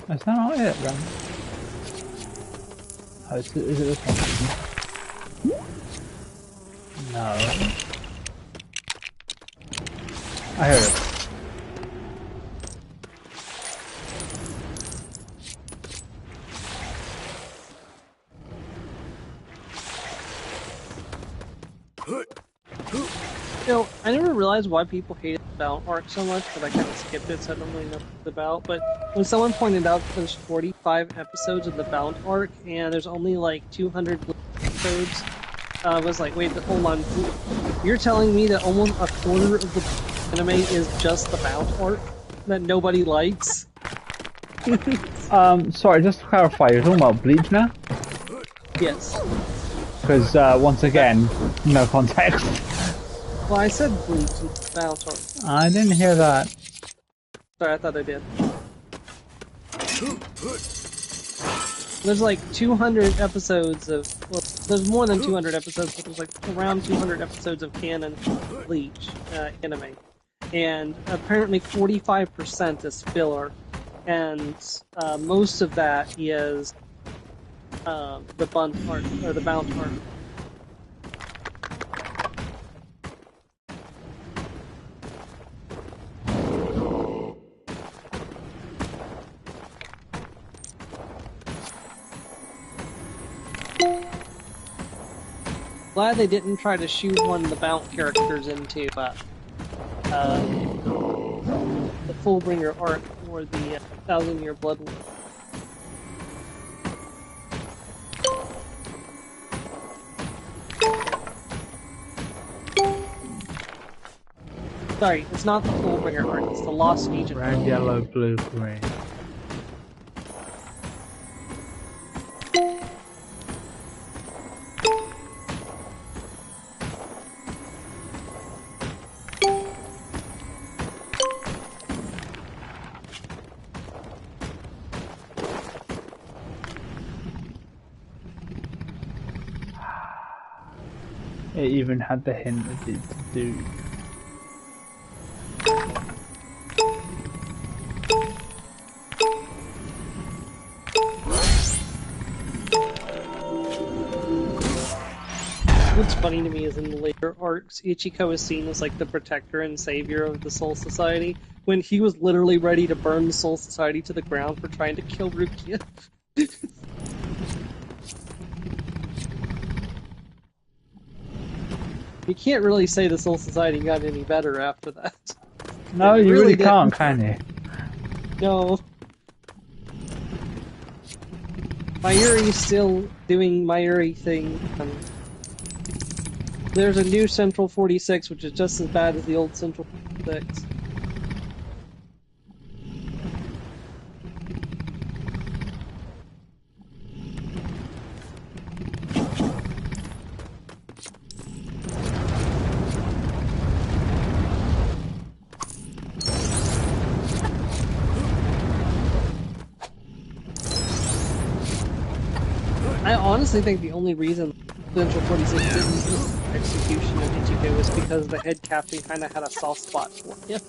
Is that not it, then? Oh, is it this one? No. I heard it. You know, I never realized why people hated the Bount arc so much, but I kind of skipped it, so I don't really know what it's about. But when someone pointed out that there's 45 episodes of the Bount arc, and there's only like 200 episodes, I was like, wait, hold on. You're telling me that almost a quarter of the anime is just the Bount arc that nobody likes? Sorry, just to clarify, you're talking about Bleach now? Yes. Because, once again, no context. Well, I said Bleach and Bount arc. I didn't hear that. Sorry, I thought I did. There's like 200 episodes of, well, there's more than 200 episodes, but there's like around 200 episodes of canon Bleach anime. And apparently 45% is filler, and most of that is the Bount arc, or the Bount arc. Glad they didn't try to shoehorn the Bount characters into the Fullbringer arc or the 1,000-Year Blood War. Sorry, it's not the Fullbringer arc, it's the Lost Agent. Red, yellow, blue, green. It even had the hint of it to do. What's funny to me is in the later arcs, Ichiko is seen as like the protector and savior of the Soul Society, when he was literally ready to burn the Soul Society to the ground for trying to kill Rukia. You can't really say the Soul Society got any better after that. No, you really can't, can you? No. Mayuri's still doing Mayuri thing. There's a new Central 46, which is just as bad as the old Central 46. I honestly think the only reason Central 46 didn't execution of Ichigo was because the head captain kind of had a soft spot for him.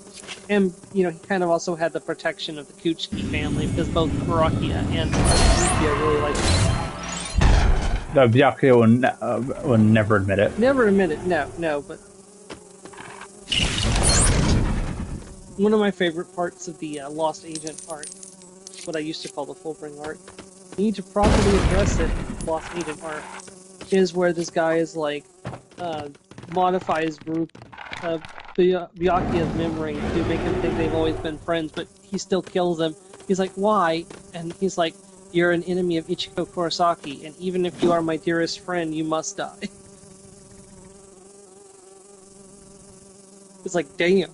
And, you know, he kind of also had the protection of the Kuchiki family, because both Barakia and Rukia really liked him. No, Byakuya will never admit it. Never admit it, no, but... One of my favorite parts of the Lost Agent art, what I used to call the Fullbring art, you need to properly address it, Lost Agent art, is where this guy is like, modifies Byakuya's memory to make him think they've always been friends, but he still kills him. He's like, why? And he's like, you're an enemy of Ichiko Kurosaki, and even if you are my dearest friend, you must die. It's like, damn.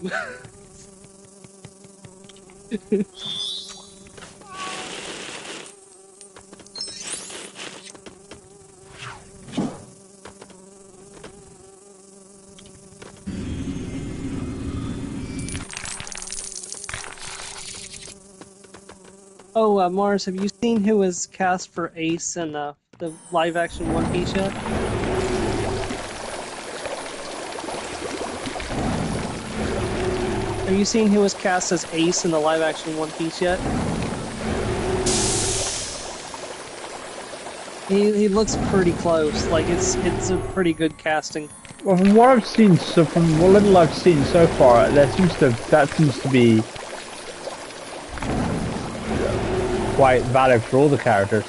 Oh, Mars, have you seen who was cast for Ace in the live-action One Piece yet? Have you seen who was cast as Ace in the live-action One Piece yet? He looks pretty close. Like it's a pretty good casting. Well, from what I've seen, from what little I've seen so far, that seems to be quite valid for all the characters.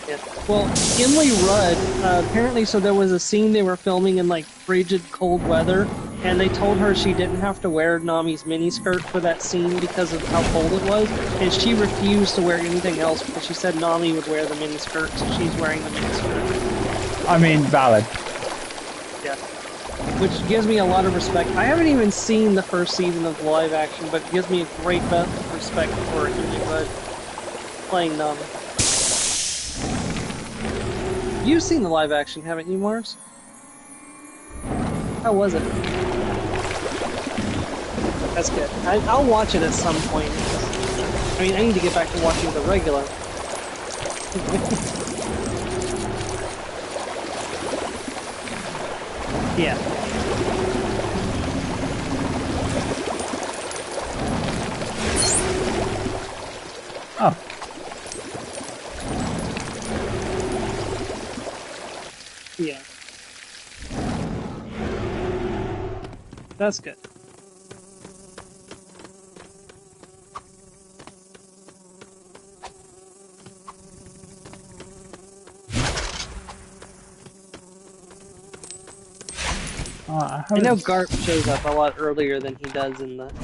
Yeah. Well, Emily Rudd, apparently, so there was a scene they were filming in like frigid cold weather, and they told her she didn't have to wear Nami's miniskirt for that scene because of how cold it was, and she refused to wear anything else because she said Nami would wear the miniskirt, so she's wearing the miniskirt. I mean, valid. Yeah. Which gives me a lot of respect. I haven't even seen the first season of live action, but it gives me a great respect for Emily Rudd playing Nami. You've seen the live action, haven't you, Mars? How was it? That's good. I'll watch it at some point. I mean, I need to get back to watching the regular. Yeah. Oh. Yeah. That's good. I know Garp shows up a lot earlier than he does in the anime.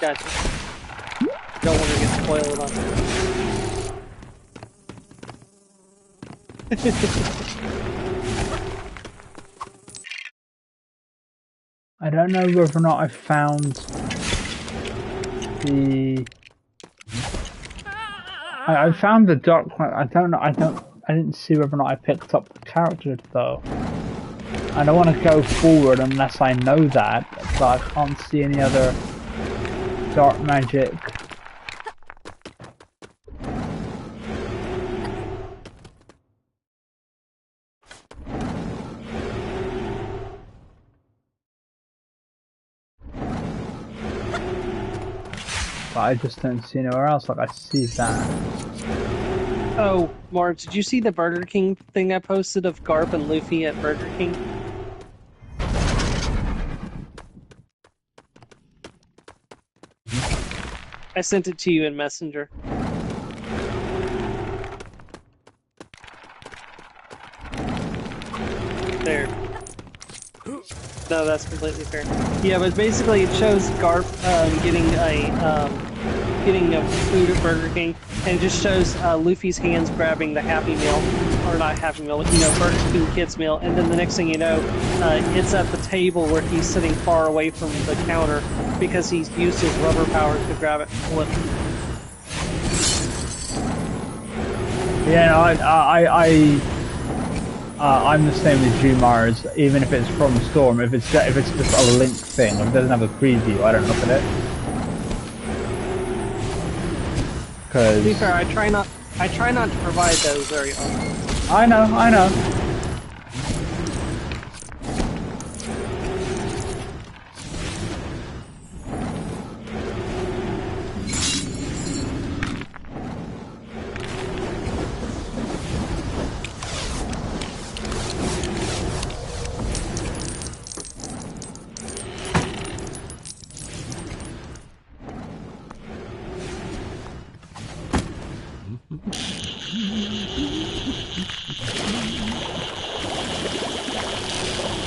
Gotcha. Don't want to get spoiled on I don't know whether or not I found the. I found the dark one. I don't know. I didn't see whether or not I picked up the character though. I don't want to go forward unless I know that, but I can't see any other dark magic. But I just don't see anywhere else. Like I see that. Oh, Marge, did you see the Burger King thing I posted of Garp and Luffy at Burger King? I sent it to you in Messenger. There. No, that's completely fair. Yeah, but basically it shows Garp getting a food at Burger King, and it just shows Luffy's hands grabbing the Happy Meal, or not Happy Meal, but, Burger King Kids Meal, and then the next thing you know, it's at the table where he's sitting far away from the counter because he's used his rubber powers to grab it and flip. Yeah, no, I'm the same as you, Mars. Even if it's from Storm, if it's just a link thing, if it doesn't have a preview, I don't look at it. Cause... To be fair, I try not to provide those very often. I know.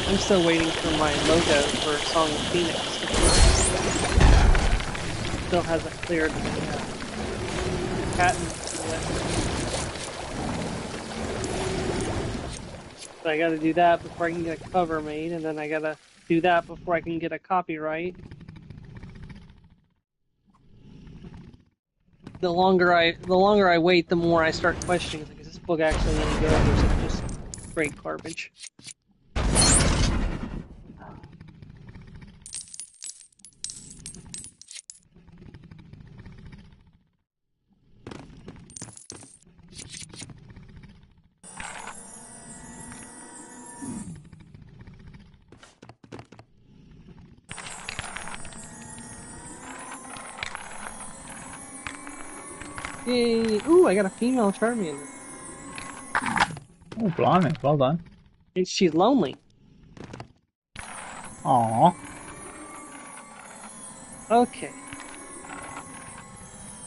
I'm still waiting for my logo for Song of Phoenix to clear. Still hasn't cleared the patent yet. So I gotta do that before I can get a cover made, and then I gotta do that before I can get a copyright. The longer I wait, the more I start questioning, like, is this book actually any good, or is it just straight garbage? Yay! Ooh, I got a female Charmander. Oh, blimey, well done. And she's lonely. Aww. Okay.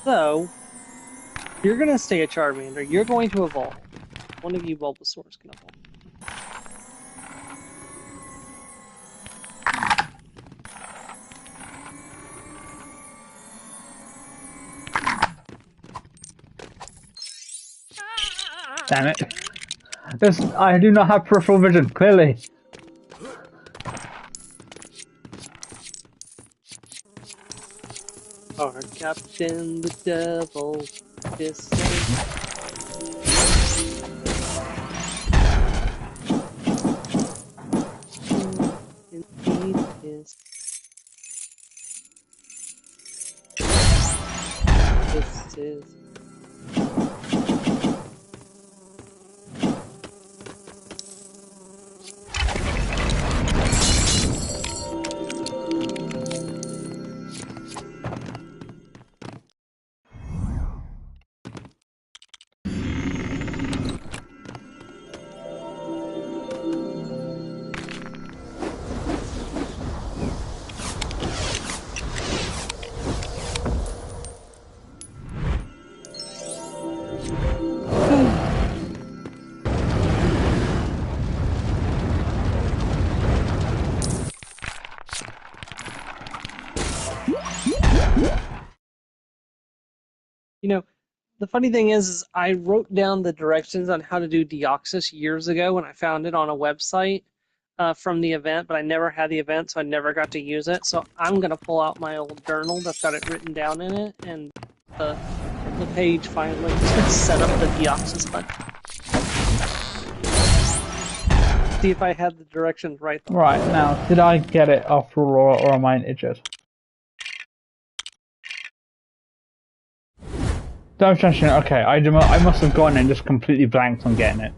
So, you're gonna stay a Charmander. You're going to evolve. One of you Bulbasaurs can evolve. Damn it. This, I do not have peripheral vision, clearly. Our captain, the devil, this is... Indeed is. This is... You know, the funny thing is I wrote down the directions on how to do Deoxys years ago when I found it on a website from the event, but I never had the event, so I never got to use it. So I'm going to pull out my old journal that's got it written down in it, and the page finally set up the Deoxys button. See if I had the directions right. Right, now, did I get it after all, or am I an idiot? Don't mention it. Okay, I must have gone and just completely blanked on getting it.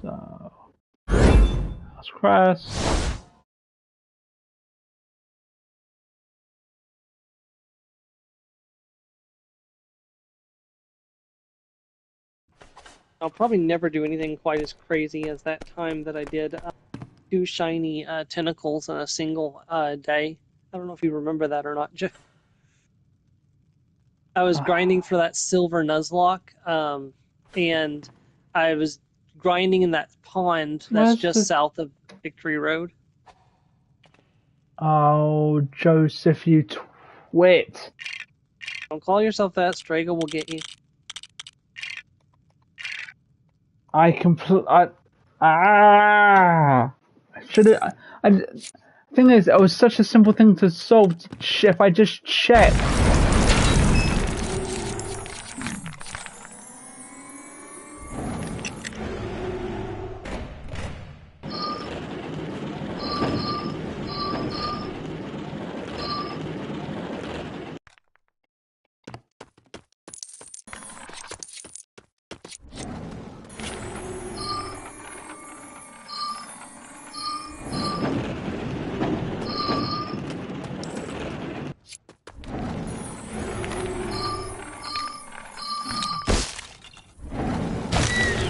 So, that's Crest. I'll probably never do anything quite as crazy as that time that I did 2 shiny tentacles in a single day. I don't know if you remember that or not, Jeff. I was grinding for that silver Nuzlocke, and I was grinding in that pond that's just south of Victory Road. Oh, Joseph, you twit. Don't call yourself that. Strago will get you. Thing is, it was such a simple thing to solve if I just checked.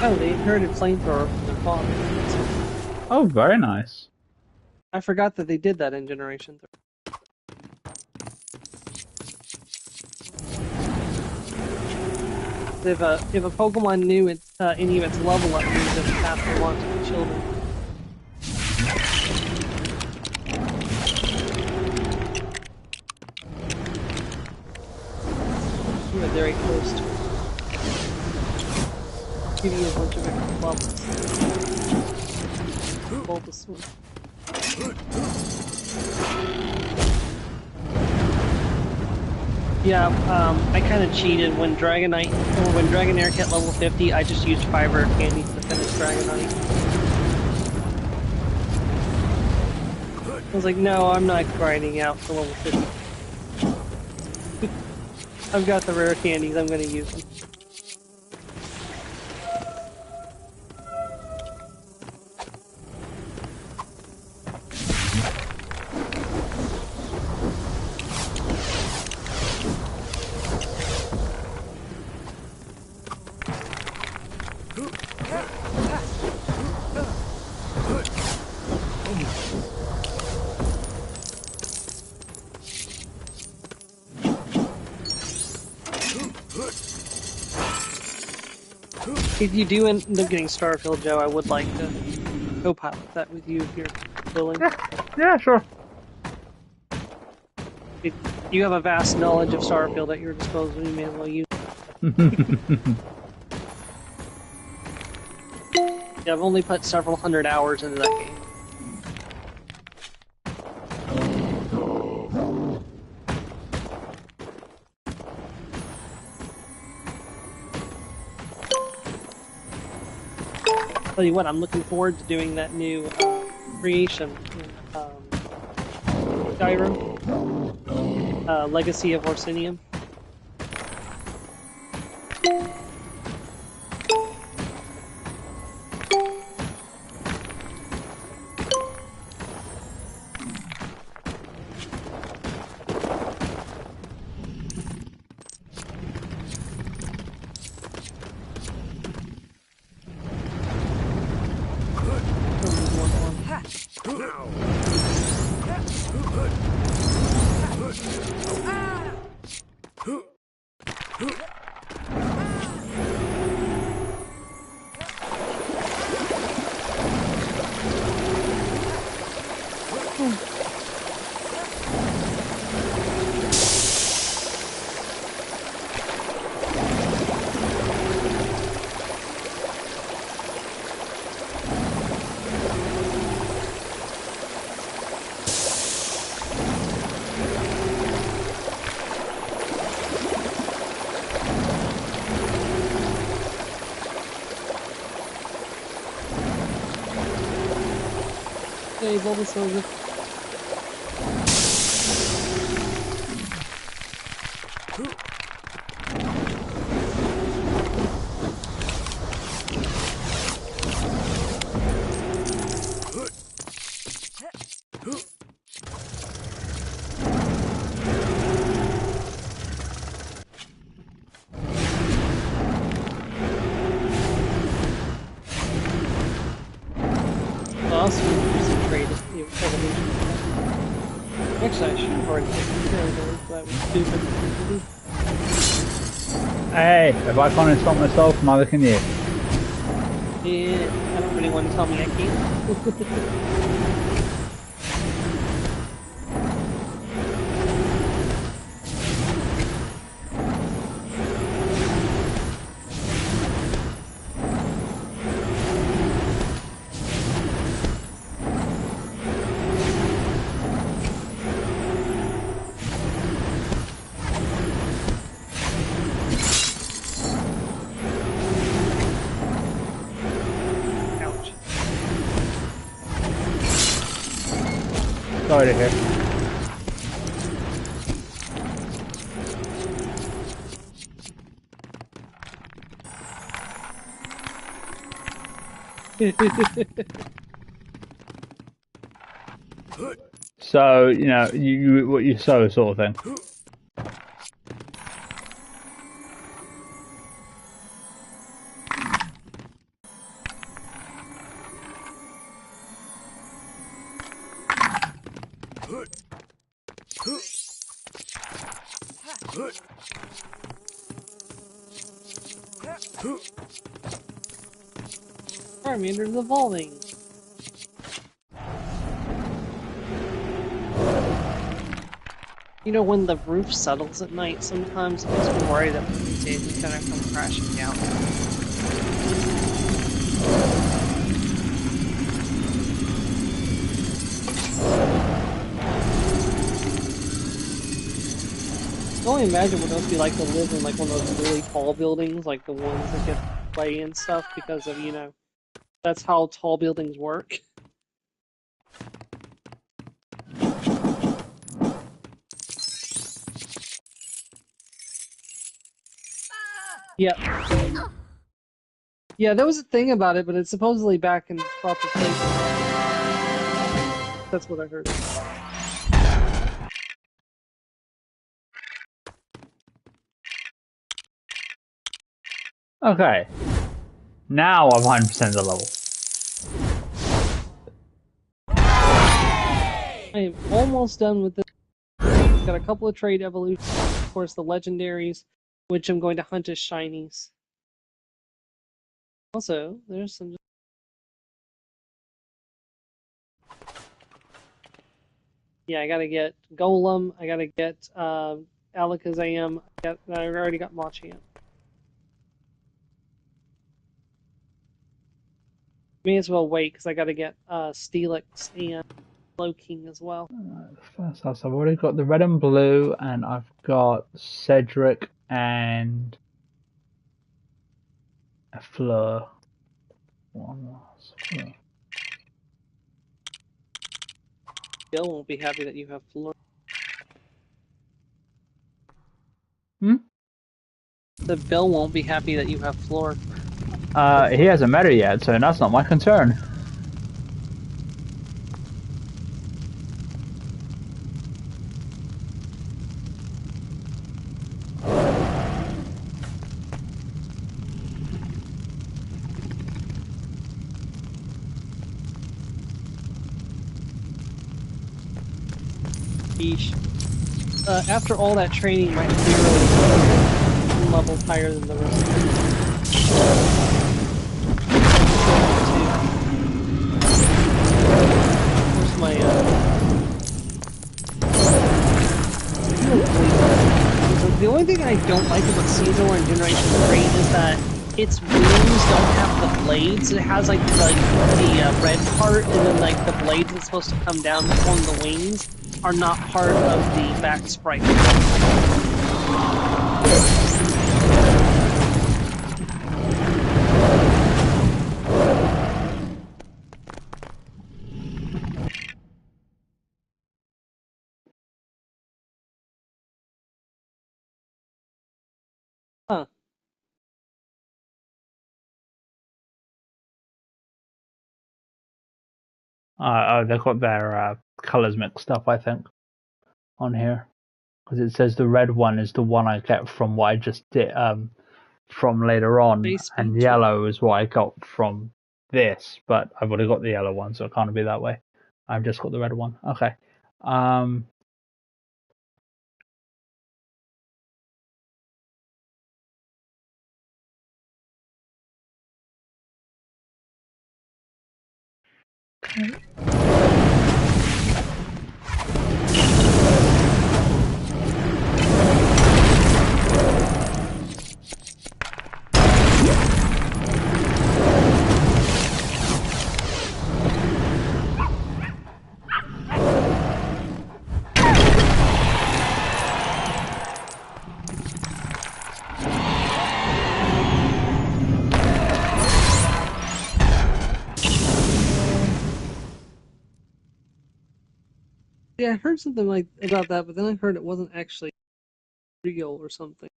Oh, they inherited flamethrower from their father. Oh, very nice. I forgot that they did that in Generation 3. if a Pokemon knew any of its level up moves, it would pass them on to the children. We're very close to it. Giving you a bunch of extra levels. Bulbasaur. Yeah, I kind of cheated when Dragonair hit level 50. I just used 5 rare candies to finish Dragonite. I was like, no, I'm not grinding out for level 50. I've got the rare candies. I'm going to use them. If you do end up getting Starfield, Joe, I would like to co-pilot that with you if you're willing. Yeah, sure. You have a vast knowledge of Starfield at your disposal. You may as well use. Yeah, I've only put several hundred hours into that game. Tell you what, I'm looking forward to doing that new creation in Skyrim, Legacy of Orsinium. Hey, Bulbasaur. Awesome. Actually, I should have already taken care of those, but that was stupid. Hey, if I can't stop myself, neither can you. Yeah, I don't really want to tell me I can't. Sorry to hear. So, you know, you what you sow sort of thing. Charmander's evolving. You know, when the roof settles at night, sometimes it makes me worry that it's gonna come crashing down. I can only imagine what it must be like to live in like one of those really tall buildings, like the ones that get play and stuff, because of, you know, that's how tall buildings work. Yep. Yeah, there was a thing about it, but it's supposedly back in proper place. That's what I heard. Okay. Now I've 100% the level. I am almost done with this. Got a couple of trade evolutions, of course the legendaries, which I'm going to hunt as shinies. Also, there's some. Yeah, I gotta get Golem. I gotta get Alakazam. I already got Machamp. May as well wait because I gotta get Steelix and Slowking as well. First off, I've already got the red and blue, and I've got Cedric and a Fleur. One last Fleur. Bill won't be happy that you have Fleur. Hmm? The Bill won't be happy that you have Fleur. He hasn't met her yet, so that's not my concern. After all that training, my hero is 1 level higher than the rest of them. Where's my the only thing I don't like about Caesar in Generation 3 is that its wings don't have the blades. It has like the red part, and then like the blades that's supposed to come down on the wings are not part of the back sprite. Huh. They've got their colors mixed up, I think, on here, because it says the red one is the one I get from what I just did from later on, and yellow is what I got from this. But I've already got the yellow one, so it can't be that way. I've just got the red one. Okay. Yeah, I heard something like about that, but then I heard it wasn't actually real or something.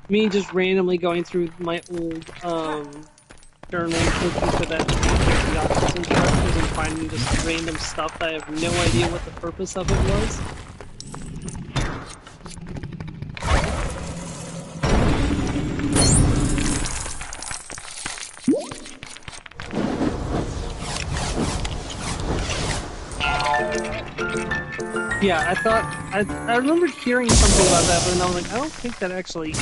me just randomly going through my old journal looking for that the office instructions and finding just random stuff that I have no idea what the purpose of it was. Yeah, I thought I remembered hearing something about that, but then I was like, I don't think that actually.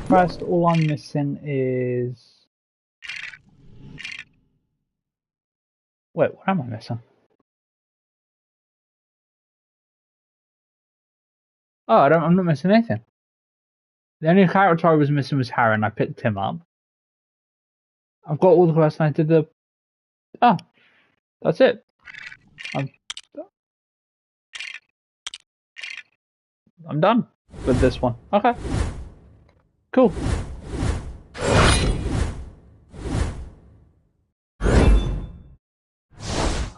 First, all I'm missing is... Wait, what am I missing? Oh, I'm not missing anything. The only character I was missing was Harry, and I picked him up. I've got all the quests, and I did the... Oh, that's it. I'm done with this one. Okay. Cool.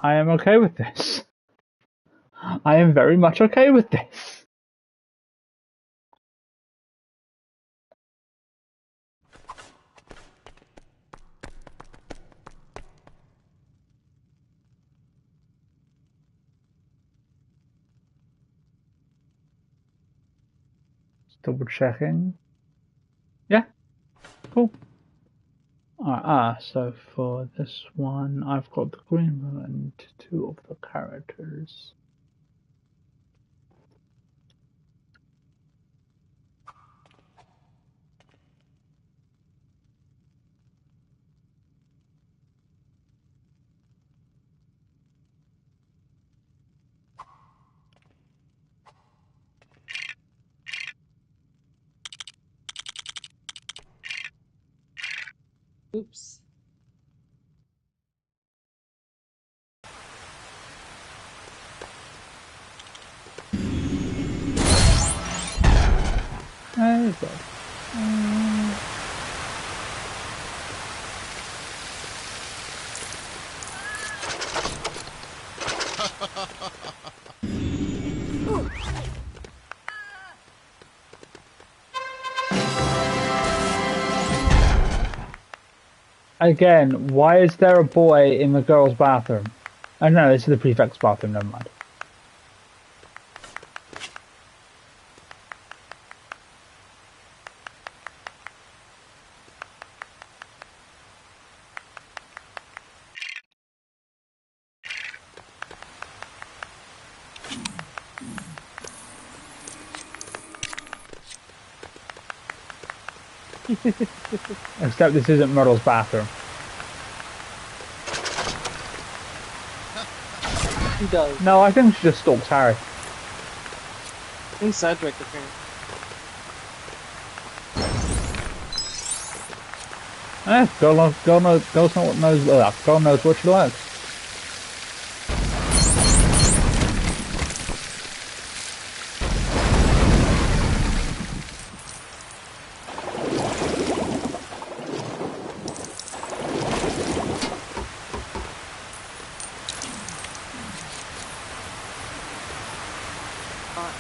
I am okay with this. I am very much okay with this. Just double checking. Yeah. Cool. So for this one, I've got the green one and two of the characters. Oops. There you go. Again, why is there a boy in the girls' bathroom? Oh no, this is the prefect's bathroom, never mind. Except this isn't Myrtle's bathroom. He does. No, I think she just stalks Harry. And Cedric, apparently. Girl knows what she likes. not.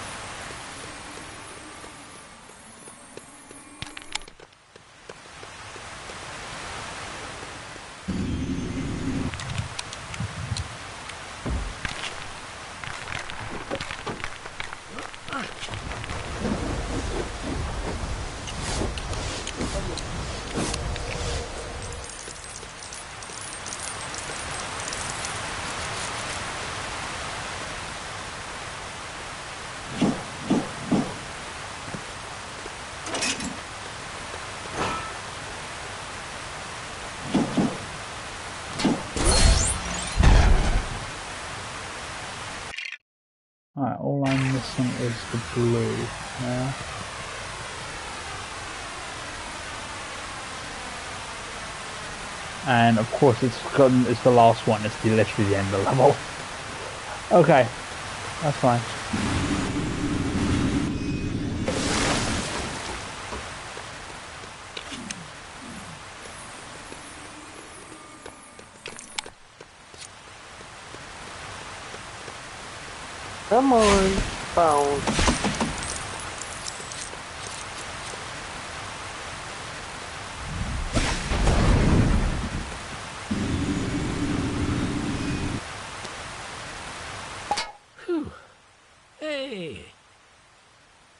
Alright, all I'm missing is the blue now. And of course it's the last one, it's literally the end of the level. Okay, that's fine. Come on, phone. Whew. Hey.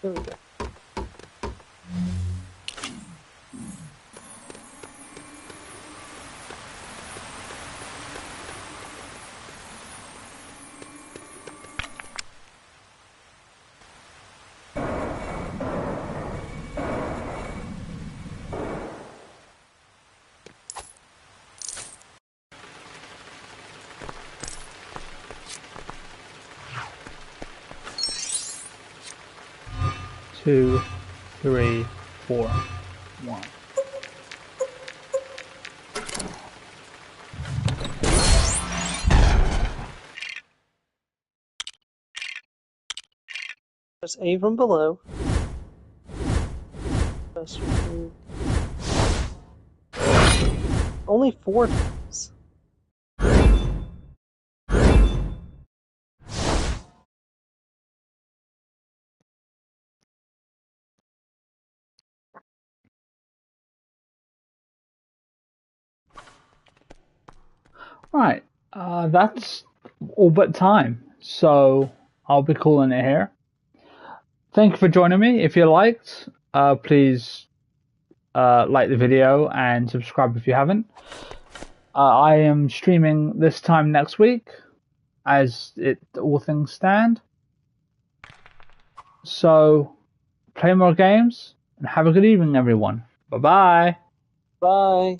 There we go. Two, three, four, one. Press A from below. Press only 4 times. Right, that's all but time. So I'll be calling it here. Thank you for joining me. If you liked, please like the video and subscribe if you haven't. I am streaming this time next week, as all things stand. So play more games and have a good evening, everyone. Bye-bye. Bye.